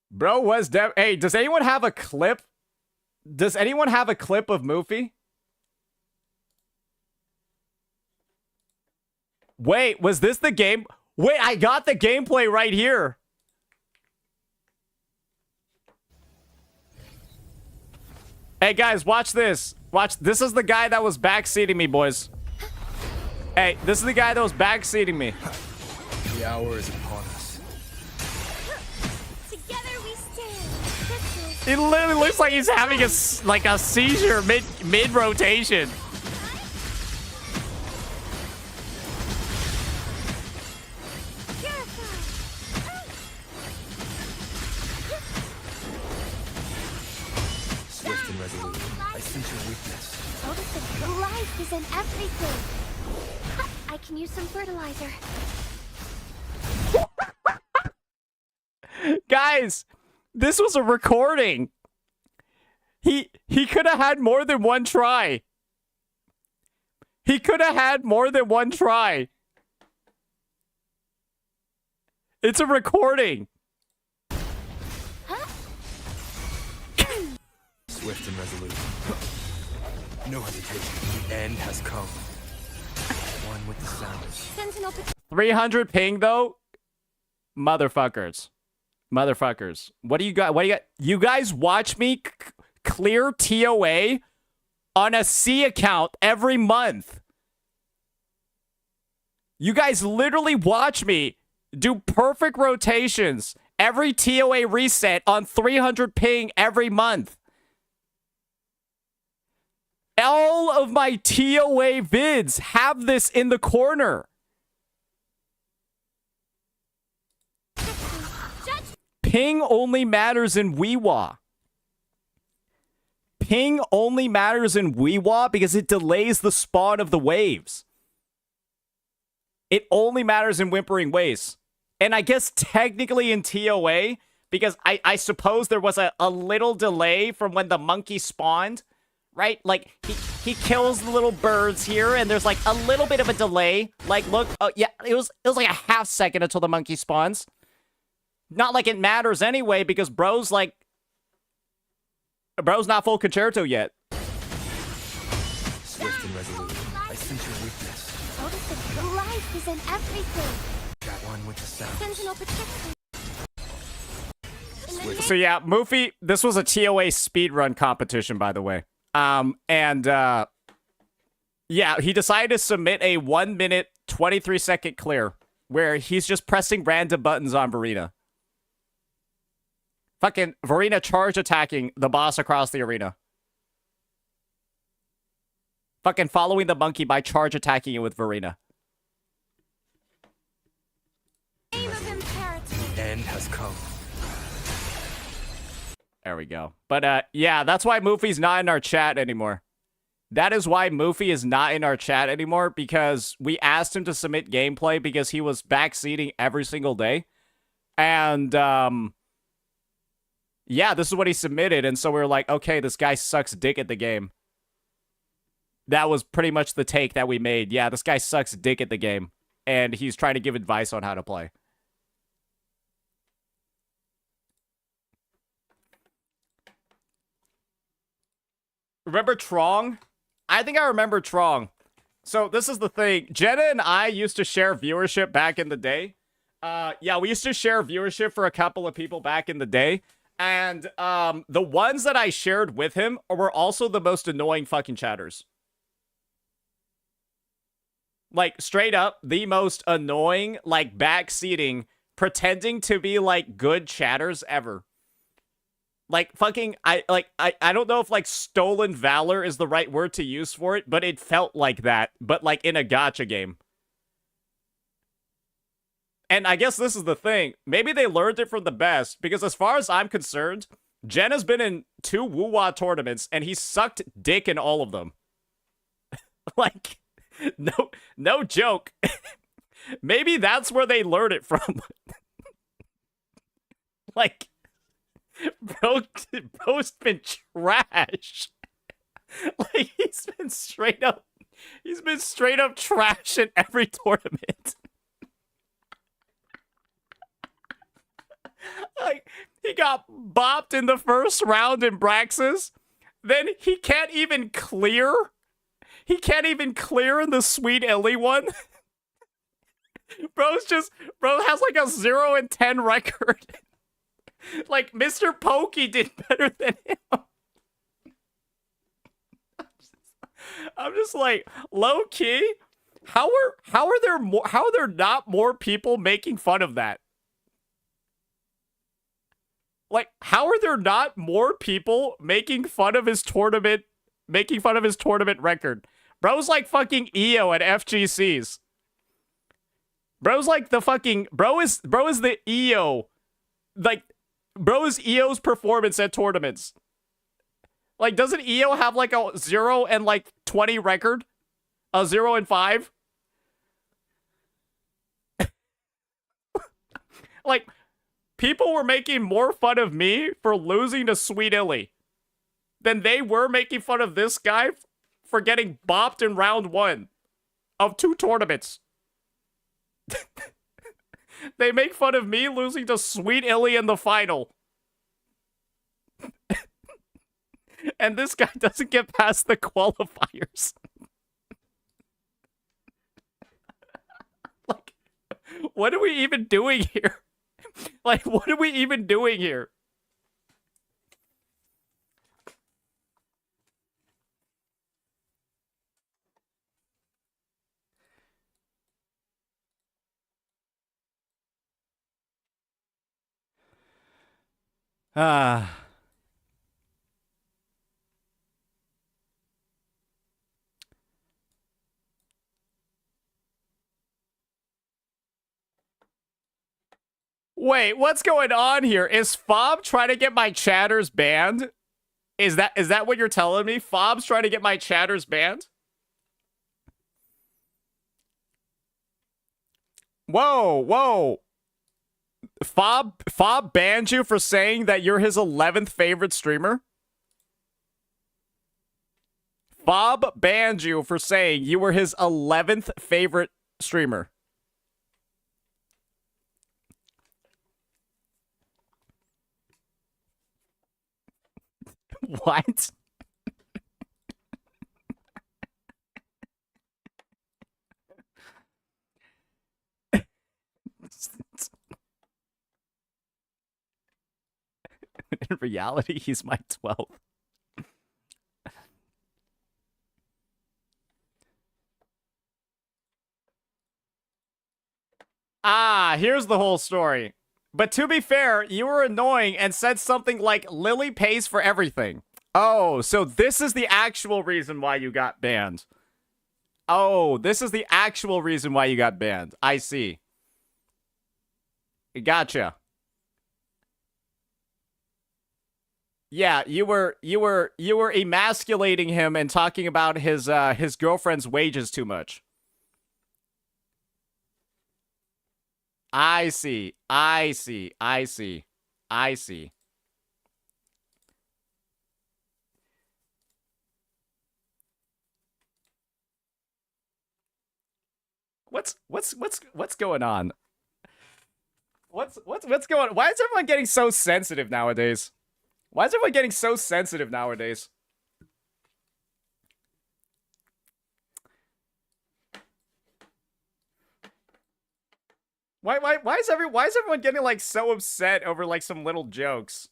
Bro was Hey, does anyone have a clip Does anyone have a clip of Moofy? Wait, was this the game? Wait, I got the gameplay right here. Hey guys, watch this. Watch. This is the guy that was backseating me, boys. Hey, this is the guy that was backseating me. The hour is upon us. Together we stand. It literally looks like he's having a seizure mid rotation. Swift and resolute. I sense your weakness. Oh, the life is in everything. I can use some fertilizer. Guys, this was a recording. He could have had more than one try. He could have had more than one try. It's a recording. Swift and resolute. No hesitation. The end has come. One with the sounds. Sentinel 300 ping though. Motherfuckers. Motherfuckers. What do you got? What do you got? You guys watch me clear TOA on a C account every month. You guys literally watch me do perfect rotations every TOA reset on 300 ping every month. All of my TOA vids have this in the corner. Ping only matters in Weewa. Ping only matters in Weewa because it delays the spawn of the waves. It only matters in Whimpering Waves. And I guess technically in TOA, because I suppose there was a little delay from when the monkey spawned, right? Like, he kills the little birds here, and there's like a little bit of a delay. Like, look, oh yeah, it was like a half second until the monkey spawns. Not like it matters anyway, because bro's not full concerto yet. Swift and resolute. I sense your weakness. Oh, the life is in everything. That one with the sounds. Sentinel protection. So yeah, Moofy, this was a TOA speedrun competition, by the way. Yeah, he decided to submit a 1 minute, 23 second clear where he's just pressing random buttons on Verena. Fucking Verena charge attacking the boss across the arena. Fucking following the monkey by charge attacking it with Verena. Name of imperative. The end has come. There we go. But yeah, that's why Moofy's not in our chat anymore. That is why Moofy is not in our chat anymore, because we asked him to submit gameplay because he was backseating every single day. And yeah, this is what he submitted, and so we were like, okay, this guy sucks dick at the game. That was pretty much the take that we made. Yeah, this guy sucks dick at the game, and he's trying to give advice on how to play. Remember Trong? I think I remember Trong. So this is the thing. Jenna and I used to share viewership back in the day. Yeah, we used to share viewership for a couple of people back in the day. And the ones that I shared with him were also the most annoying fucking chatters. Like, straight up, the most annoying, like, backseating, pretending to be, like, good chatters ever. Like, fucking, I don't know if, like, stolen valor is the right word to use for it, but it felt like that, but, like, in a gacha game. And I guess this is the thing. Maybe they learned it from the best, because as far as I'm concerned, Jen has been in 2 Woo-Wah tournaments, and he sucked dick in all of them. Like, no joke. Maybe that's where they learned it from. Like, bro's been trash. Like, he's been straight up trash in every tournament. Like, he got bopped in the first round in Braxis. then he can't even clear. He can't even clear in the Sweet Illy one. Bro has like a 0-10 record. Like Mr. Pokey did better than him. I'm just like, low key, how are there not more people making fun of that? Like, how are there not more people making fun of his tournament record? Bro's like fucking EO at FGCs. Bro's like the fucking bro is the EO. Like, bro is EO's performance at tournaments. Like, doesn't EO have like a 0 and like 20 record? A 0 and 5? Like, people were making more fun of me for losing to Sweet Illy than they were making fun of this guy for getting bopped in round 1 of 2 tournaments. They make fun of me losing to Sweet Illy in the final. And this guy doesn't get past the qualifiers. Like, what are we even doing here? Like, what are we even doing here? Wait, what's going on here? Is Fob trying to get my chatters banned? Is that what you're telling me? Fob's trying to get my chatters banned? Whoa. Fob banned you for saying that you're his 11th favorite streamer? Fob banned you for saying you were his 11th favorite streamer. What? In reality, he's my 12th. Here's the whole story. But to be fair, you were annoying and said something like, Lily pays for everything. Oh, so this is the actual reason why you got banned. Oh, this is the actual reason why you got banned. I see. Gotcha. Yeah, you were emasculating him and talking about his girlfriend's wages too much. I see. What's going on? What's going on? Why is everyone getting so sensitive nowadays? Why is everyone getting so sensitive nowadays? Why is everyone getting like so upset over like some little jokes?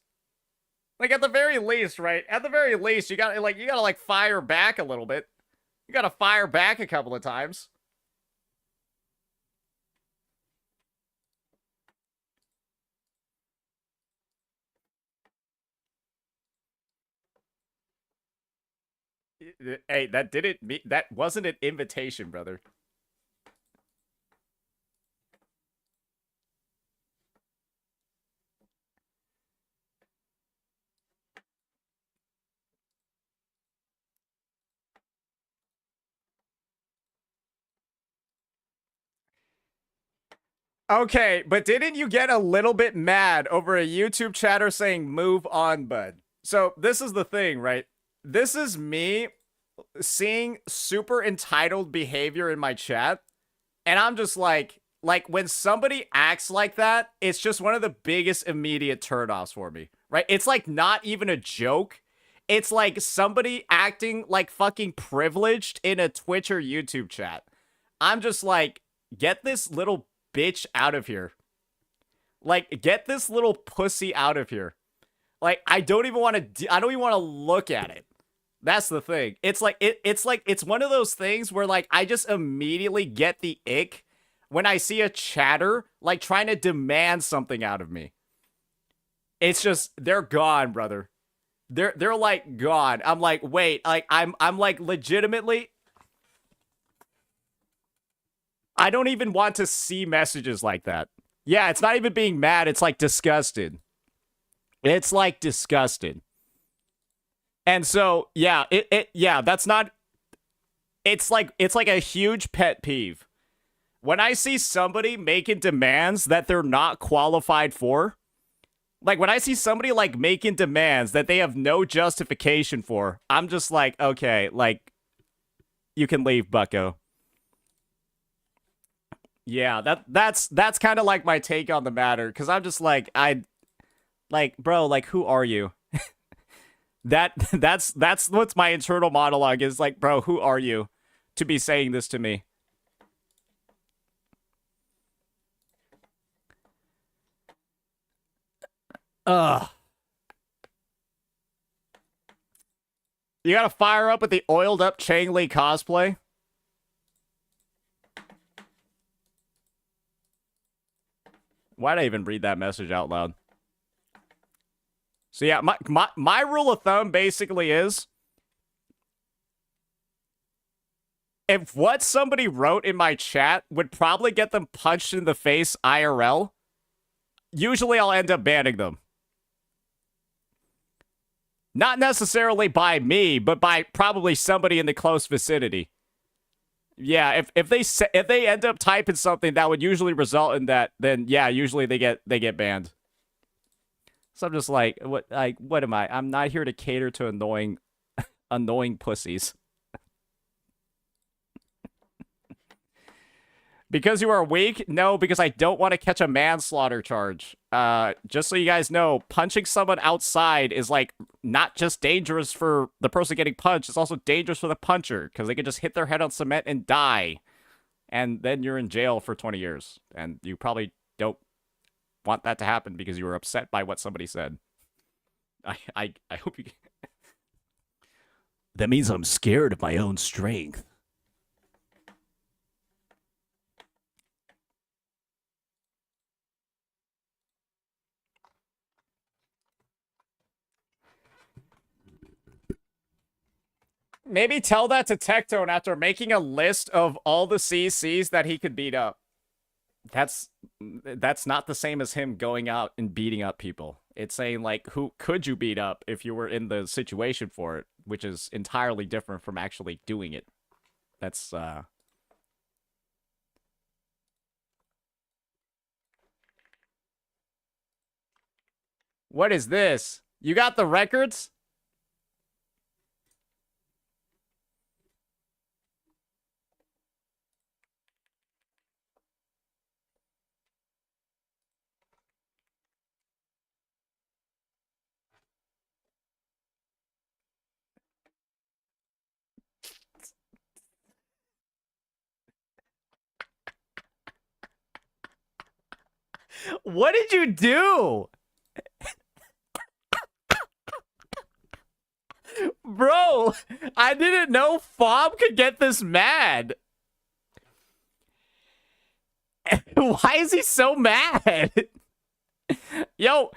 Like, at the very least, right? At the very least, you gotta fire back a little bit. You gotta fire back a couple of times. Hey, that wasn't an invitation, brother. Okay, but didn't you get a little bit mad over a YouTube chatter saying move on, bud? So this is the thing, right? This is me seeing super entitled behavior in my chat, and I'm just like when somebody acts like that, it's just one of the biggest immediate turnoffs for me, right? It's like not even a joke. it's like somebody acting like fucking privileged in a Twitch or YouTube chat. I'm just like, get this little bitch out of here. Like, get this little pussy out of here. Like, I don't even want to look at it. That's the thing. It's like it's one of those things where like I just immediately get the ick when I see a chatter like trying to demand something out of me. It's just they're gone, brother. They're like gone. I'm like, wait, like I'm like legitimately I don't even want to see messages like that. Yeah, it's not even being mad, it's like disgusted. It's like disgusted. And so, yeah, that's not it's like a huge pet peeve. When I see somebody making demands that they're not qualified for, like when I see somebody like making demands that they have no justification for, I'm just like, okay, like you can leave, bucko. Yeah, that's kind of like my take on the matter, cuz I'm just like bro, like who are you? That's what's my internal monologue is like, bro, who are you to be saying this to me? Ugh. You gotta fire up with the oiled up Chang Li cosplay? Why'd I even read that message out loud? So yeah, my rule of thumb basically is if what somebody wrote in my chat would probably get them punched in the face IRL, usually I'll end up banning them. Not necessarily by me, but by probably somebody in the close vicinity. Yeah, if they end up typing something that would usually result in that, then yeah, usually they get banned. So I'm just like, what am I? I'm not here to cater to annoying pussies. Because you are weak? No, because I don't want to catch a manslaughter charge. Just so you guys know, punching someone outside is like not just dangerous for the person getting punched, it's also dangerous for the puncher because they can just hit their head on cement and die. And then you're in jail for 20 years. And you probably don't want that to happen because you were upset by what somebody said. I hope you... That means I'm scared of my own strength. Maybe tell that to Tectone after making a list of all the CCs that he could beat up. That's not the same as him going out and beating up people. It's saying, like, who could you beat up if you were in the situation for it, which is entirely different from actually doing it. That's, What is this? You got the records? What did you do? Bro, I didn't know Fob could get this mad. Why is he so mad? Yo,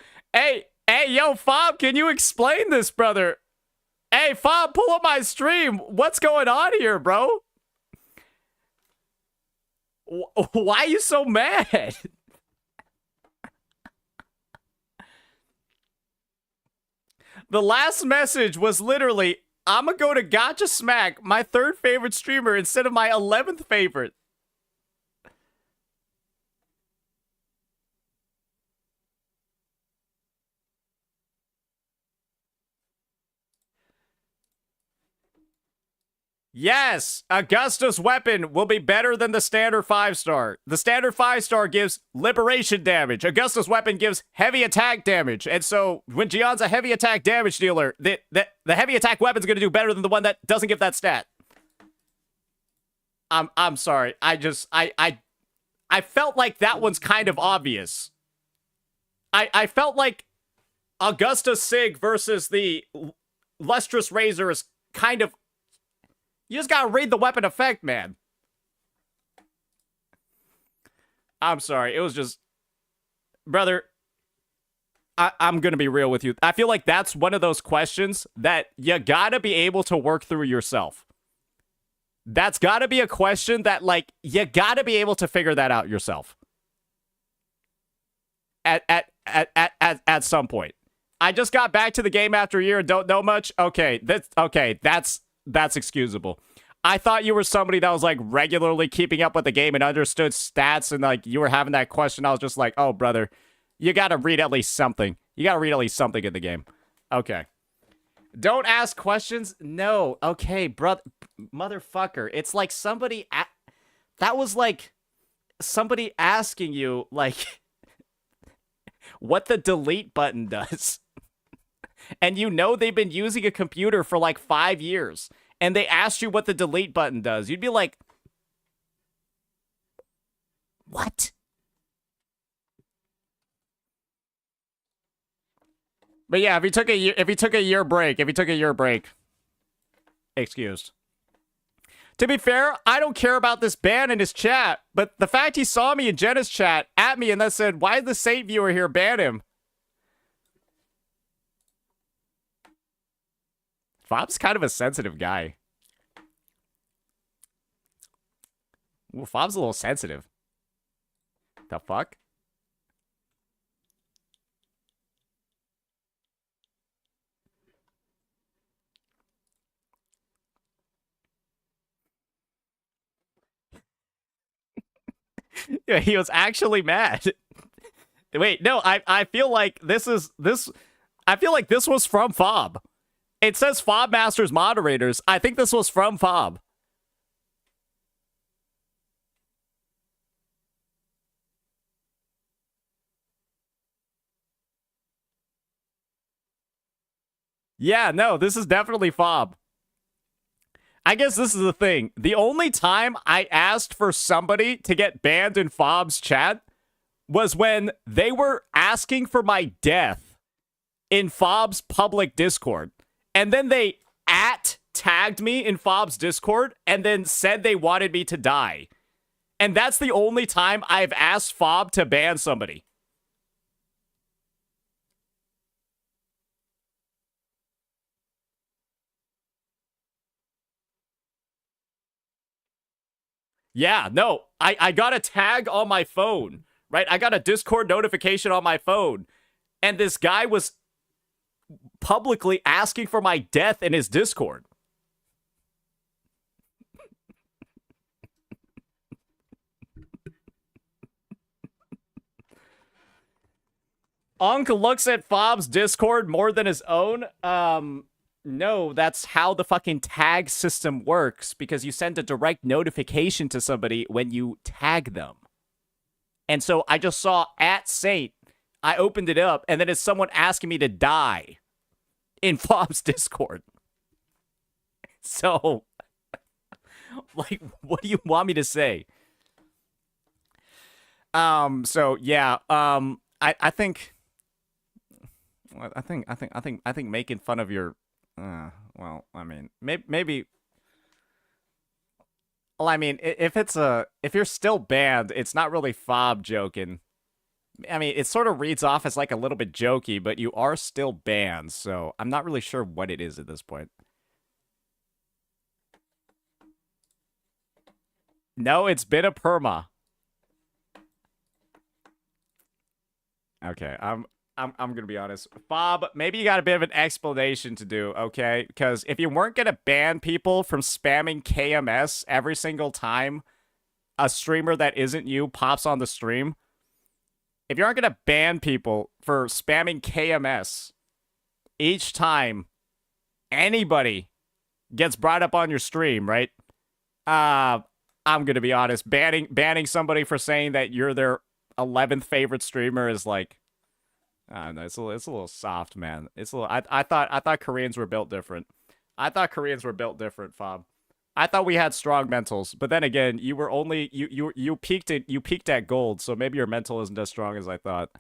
yo, Fob, can you explain this, brother? Hey, Fob, pull up my stream. What's going on here, bro? Why are you so mad? The last message was literally, I'm gonna go to Gacha Smack, my 3rd favorite streamer, instead of my 11th favorite. Yes, Augusta's weapon will be better than the standard 5-star. The standard 5-star gives liberation damage. Augusta's weapon gives heavy attack damage. And so when Gion's a heavy attack damage dealer, the heavy attack weapon's going to do better than the one that doesn't give that stat. I'm sorry. I felt like that one's kind of obvious. I felt like Augusta Sig versus the Lustrous Razor is kind of... You just gotta read the weapon effect, man. I'm sorry. It was just... Brother, I'm gonna be real with you. I feel like that's one of those questions that you gotta be able to work through yourself. That's gotta be a question that, like, you gotta be able to figure that out yourself. At some point. I just got back to the game after a year and don't know much. Okay, that's excusable. I thought you were somebody that was like regularly keeping up with the game and understood stats, and like you were having that question. I was just like, oh, brother, you got to read at least something. You got to read at least something in the game. Okay. Don't ask questions. No. Okay, brother, motherfucker. It's like somebody. That was like somebody asking you like what the delete button does. And you know they've been using a computer for like 5 years. And they asked you what the delete button does. You'd be like, what? But yeah, if he took a year break, excused. To be fair, I don't care about this ban in his chat, but the fact he saw me in Jenna's chat at me and then said, why did the Saint viewer here ban him? Fob's kind of a sensitive guy. Ooh, Fob's a little sensitive. The fuck? Yeah, he was actually mad. Wait, no, I feel like this was from Fob. It says Fob Masters Moderators. I think this was from Fob. Yeah, no, this is definitely Fob. I guess this is the thing. The only time I asked for somebody to get banned in Fob's chat was when they were asking for my death in Fob's public Discord. And then they tagged me in Fob's Discord and then said they wanted me to die. And that's the only time I've asked Fob to ban somebody. Yeah, no, I got a tag on my phone, right? I got a Discord notification on my phone. And this guy was publicly asking for my death in his Discord. Unk looks at Fob's Discord more than his own. No, that's how the fucking tag system works, because you send a direct notification to somebody when you tag them. And so I just saw @Saint. I opened it up, and then it's someone asking me to die in Fob's Discord. So, like, what do you want me to say? So yeah, I think making fun of your, well, I mean, maybe. Well, I mean, if you're still banned, it's not really Fob joking. I mean, it sort of reads off as like a little bit jokey, but you are still banned, so I'm not really sure what it is at this point. No, it's been a perma. Okay, I'm gonna be honest. Fob, maybe you got a bit of an explanation to do, okay? Because if you weren't gonna ban people from spamming KMS every single time a streamer that isn't you pops on the stream, if you aren't gonna ban people for spamming KMS each time anybody gets brought up on your stream, right? I'm gonna be honest. Banning somebody for saying that you're their 11th favorite streamer is like, I don't know. It's a little soft, man. It's a little. I thought Koreans were built different. I thought Koreans were built different, Fob. I thought we had strong mentals, but then again, you were only you peaked at gold, so maybe your mental isn't as strong as I thought.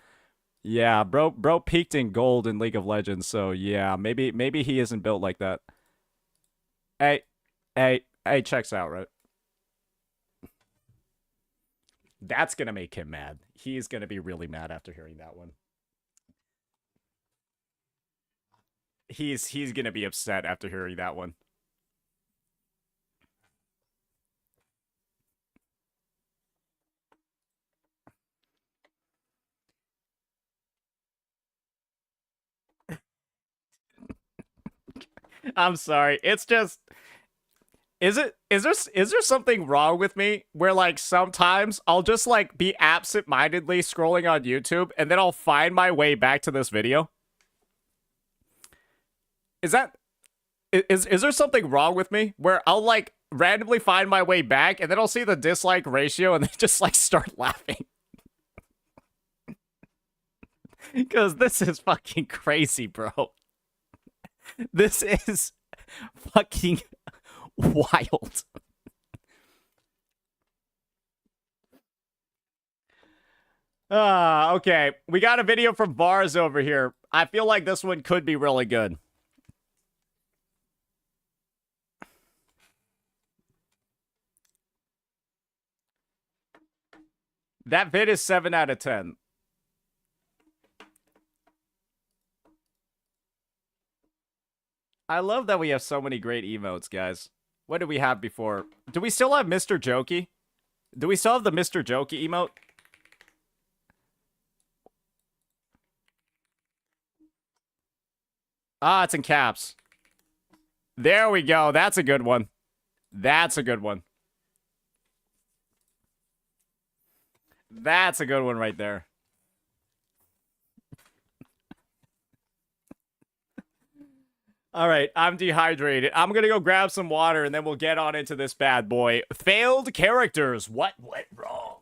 Yeah, bro peaked in gold in League of Legends, so yeah, maybe he isn't built like that. Hey, checks out, right? That's gonna make him mad. He's gonna be really mad after hearing that one. He's gonna be upset after hearing that one. I'm sorry. It's just is there something wrong with me where like sometimes I'll just like be absent-mindedly scrolling on YouTube and then I'll find my way back to this video? Is there something wrong with me where I'll like randomly find my way back and then I'll see the dislike ratio and then just like start laughing? Because this is fucking crazy, bro. This is fucking wild. Okay. We got a video from Vars over here. I feel like this one could be really good. That vid is 7 out of 10. I love that we have so many great emotes, guys. What did we have before? Do we still have Mr. Jokey? Do we still have the Mr. Jokey emote? Ah, it's in caps. There we go. That's a good one. That's a good one. That's a good one right there. All right, I'm dehydrated. I'm going to go grab some water and then we'll get on into this bad boy. Failed characters. What went wrong?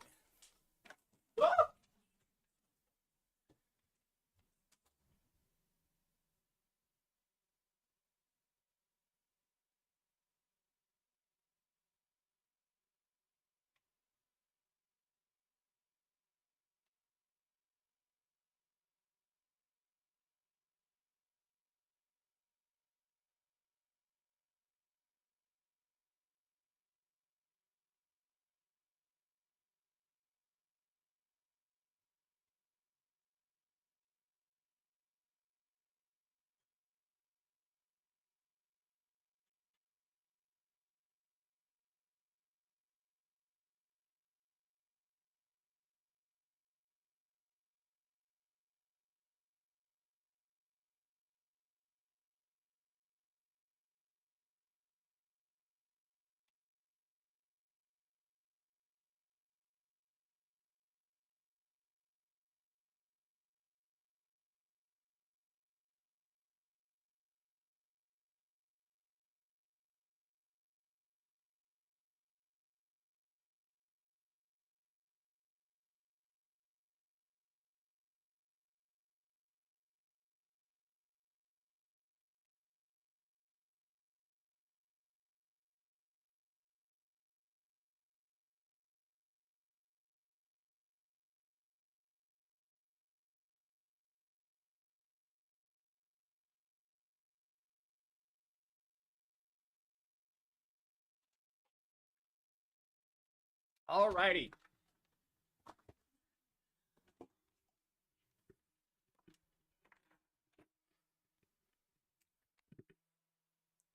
Alrighty.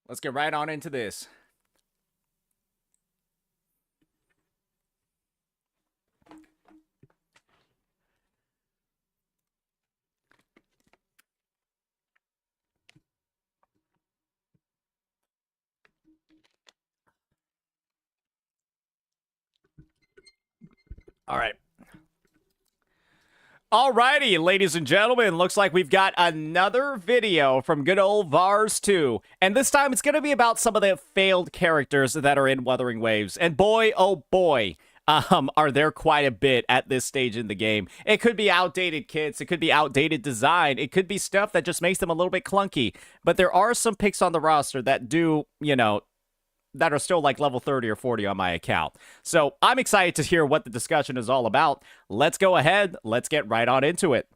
Let's get right on into this. All right. Alrighty, ladies and gentlemen, looks like we've got another video from good old Vars 2. And this time it's going to be about some of the failed characters that are in Wuthering Waves. And boy, oh boy, are there quite a bit at this stage in the game. It could be outdated kits, it could be outdated design, it could be stuff that just makes them a little bit clunky. But there are some picks on the roster that do, you know, that are still like level 30 or 40 on my account. So I'm excited to hear what the discussion is all about. Let's go ahead. Let's get right on into it.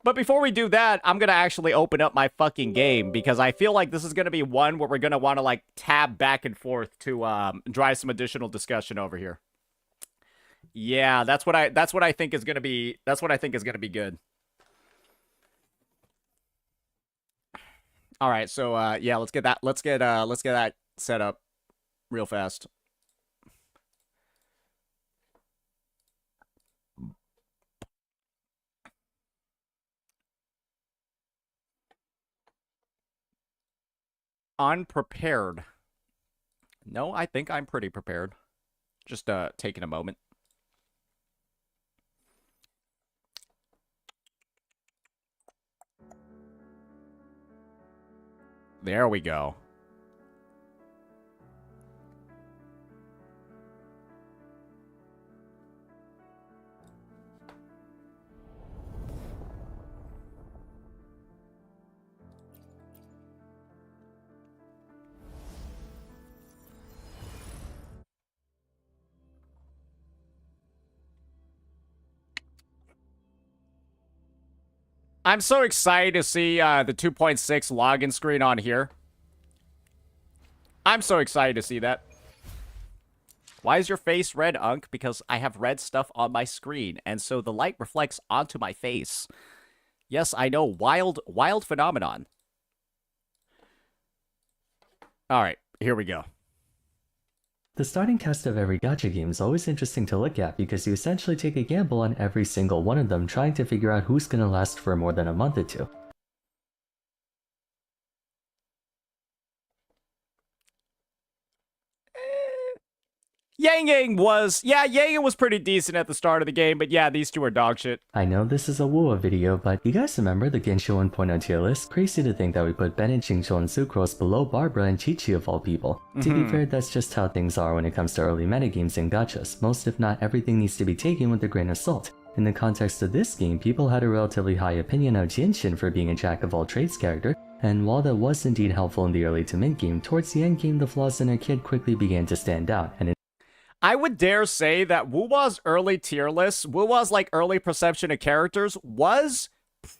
But before we do that, I'm going to actually open up my fucking game because I feel like this is going to be one where we're going to want to like tab back and forth to drive some additional discussion over here. Yeah, that's what I think is going to be good. All right, so yeah, let's get that set up real fast. Unprepared. No, I think I'm pretty prepared. Just taking a moment. There we go. I'm so excited to see the 2.6 login screen on here. I'm so excited to see that. Why is your face red, Unk? Because I have red stuff on my screen, and so the light reflects onto my face. Yes, I know. Wild phenomenon. All right, here we go. The starting cast of every gacha game is always interesting to look at because you essentially take a gamble on every single one of them, trying to figure out who's gonna last for more than a month or two. Yang was pretty decent at the start of the game, but yeah, these two are dog shit. I know this is a Wuwa video, but you guys remember the Genshin 1.0 tier list? Crazy to think that we put Ben and Xingqiu and Sucrose below Barbara and Chi-Chi of all people. To be fair, that's just how things are when it comes to early metagames and gachas. Most if not everything needs to be taken with a grain of salt. In the context of this game, people had a relatively high opinion of Genshin for being a jack-of-all-trades character, and while that was indeed helpful in the early to mid-game, towards the end game the flaws in her kid quickly began to stand out, and I would dare say that Wuwa's early tier list, Wuwa's like early perception of characters was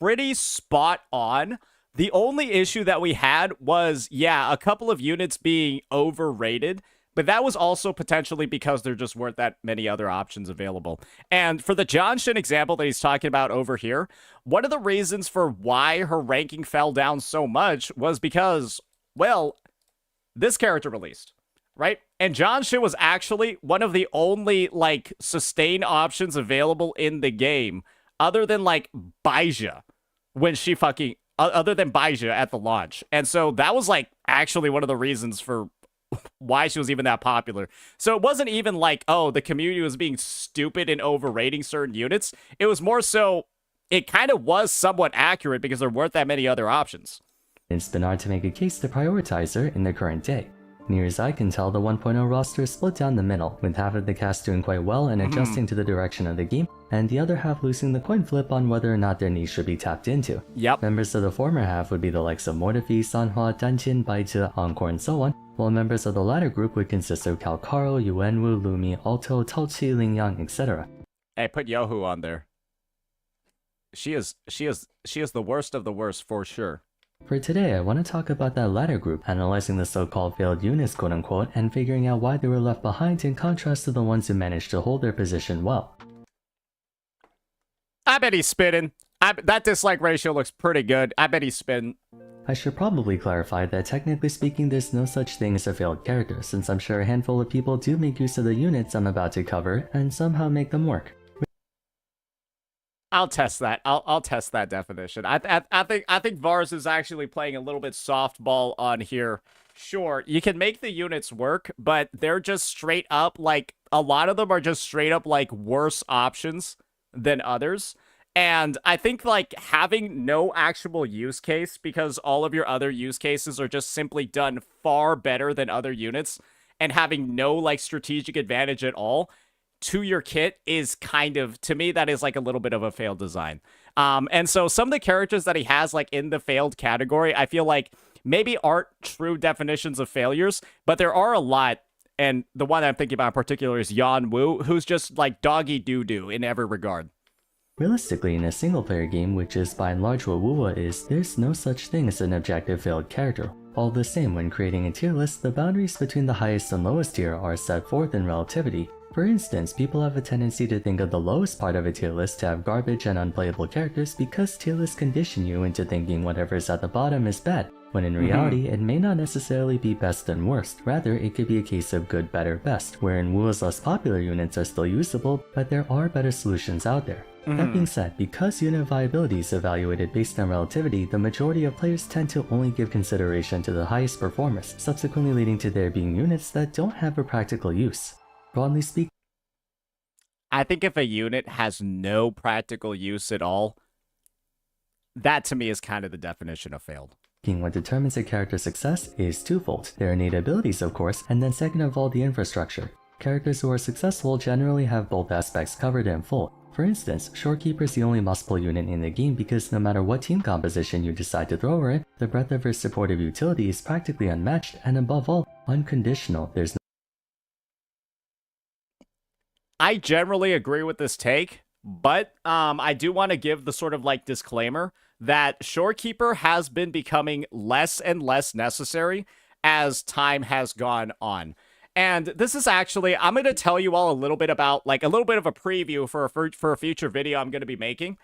pretty spot on. The only issue that we had was, yeah, a couple of units being overrated, but that was also potentially because there just weren't that many other options available. And for the Johnshin example that he's talking about over here, one of the reasons for why her ranking fell down so much was because, well, this character released. Right? And Johnshin was actually one of the only, like, sustain options available in the game, other than, like, Baija, when she fucking, other than Baija at the launch. And so that was, like, actually one of the reasons for why she was even that popular. So it wasn't even like, oh, the community was being stupid and overrating certain units. It was more so, it kind of was somewhat accurate because there weren't that many other options. it's been hard to make a case to prioritize her in the current day. Near as I can tell, the 1.0 roster is split down the middle, with half of the cast doing quite well and adjusting to the direction of the game, and the other half losing the coin flip on whether or not their niche should be tapped into. Yep. Members of the former half would be the likes of Mortefi, Sanhua, Danjin, Baizhi, Encore, and so on, while members of the latter group would consist of Calcaro, Yuenwu, Lumi, Alto, Taochi, Lingyang, etc. Hey, put Yohu on there. She is the worst of the worst for sure. For today, I want to talk about that latter group, analyzing the so-called failed units quote-unquote, and figuring out why they were left behind in contrast to the ones who managed to hold their position well. I bet he's spitting. That dislike ratio looks pretty good. I bet he's spitting. I should probably clarify that technically speaking there's no such thing as a failed character, since I'm sure a handful of people do make use of the units I'm about to cover, and somehow make them work. I'll test that. I'll test that definition. I think Vars is actually playing a little bit softball on here. Sure, you can make the units work, but they're just straight up like a lot of them are just straight up like worse options than others. And I think, like, having no actual use case because all of your other use cases are just simply done far better than other units, and having no, like, strategic advantage at all to your kit is kind of, to me, that is, like, a little bit of a failed design. And so some of the characters that he has, like, in the failed category, I feel like maybe aren't true definitions of failures, but there are a lot. And the one that I'm thinking about in particular is Yan Wu, who's just, like, doggy doo-doo in every regard. Realistically, in a single-player game, which is by and large what Wuwa is, there's no such thing as an objective failed character. All the same, when creating a tier list, the boundaries between the highest and lowest tier are set forth in relativity. For instance, people have a tendency to think of the lowest part of a tier list to have garbage and unplayable characters because tier lists condition you into thinking whatever's at the bottom is bad, when in reality, it may not necessarily be best and worst. Rather, it could be a case of good, better, best, wherein Wu's less popular units are still usable, but there are better solutions out there. That being said, because unit viability is evaluated based on relativity, the majority of players tend to only give consideration to the highest performers, subsequently leading to there being units that don't have a practical use. Broadly speaking, I think if a unit has no practical use at all, that to me is kind of the definition of failed. What determines a character's success is twofold: their innate abilities, of course, and then second of all, the infrastructure. Characters who are successful generally have both aspects covered in full. For instance, Shorekeeper is the only muscle unit in the game because no matter what team composition you decide to throw her in, the breadth of her supportive utility is practically unmatched and above all, unconditional. There's no I generally agree with this take, but I do want to give the sort of like disclaimer that Shorekeeper has been becoming less and less necessary as time has gone on. And this is actually, I'm going to tell you all a little bit about, like, a little bit of a preview for a future video I'm going to be making.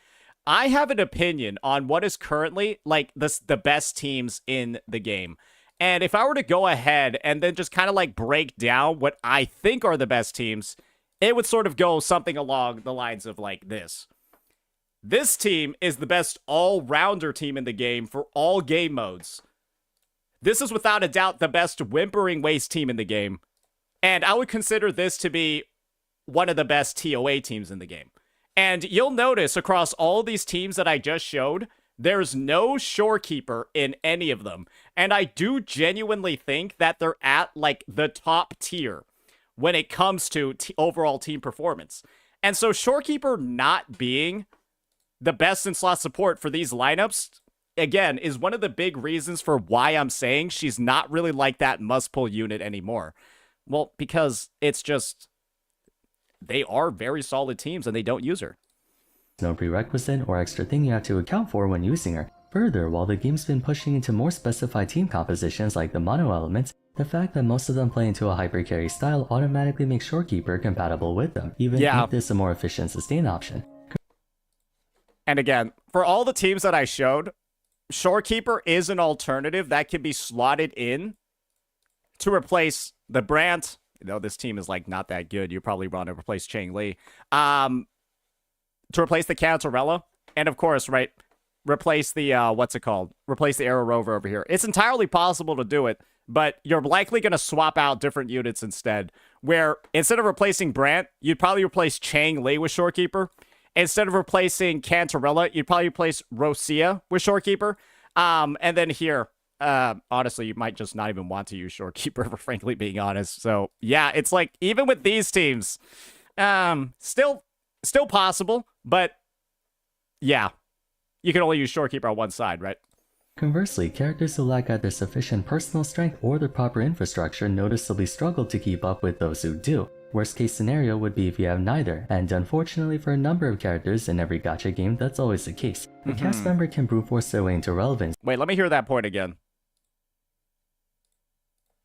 I have an opinion on what is currently, like, the best teams in the game. And if I were to go ahead and then just kind of, like, break down what I think are the best teams, it would sort of go something along the lines of, like, this. This team is the best all-rounder team in the game for all game modes. This is without a doubt the best Whimpering Waste team in the game. And I would consider this to be one of the best TOA teams in the game. And you'll notice across all these teams that I just showed, there's no Shorekeeper in any of them. And I do genuinely think that they're at, like, the top tier when it comes to overall team performance. And so Shorekeeper not being the best in slot support for these lineups, again, is one of the big reasons for why I'm saying she's not really like that must-pull unit anymore. Well, because it's just, they are very solid teams and they don't use her. No prerequisite or extra thing you have to account for when using her. Further, while the game's been pushing into more specified team compositions like the mono elements, the fact that most of them play into a hyper carry style automatically makes Shorekeeper compatible with them, even if there's a more efficient sustain option. And again, for all the teams that I showed, Shorekeeper is an alternative that can be slotted in to replace the Brant. You know, this team is, like, not that good. You probably want to replace Chang Li. To replace the Cantarella. And, of course, right, replace the, what's it called? Replace the Arrow Rover over here. It's entirely possible to do it, but you're likely going to swap out different units instead. Where, instead of replacing Brant, you'd probably replace Chang Li with Shorekeeper. Instead of replacing Cantarella, you'd probably replace Rosia with Shorekeeper. And then here, honestly, you might just not even want to use Shorekeeper, for frankly being honest. So, yeah, it's like, even with these teams, still possible, but yeah, you can only use Shorekeeper on one side, right? Conversely, characters who lack either sufficient personal strength or the proper infrastructure noticeably struggle to keep up with those who do. Worst case scenario would be if you have neither, and unfortunately for a number of characters in every gacha game, that's always the case. A cast member can brute force their way into relevance. Wait, let me hear that point again.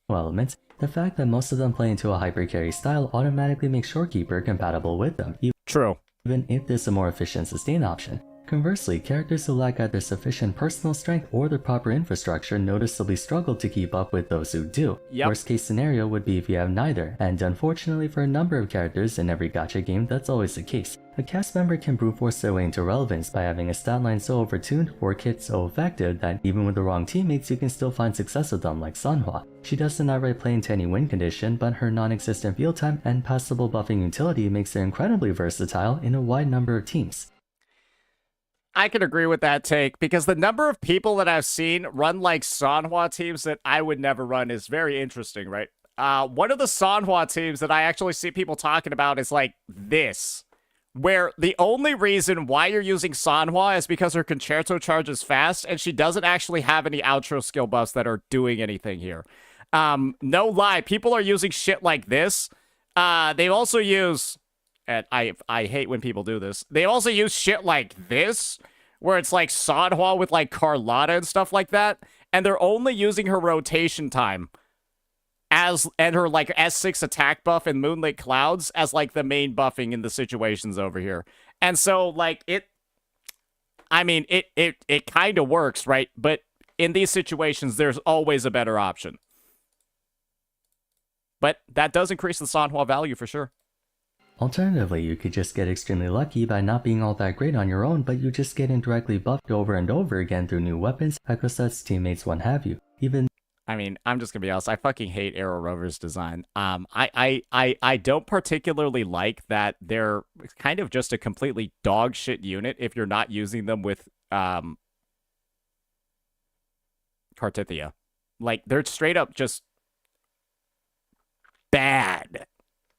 Elements, the fact that most of them play into a hyper carry style automatically makes Shorekeeper compatible with them. True. Even if there's a more efficient sustain option. Conversely, characters who lack either sufficient personal strength or the proper infrastructure noticeably struggle to keep up with those who do. Worst case scenario would be if you have neither, and unfortunately for a number of characters in every gacha game, that's always the case. A cast member can brute force their way into relevance by having a stat line so overtuned or kit so effective that even with the wrong teammates you can still find success with them like Sanhua. She doesn't outright play into any win condition, but her non-existent field time and passable buffing utility makes her incredibly versatile in a wide number of teams. I can agree with that take, because the number of people that I've seen run like Sanhua teams that I would never run is very interesting, right? One of the Sanhua teams that I actually see people talking about is like this, where the only reason why you're using Sanhua is because her concerto charge is fast, and she doesn't actually have any outro skill buffs that are doing anything here. No lie, people are using shit like this. They also use... And I hate when people do this. They also use shit like this, where it's like Sanhua with like Carlotta and stuff like that, and they're only using her rotation time and her like S6 attack buff and Moonlit Clouds as like the main buffing in the situations over here. And so like it kind of works, right? But in these situations, there's always a better option. But that does increase the Sanhua value for sure. Alternatively, you could just get extremely lucky by not being all that great on your own, but you just get indirectly buffed over and over again through new weapons, echo sets, teammates, what have you. I mean, I'm just gonna be honest, I fucking hate Arrow Rover's design. I don't particularly like that they're kind of just a completely dog shit unit if you're not using them with Cartithia. Like, they're straight up just bad.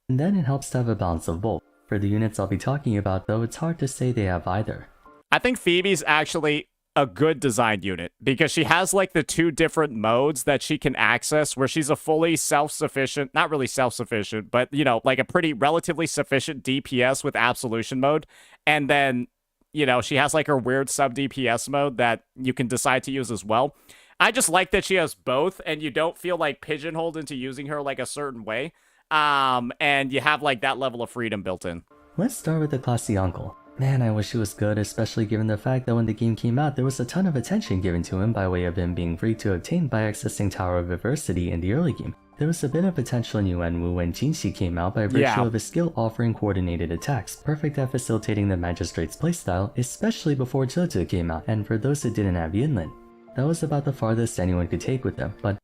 And then it helps to have a balance of both. For the units I'll be talking about though, it's hard to say they have either. I think Phoebe's actually a good designed unit, because she has like the two different modes that she can access, where she's a fully self-sufficient, not really self-sufficient, but you know, like a pretty relatively sufficient DPS with absolution mode. And then, you know, she has like her weird sub DPS mode that you can decide to use as well. I just like that she has both, and you don't feel like pigeonholed into using her like a certain way. And you have like that level of freedom built in. Let's start with the classy uncle. Man, I wish he was good, especially given the fact that when the game came out, there was a ton of attention given to him by way of him being free to obtain by accessing Tower of Adversity in the early game. There was a bit of potential in Yuanwu when Jinxi came out by virtue of his skill offering coordinated attacks, perfect at facilitating the Magistrate's playstyle, especially before Jojo came out, and for those that didn't have Yinlin. That was about the farthest anyone could take with them, but...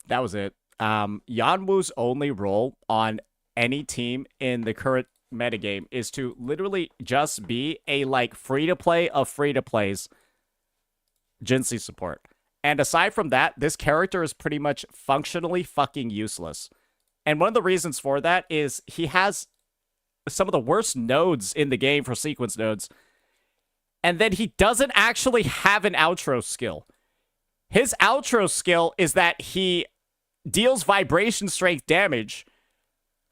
That was it. Yanwu's only role on any team in the current metagame is to literally just be a like free-to-play of free-to-plays Jinxi support. And aside from that, this character is pretty much functionally fucking useless. And one of the reasons for that is he has some of the worst nodes in the game for sequence nodes. And then he doesn't actually have an outro skill. His outro skill is that he deals vibration strength damage,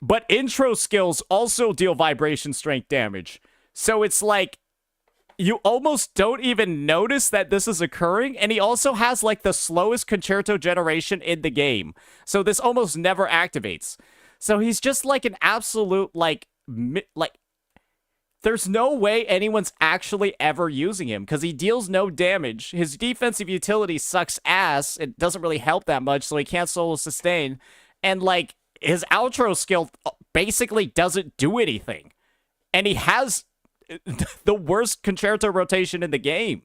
but intro skills also deal vibration strength damage. So it's like, you almost don't even notice that this is occurring, and he also has like the slowest concerto generation in the game. So this almost never activates. So he's just like an absolute like there's no way anyone's actually ever using him, because he deals no damage. His defensive utility sucks ass. It doesn't really help that much, so he can't solo sustain. And, like, his outro skill basically doesn't do anything. And he has the worst concerto rotation in the game.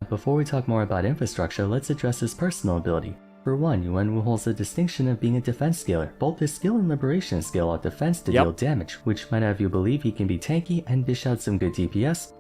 Before we talk more about infrastructure, let's address his personal ability. For one, Yuanwu holds the distinction of being a defense scaler. Both his skill and liberation skill are defense to deal damage, which might have you believe he can be tanky and dish out some good DPS.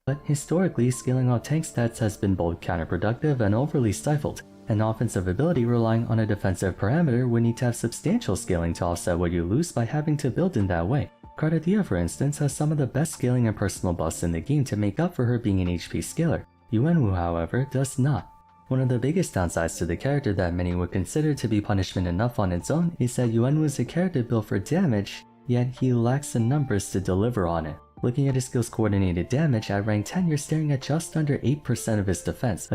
But historically, scaling out tank stats has been both counterproductive and overly stifled. An offensive ability relying on a defensive parameter would need to have substantial scaling to offset what you lose by having to build in that way. Cartithia, for instance, has some of the best scaling and personal buffs in the game to make up for her being an HP scaler. Yuanwu, however, does not. One of the biggest downsides to the character that many would consider to be punishment enough on its own is that Yuanwu is a character built for damage, yet he lacks the numbers to deliver on it. Looking at his skill's coordinated damage, at rank 10 you're staring at just under 8% of his defense.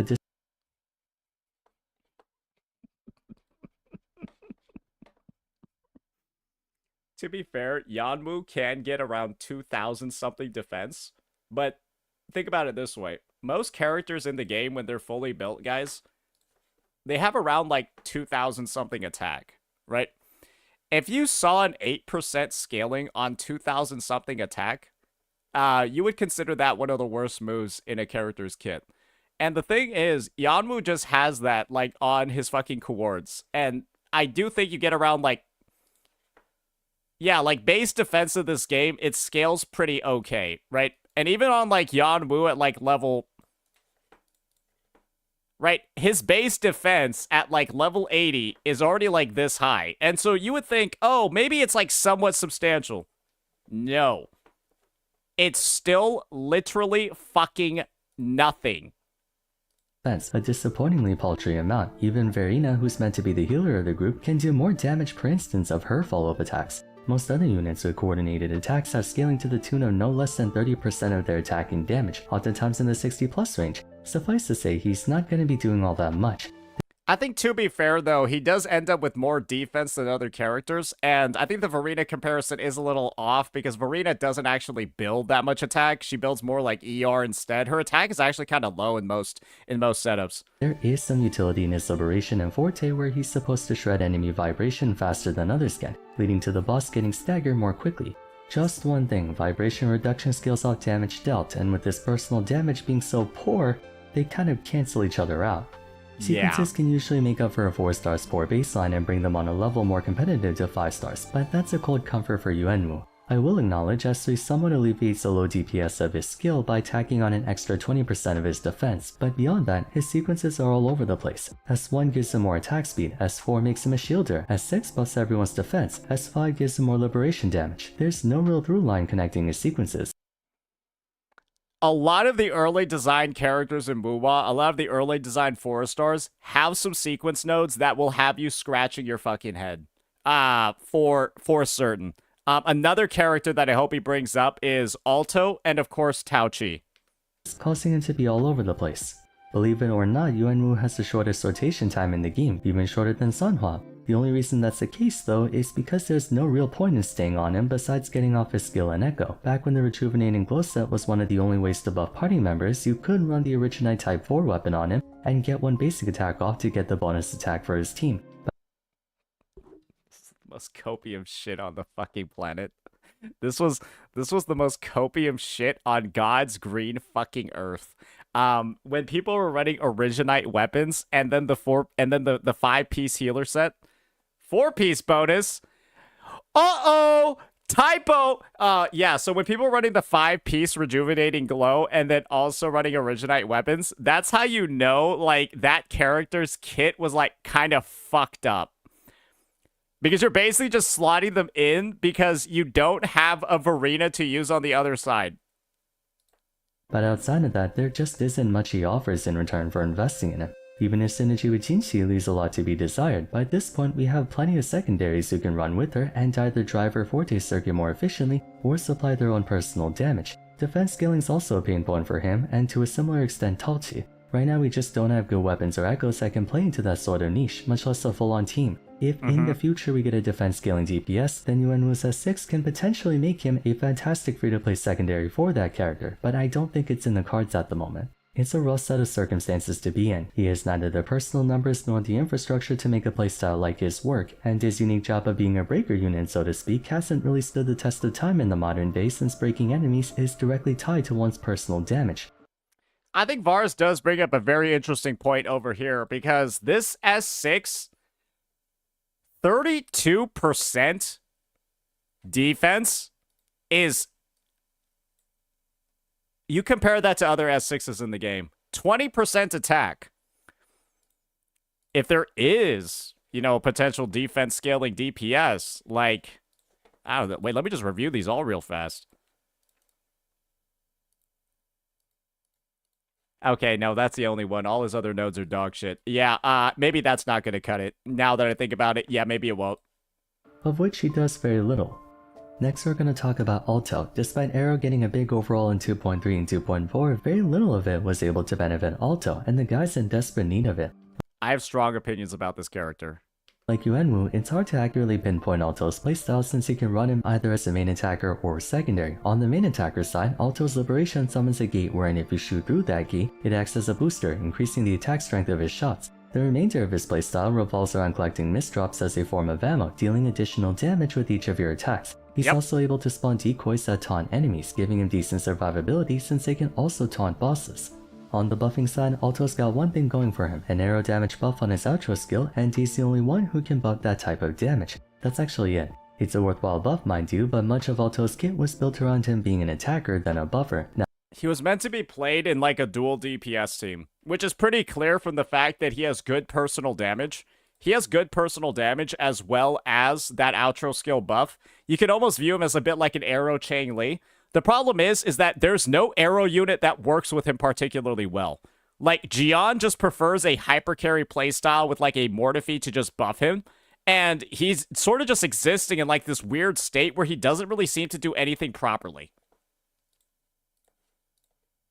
To be fair, Yanwu can get around 2,000 something defense, but think about it this way. Most characters in the game, when they're fully built, guys, they have around like 2,000 something attack, right? if you saw an 8% scaling on 2,000 something attack, you would consider that one of the worst moves in a character's kit. And the thing is, Yanwu just has that, like, on his fucking coords. And I do think you get around, like... Yeah, like, base defense of this game, it scales pretty okay, right? And even on, like, Yanwu at, like, level... Right? His base defense at, like, level 80 is already, like, this high. And so you would think, oh, maybe it's, like, somewhat substantial. No. It's still literally fucking nothing. That's a disappointingly paltry amount. Even Verena, who's meant to be the healer of the group, can do more damage per instance of her follow-up attacks. Most other units with coordinated attacks have scaling to the tune of no less than 30% of their attacking damage, oftentimes in the 60+ range. Suffice to say, he's not going to be doing all that much. I think, to be fair, though, he does end up with more defense than other characters, and I think the Verena comparison is a little off, because Verena doesn't actually build that much attack. She builds more like ER instead. Her attack is actually kind of low in most setups. There is some utility in his Liberation and Forte where he's supposed to shred enemy vibration faster than others can, leading to the boss getting staggered more quickly. Just one thing, vibration reduction scales off damage dealt, and with his personal damage being so poor, they kind of cancel each other out. Sequences can usually make up for a 4-star poor baseline and bring them on a level more competitive to 5 stars, but that's a cold comfort for Yuenwu. I will acknowledge S3 somewhat alleviates the low DPS of his skill by tacking on an extra 20% of his defense, but beyond that, his sequences are all over the place. S1 gives him more attack speed, S4 makes him a shielder, S6 buffs everyone's defense, S5 gives him more liberation damage. There's no real through line connecting his sequences. A lot of the early design characters in Muwa, a lot of the early design 4-stars, have some sequence nodes that will have you scratching your fucking head. For certain. Another character that I hope he brings up is Alto, and of course Tauchi. Causing him to be all over the place. Believe it or not, Yuenwu has the shortest rotation time in the game, even shorter than Sanhua. The only reason that's the case though is because there's no real point in staying on him besides getting off his skill and echo. Back when the rejuvenating glow set was one of the only ways to buff party members, you could run the Originite Type 4 weapon on him and get one basic attack off to get the bonus attack for his team. This is the most copium shit on the fucking planet. This was the most copium shit on God's green fucking earth. When people were running Originite weapons and then the 5-piece healer set, 4-piece bonus. Uh-oh! Typo! Yeah, so when people were running the 5-piece rejuvenating glow and then also running Originite weapons, that's how you know, like, that character's kit was, like, kind of fucked up. Because you're basically just slotting them in because you don't have a Verena to use on the other side. But outside of that, there just isn't much he offers in return for investing in him. Even his synergy with Jinxi leaves a lot to be desired. By this point, we have plenty of secondaries who can run with her and either drive her Forte circuit more efficiently or supply their own personal damage. Defense scaling is also a pain point for him, and to a similar extent Talchi. Right now we just don't have good weapons or echoes that can play into that sort of niche, much less a full-on team. If in the future we get a defense scaling DPS, then Yuenwu's S6 can potentially make him a fantastic free-to-play secondary for that character, but I don't think it's in the cards at the moment. It's a rough set of circumstances to be in. He has neither the personal numbers nor the infrastructure to make a playstyle like his work, and his unique job of being a breaker unit, so to speak, hasn't really stood the test of time in the modern day since breaking enemies is directly tied to one's personal damage. I think Vars does bring up a very interesting point over here, because this S6, 32% defense is... You compare that to other S6s in the game. 20% attack. If there is, you know, potential defense scaling DPS, like... I don't know. Wait, let me just review these all real fast. Okay, no, that's the only one. All his other nodes are dog shit. Yeah, maybe that's not going to cut it. Now that I think about it, yeah, maybe it won't. Of which he does very little. Next we're going to talk about Alto. Despite Arrow getting a big overall in 2.3 and 2.4, very little of it was able to benefit Alto, and the guy's in desperate need of it. I have strong opinions about this character. Like Yuenwu, it's hard to accurately pinpoint Alto's playstyle since he can run him either as a main attacker or secondary. On the main attacker side, Alto's Liberation summons a gate wherein if you shoot through that gate, it acts as a booster, increasing the attack strength of his shots. The remainder of his playstyle revolves around collecting mist drops as a form of ammo, dealing additional damage with each of your attacks. He's also able to spawn decoys that taunt enemies, giving him decent survivability since they can also taunt bosses. On the buffing side, Alto's got one thing going for him, an arrow damage buff on his outro skill, and he's the only one who can buff that type of damage. That's actually it. It's a worthwhile buff, mind you, but much of Alto's kit was built around him being an attacker than a buffer. Now, he was meant to be played in like a dual DPS team, which is pretty clear from the fact that he has good personal damage. He has good personal damage as well as that outro skill buff. You can almost view him as a bit like an arrow Chang Li. The problem is that there's no arrow unit that works with him particularly well. Like, Jian just prefers a hypercarry playstyle with like a Mortifi to just buff him. And he's sort of just existing in like this weird state where he doesn't really seem to do anything properly.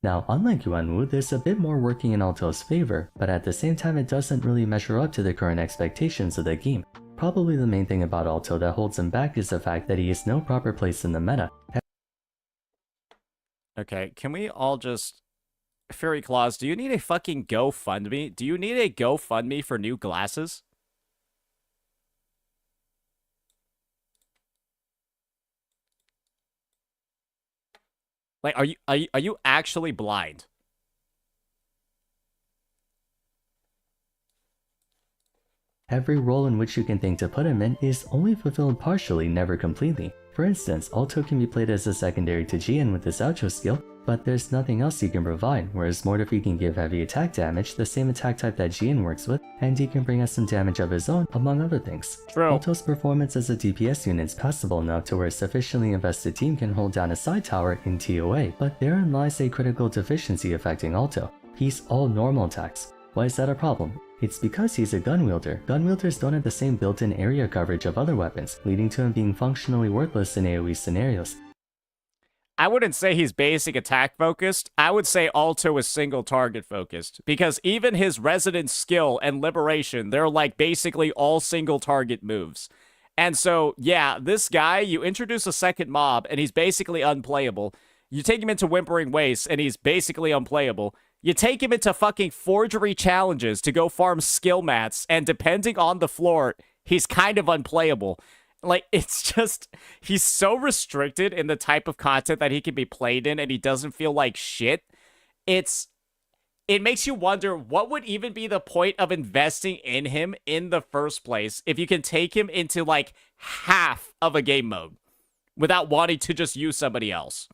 Now, unlike Yuanwu, there's a bit more working in Alto's favor, but at the same time it doesn't really measure up to the current expectations of the game. Probably the main thing about Alto that holds him back is the fact that he has no proper place in the meta. Okay, can we all just... Fairy Claws, do you need a fucking GoFundMe? Do you need a GoFundMe for new glasses? Like, are you actually blind? Every role in which you can think to put him in is only fulfilled partially, never completely. For instance, Alto can be played as a secondary to Jian with his outro skill, but there's nothing else he can provide, whereas Mortifi can give heavy attack damage, the same attack type that Jian works with, and he can bring us some damage of his own, among other things. True. Alto's performance as a DPS unit is passable enough to where a sufficiently invested team can hold down a side tower in TOA, but therein lies a critical deficiency affecting Alto. He's all normal attacks. Why is that a problem? It's because he's a gun wielder. Gun wielders don't have the same built-in area coverage of other weapons, leading to him being functionally worthless in AoE scenarios. I wouldn't say he's basic attack focused. I would say Alto is single target focused, because even his resident skill and liberation, they're like basically all single target moves. And so, yeah, this guy, you introduce a second mob and he's basically unplayable. You take him into Whimpering Wastes and he's basically unplayable. You take him into fucking forgery challenges to go farm skill mats, and depending on the floor, he's kind of unplayable. Like, it's just, he's so restricted in the type of content that he can be played in, and he doesn't feel like shit. It makes you wonder, what would even be the point of investing in him in the first place if you can take him into, like, half of a game mode without wanting to just use somebody else?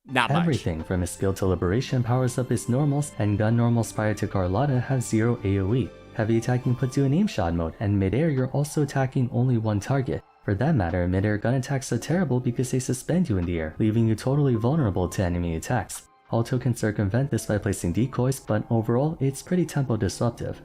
Not much. Everything from his skill to liberation powers up his normals, and gun normals prior to Carlotta have 0 AoE. Heavy attacking puts you in aim shot mode, and mid-air you're also attacking only one target. For that matter, mid-air gun attacks are terrible because they suspend you in the air, leaving you totally vulnerable to enemy attacks. Alto can circumvent this by placing decoys, but overall, it's pretty tempo disruptive.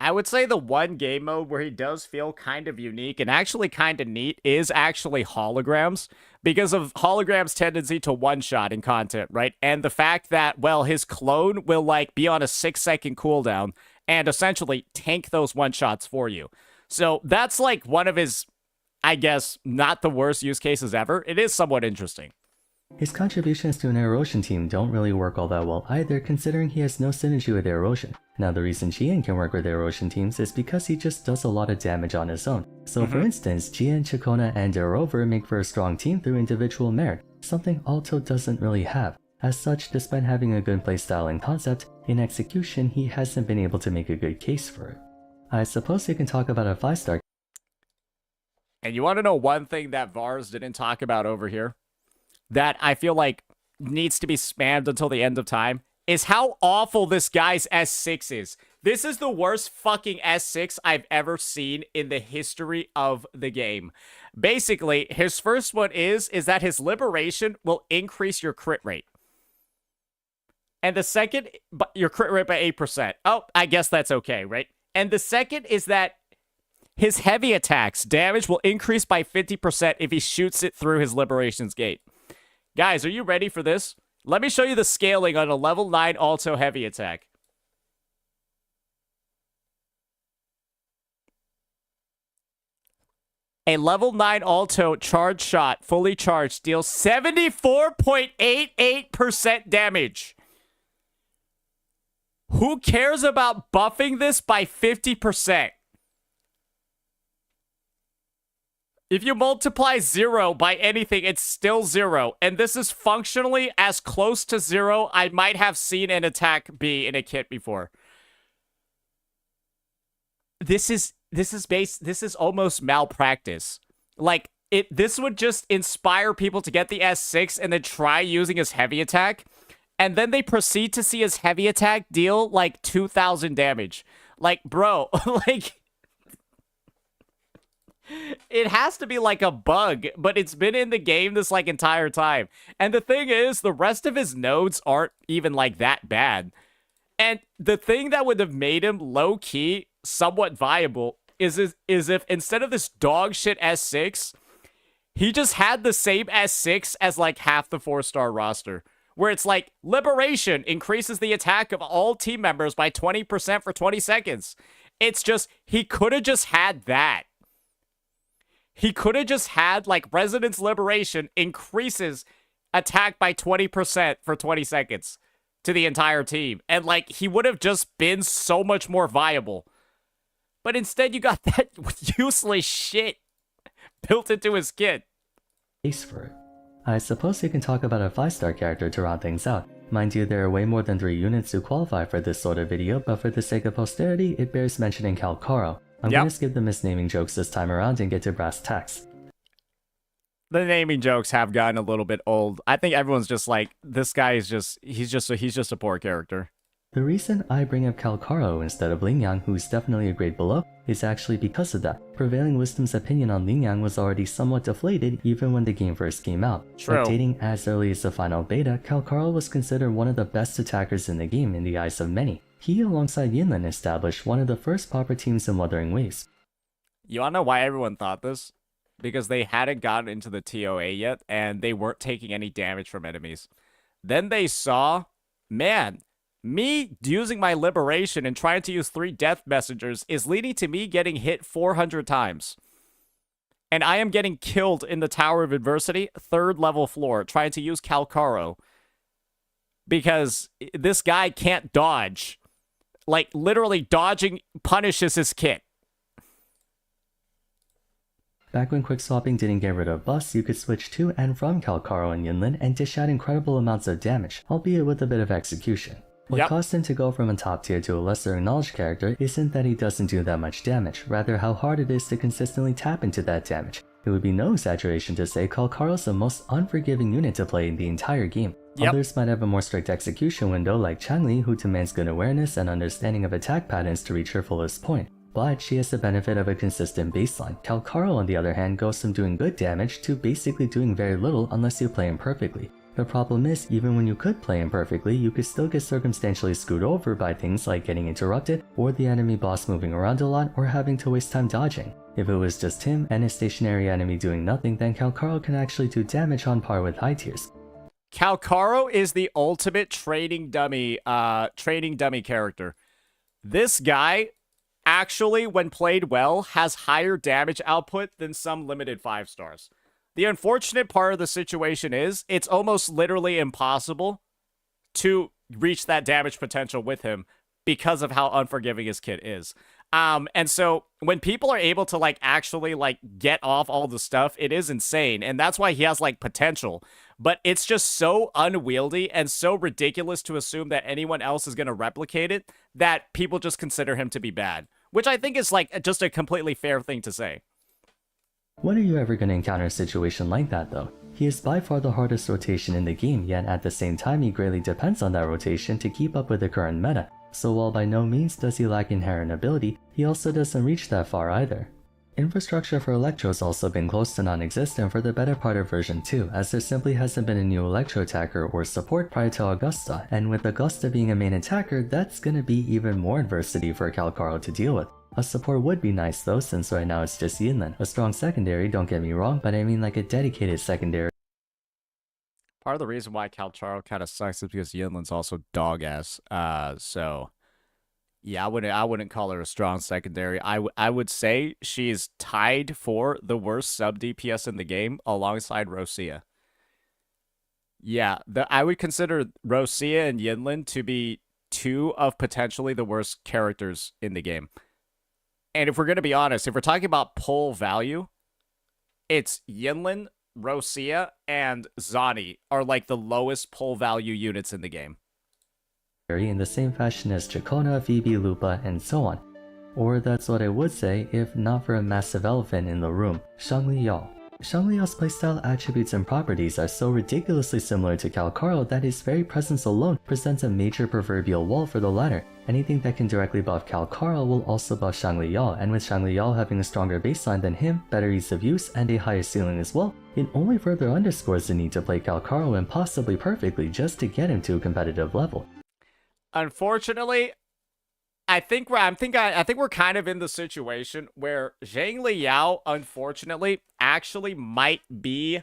I would say the one game mode where he does feel kind of unique and actually kind of neat is actually holograms, because of holograms' tendency to one-shot in content, right? And the fact that, well, his clone will, like, be on a 6-second cooldown and essentially tank those one-shots for you. So that's, like, one of his, I guess, not the worst use cases ever. It is somewhat interesting. His contributions to an Erosion team don't really work all that well either, considering he has no synergy with Erosion. Now, the reason Jian can work with Erosion teams is because he just does a lot of damage on his own. So for instance, Jian, Chikona, and Erover make for a strong team through individual merit, something Alto doesn't really have. As such, despite having a good playstyle and concept, in execution he hasn't been able to make a good case for it. I suppose we can talk about a 5-star. And you want to know one thing that Vars didn't talk about over here? That I feel like needs to be spammed until the end of time, is how awful this guy's S6 is. This is the worst fucking S6 I've ever seen in the history of the game. Basically, his first one is that his liberation will increase your crit rate. And the second, your crit rate by 8%. Oh, I guess that's okay, right? And the second is that his heavy attacks damage will increase by 50% if he shoots it through his liberation's gate. Guys, are you ready for this? Let me show you the scaling on a level 9 Alto heavy attack. A level 9 Alto charge shot, fully charged, deals 74.88% damage. Who cares about buffing this by 50%? If you multiply 0 by anything, it's still 0. And this is functionally as close to 0 I might have seen an attack be in a kit before. This is almost malpractice. Like, this would just inspire people to get the S6 and then try using his heavy attack. And then they proceed to see his heavy attack deal like 2,000 damage. Like, bro, like... It has to be like a bug, but it's been in the game this like entire time. And the thing is, the rest of his nodes aren't even like that bad. And the thing that would have made him low-key somewhat viable is if instead of this dog shit S6, he just had the same S6 as like half the 4-star roster. Where it's like, Liberation increases the attack of all team members by 20% for 20 seconds. It's just, he could have just had that. He could have just had, like, Resonance Liberation increases attack by 20% for 20 seconds to the entire team. And, like, he would have just been so much more viable. But instead, you got that useless shit built into his kit. Base for it. I suppose you can talk about a 5-star character to round things out. Mind you, there are way more than 3 units to qualify for this sort of video, but for the sake of posterity, it bears mentioning Calcaro. I'm going to skip the misnaming jokes this time around and get to brass tacks. The naming jokes have gotten a little bit old. I think everyone's just like, this guy is just, he's just a poor character. The reason I bring up Calcaro instead of Lingyang, who's definitely a grade below, is actually because of that. Prevailing Wisdom's opinion on Lingyang was already somewhat deflated even when the game first came out. True. But dating as early as the final beta, Calcaro was considered one of the best attackers in the game in the eyes of many. He, alongside Yinlin, established one of the first proper teams in Wuthering Waves. You wanna know why everyone thought this? Because they hadn't gotten into the TOA yet, and they weren't taking any damage from enemies. Then they saw, man, me using my Liberation and trying to use 3 Death Messengers is leading to me getting hit 400 times. And I am getting killed in the Tower of Adversity, 3rd level floor, trying to use Calcaro. Because this guy can't dodge. Like, literally, dodging punishes his kit. Back when quick swapping didn't get rid of buffs, you could switch to and from Calcaro and Yinlin and dish out incredible amounts of damage, albeit with a bit of execution. What caused him to go from a top tier to a lesser acknowledged character isn't that he doesn't do that much damage, rather how hard it is to consistently tap into that damage. It would be no exaggeration to say Calcaro's the most unforgiving unit to play in the entire game. Others might have a more strict execution window like Changli, who demands good awareness and understanding of attack patterns to reach her fullest point, but she has the benefit of a consistent baseline. Calcaro, on the other hand, goes from doing good damage to basically doing very little unless you play him perfectly. The problem is, even when you could play him perfectly, you could still get circumstantially screwed over by things like getting interrupted, or the enemy boss moving around a lot, or having to waste time dodging. If it was just him and a stationary enemy doing nothing, then Calcaro can actually do damage on par with high tiers. Calcaro is the ultimate trading dummy character. This guy, actually, when played well, has higher damage output than some limited 5-stars. The unfortunate part of the situation is, it's almost literally impossible to reach that damage potential with him because of how unforgiving his kit is. And so when people are able to like actually like get off all the stuff, it is insane. And that's why he has like potential, but it's just so unwieldy and so ridiculous to assume that anyone else is going to replicate it that people just consider him to be bad, which I think is like just a completely fair thing to say. When are you ever going to encounter a situation like that though? He is by far the hardest rotation in the game, yet at the same time he greatly depends on that rotation to keep up with the current meta. So while by no means does he lack inherent ability, he also doesn't reach that far either. Infrastructure for Electro has also been close to non-existent for the better part of version 2, as there simply hasn't been a new Electro attacker or support prior to Augusta, and with Augusta being a main attacker, that's gonna be even more adversity for Calcaro to deal with. A support would be nice though, since right now it's just Yinlin. A strong secondary, don't get me wrong, but I mean like a dedicated secondary. Part of the reason why Calcaro kind of sucks is because Yinlin's also dog ass. So yeah, I wouldn't call her a strong secondary. I would say she's tied for the worst sub DPS in the game alongside Rosia. Yeah, I would consider Rosia and Yinlin to be two of potentially the worst characters in the game. And if we're going to be honest, if we're talking about pull value, it's Yinlin, Rosia, and Zani are like the lowest pull value units in the game. In the same fashion as Chacona, Phoebe, Lupa, and so on. Or that's what I would say if not for a massive elephant in the room, Shangli Yao. Shangli Yao's playstyle attributes and properties are so ridiculously similar to Calcaro that his very presence alone presents a major proverbial wall for the latter. Anything that can directly buff Calcaro will also buff Shangli Yao, and with Shangli Yao having a stronger baseline than him, better ease of use, and a higher ceiling as well, it only further underscores the need to play Calcaro impossibly perfectly just to get him to a competitive level. Unfortunately, I think we're kind of in the situation where Zhang Liao, unfortunately, actually might be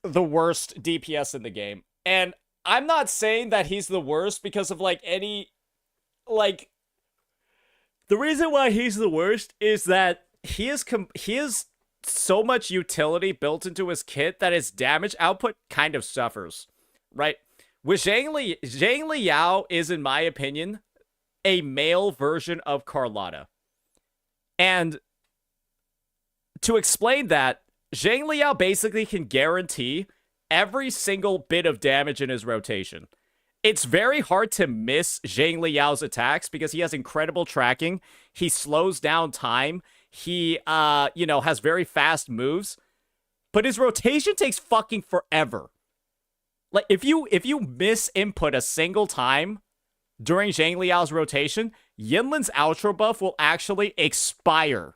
the worst DPS in the game. And I'm not saying that he's the worst because of like any, like, the reason why he's the worst is that he is so much utility built into his kit that his damage output kind of suffers, right? With Zhang Liao is, in my opinion, a male version of Carlotta. And to explain that, Zhang Liao basically can guarantee every single bit of damage in his rotation. It's very hard to miss Zhang Liao's attacks because he has incredible tracking. He slows down time. He, has very fast moves. But his rotation takes fucking forever. Like, if you miss input a single time during Zhang Liao's rotation, Yinlin's outro buff will actually expire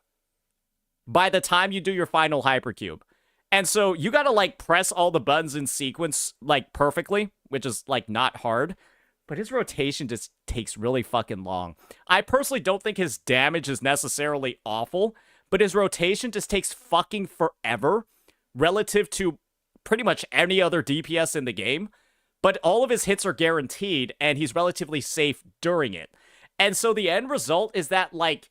by the time you do your final hypercube. And so you gotta, like, press all the buttons in sequence, like, perfectly, which is, like, not hard. But his rotation just takes really fucking long. I personally don't think his damage is necessarily awful, but his rotation just takes fucking forever relative to pretty much any other DPS in the game. But all of his hits are guaranteed, and he's relatively safe during it. And so the end result is that, like,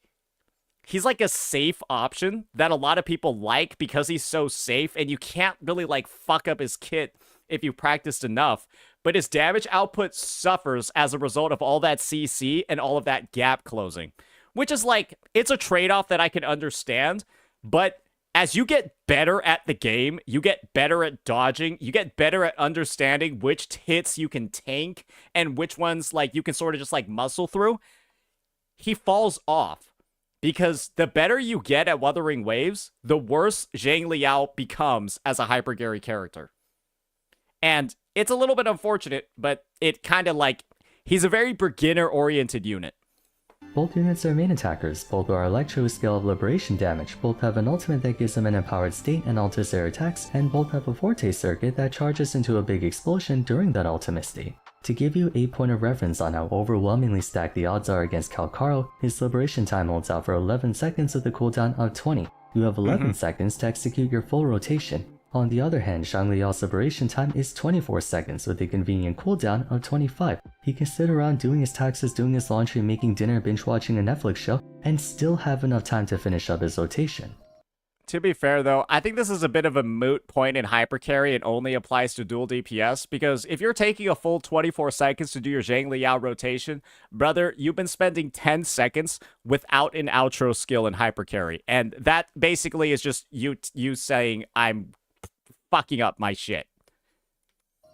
he's like a safe option that a lot of people like because he's so safe, and you can't really, like, fuck up his kit if you practiced enough. But his damage output suffers as a result of all that CC and all of that gap closing. Which is, like, it's a trade-off that I can understand, but as you get better at the game, you get better at dodging, you get better at understanding which hits you can tank and which ones, like, you can sort of just, like, muscle through, he falls off. Because the better you get at weathering waves, the worse Zhang Liao becomes as a hyper-Gary character. And it's a little bit unfortunate, but it kind of, like, he's a very beginner-oriented unit. Both units are main attackers, both are Electro with scale of liberation damage, both have an ultimate that gives them an empowered state and alters their attacks, and both have a forte circuit that charges into a big explosion during that ultimate state. To give you a point of reference on how overwhelmingly stacked the odds are against Calcaro, his liberation time holds out for 11 seconds with a cooldown of 20. You have 11 seconds to execute your full rotation. On the other hand, Shang Liao's liberation time is 24 seconds with a convenient cooldown of 25. He can sit around doing his taxes, doing his laundry, making dinner, binge watching a Netflix show, and still have enough time to finish up his rotation. To be fair, though, I think this is a bit of a moot point in hypercarry and only applies to dual DPS, because if you're taking a full 24 seconds to do your Zhang Liao rotation, brother, you've been spending 10 seconds without an outro skill in hypercarry, and that basically is just you saying, I'm fucking up my shit.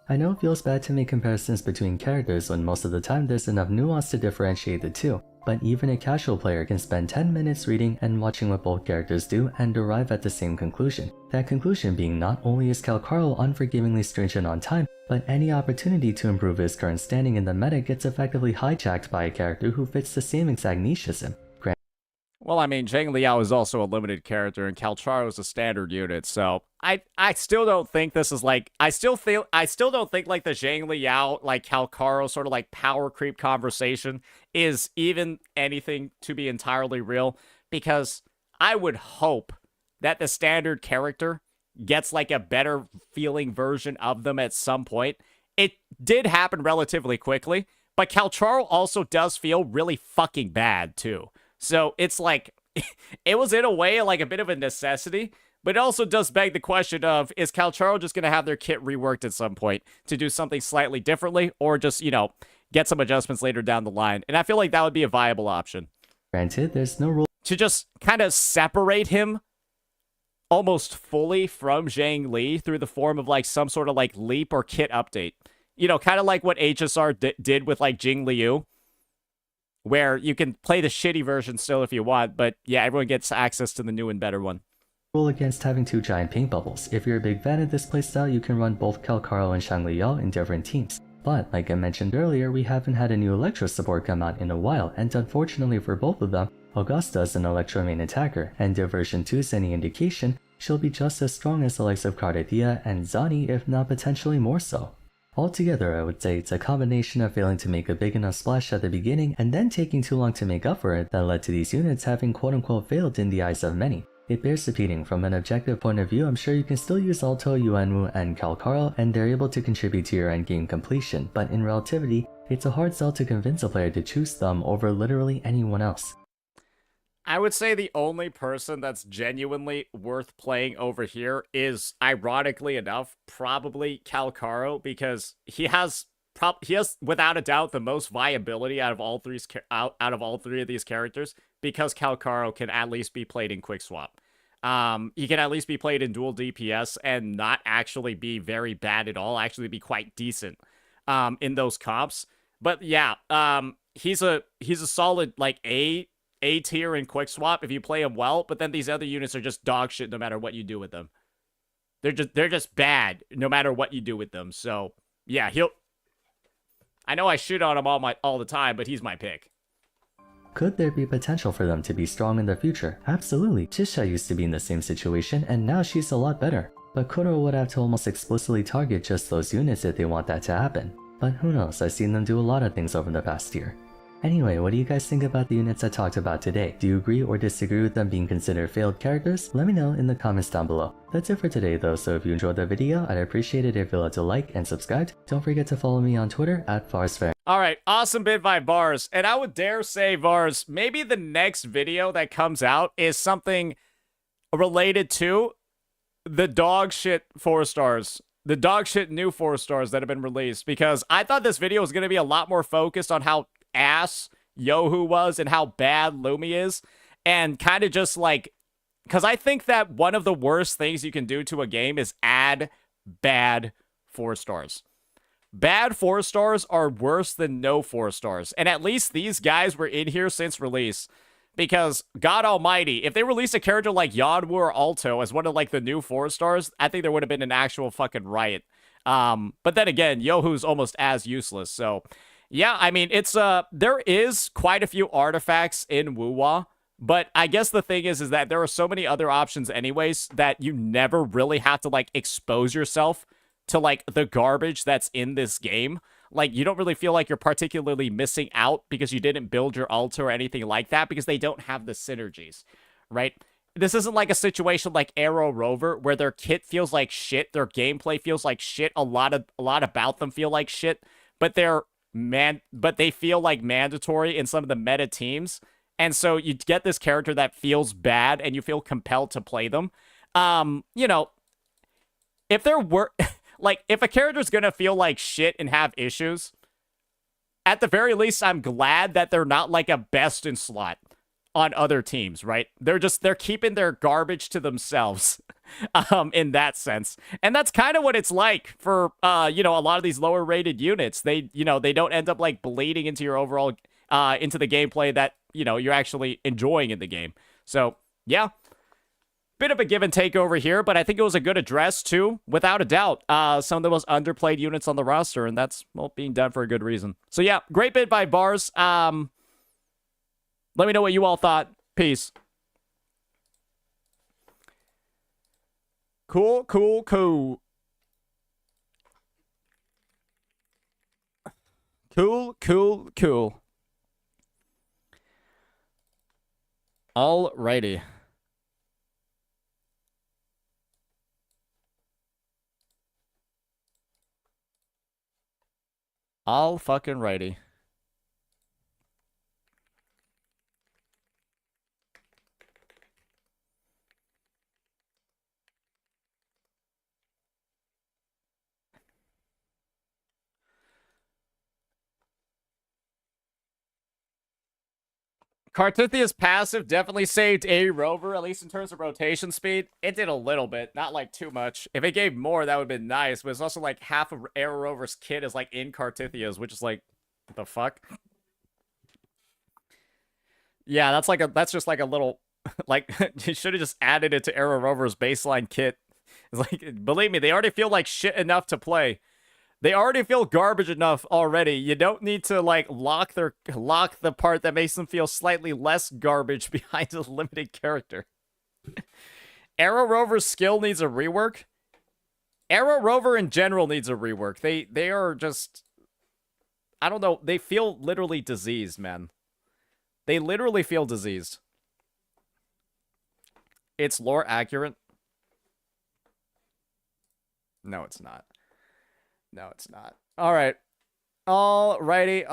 I know it feels bad to make comparisons between characters when most of the time there's enough nuance to differentiate the two, but even a casual player can spend 10 minutes reading and watching what both characters do and arrive at the same conclusion. That conclusion being not only is Calcaro unforgivingly stringent on time, but any opportunity to improve his current standing in the meta gets effectively hijacked by a character who fits the same exact niche as him. Well, I mean, Zhang Liao is also a limited character, and Calcharo is a standard unit, so I still don't think this is like, I still don't think like the Zhang Liao, like Calcaro sort of like power creep conversation is even anything to be entirely real, because I would hope that the standard character gets like a better feeling version of them at some point. It did happen relatively quickly, but Calcharo also does feel really fucking bad too. So it's like, it was in a way like a bit of a necessity, but it also does beg the question of, is Calcharo just going to have their kit reworked at some point to do something slightly differently, or just, get some adjustments later down the line. And I feel like that would be a viable option. Granted, there's no rule to just kind of separate him almost fully from Zhang Li through the form of like some sort of like leap or kit update. You know, kind of like what HSR did with like Jing Liu, where you can play the shitty version still if you want, but yeah, everyone gets access to the new and better one. Rule against having 2 giant paint bubbles. If you're a big fan of this playstyle, you can run both Calcaro and Shangli Yao in different teams. But, like I mentioned earlier, we haven't had a new Electro support come out in a while, and unfortunately for both of them, Augusta is an Electro main attacker, and if version 2 is any indication, she'll be just as strong as the likes of Cardathia and Zani, if not potentially more so. Altogether, I would say it's a combination of failing to make a big enough splash at the beginning and then taking too long to make up for it that led to these units having quote-unquote failed in the eyes of many. It bears repeating, from an objective point of view, I'm sure you can still use Alto, Yuanwu, and Calcaro, and they're able to contribute to your endgame completion, but in relativity, it's a hard sell to convince a player to choose them over literally anyone else. I would say the only person that's genuinely worth playing over here is, ironically enough, probably Calcaro, because he has without a doubt the most viability out of all three of these characters, because Calcaro can at least be played in quick swap. He can at leleast be played in dual DPS and not actually be very bad at all, actually be quite decent in those comps. But yeah, he's a solid like A tier in quick swap if you play him well, but then these other units are just dog shit no matter what you do with them. They're just bad no matter what you do with them. So yeah, I know I shit on him all the time, but he's my pick. Could there be potential for them to be strong in the future? Absolutely. Chisha used to be in the same situation, and now she's a lot better. But Kuro would have to almost explicitly target just those units if they want that to happen. But who knows, I've seen them do a lot of things over the past year. Anyway, what do you guys think about the units I talked about today? Do you agree or disagree with them being considered failed characters? Let me know in the comments down below. That's it for today though, so if you enjoyed the video, I'd appreciate it if you left a like and subscribed. Don't forget to follow me on Twitter @FarsFair. Alright, awesome bid by Vars. And I would dare say, Vars, maybe the next video that comes out is something related to the dog shit 4-stars. The dog shit new 4-stars that have been released. Because I thought this video was going to be a lot more focused on how ass Yohu was and how bad Lumi is, and kind of just like, because I think that one of the worst things you can do to a game is add bad 4-stars. Bad 4-stars are worse than no 4-stars, and at least these guys were in here since release, because God almighty, if they released a character like Yanwu or Alto as one of like the new 4-stars, I think there would have been an actual fucking riot. But then again, Yohu's almost as useless, so yeah, I mean, it's, there is quite a few artifacts in Wuwa, but I guess the thing is that there are so many other options anyways that you never really have to, like, expose yourself to, like, the garbage that's in this game. Like, you don't really feel like you're particularly missing out because you didn't build your Alto or anything like that because they don't have the synergies, right? This isn't like a situation like Arrow Rover where their kit feels like shit, their gameplay feels like shit, a lot about them feel like shit, but they feel like mandatory in some of the meta teams. And so you get this character that feels bad and you feel compelled to play them. You know, if there were like, if a character's gonna feel like shit and have issues, at the very least, I'm glad that they're not like a best in slot on other teams, right? They're keeping their garbage to themselves. In that sense. And that's kind of what it's like for, you know, a lot of these lower rated units. They, you know, they don't end up like bleeding into your overall, into the gameplay that, you know, you're actually enjoying in the game. So, yeah. Bit of a give and take over here, but I think it was a good address too, without a doubt. Some of the most underplayed units on the roster, and that's, well, being done for a good reason. So yeah, great bid by Bars. Let me know what you all thought. Peace. Cool. Cool. Alrighty. All fucking righty. Cartithia's passive definitely saved A Rover, at least in terms of rotation speed. It did a little bit, not like too much. If it gave more, that would have been nice, but it's also like half of Arrow Rover's kit is like in Cartithia's, which is like, what the fuck? Yeah, that's just like a little, like, you should have just added it to Arrow Rover's baseline kit. It's like, believe me, they already feel like shit enough to play. They already feel garbage enough already. You don't need to like lock the part that makes them feel slightly less garbage behind a limited character. Arrow Rover's skill needs a rework. Arrow Rover in general needs a rework. They are just, I don't know, they feel literally diseased, man. They literally feel diseased. It's lore accurate. No, it's not. No, it's not. All right. Alrighty.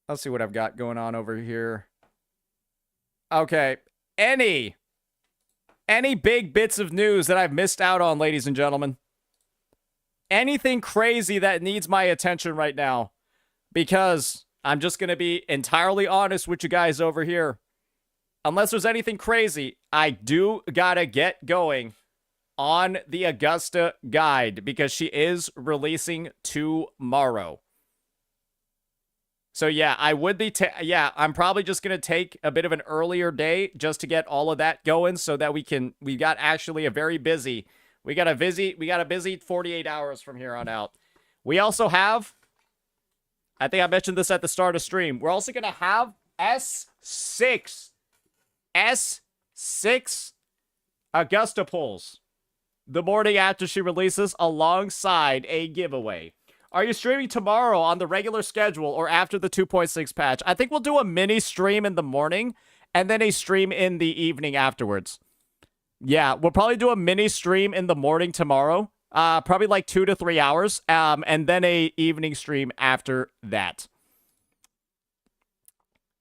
Let's see what I've got going on over here. Okay. Any big bits of news that I've missed out on, ladies and gentlemen? Anything crazy that needs my attention right now? Because I'm just going to be entirely honest with you guys over here. Unless there's anything crazy, I do gotta get going on the Augusta guide because she is releasing tomorrow. So yeah, I would be, I'm probably just gonna take a bit of an earlier day just to get all of that going so that we got actually a very busy, we got a busy 48 hours from here on out. We also have, I think I mentioned this at the start of stream, we're also gonna have S6 Augusta pulls the morning after she releases alongside a giveaway. Are you streaming tomorrow on the regular schedule or after the 2.6 patch? I think we'll do a mini stream in the morning and then a stream in the evening afterwards. Yeah, we'll probably do a mini stream in the morning tomorrow. Probably like 2 to 3 hours. And then a evening stream after that.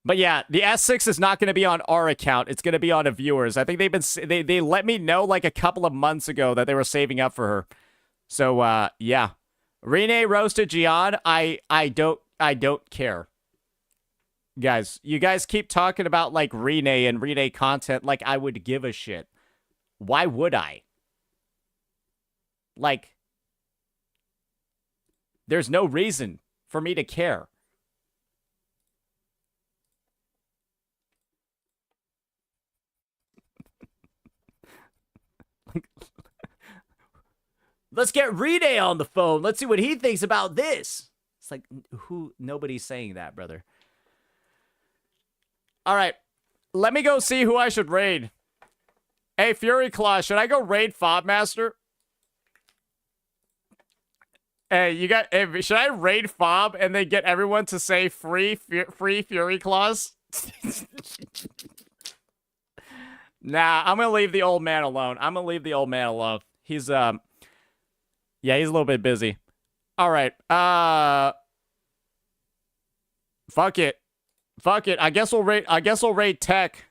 But yeah, the S6 is not going to be on our account. It's going to be on a viewer's. I think they let me know like a couple of months ago that they were saving up for her. So yeah, Rene roasted Gian. I don't care, guys. You guys keep talking about like Rene and Rene content like I would give a shit. Why would I? Like, there's no reason for me to care. Let's get Rene on the phone. Let's see what he thinks about this. It's like, nobody's saying that, brother. All right. Let me go see who I should raid. Hey, Fury Claw, should I go raid Fobmaster? Hey, should I raid Fob and then get everyone to say free Fury Claws? Nah, I'm gonna leave the old man alone. He's yeah, he's a little bit busy. All right. Fuck it. I guess we'll raid Tech.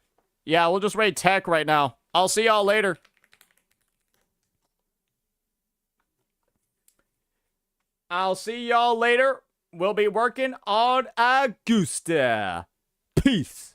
Yeah, we'll just raid Tech right now. I'll see y'all later. We'll be working on Augusta. Peace.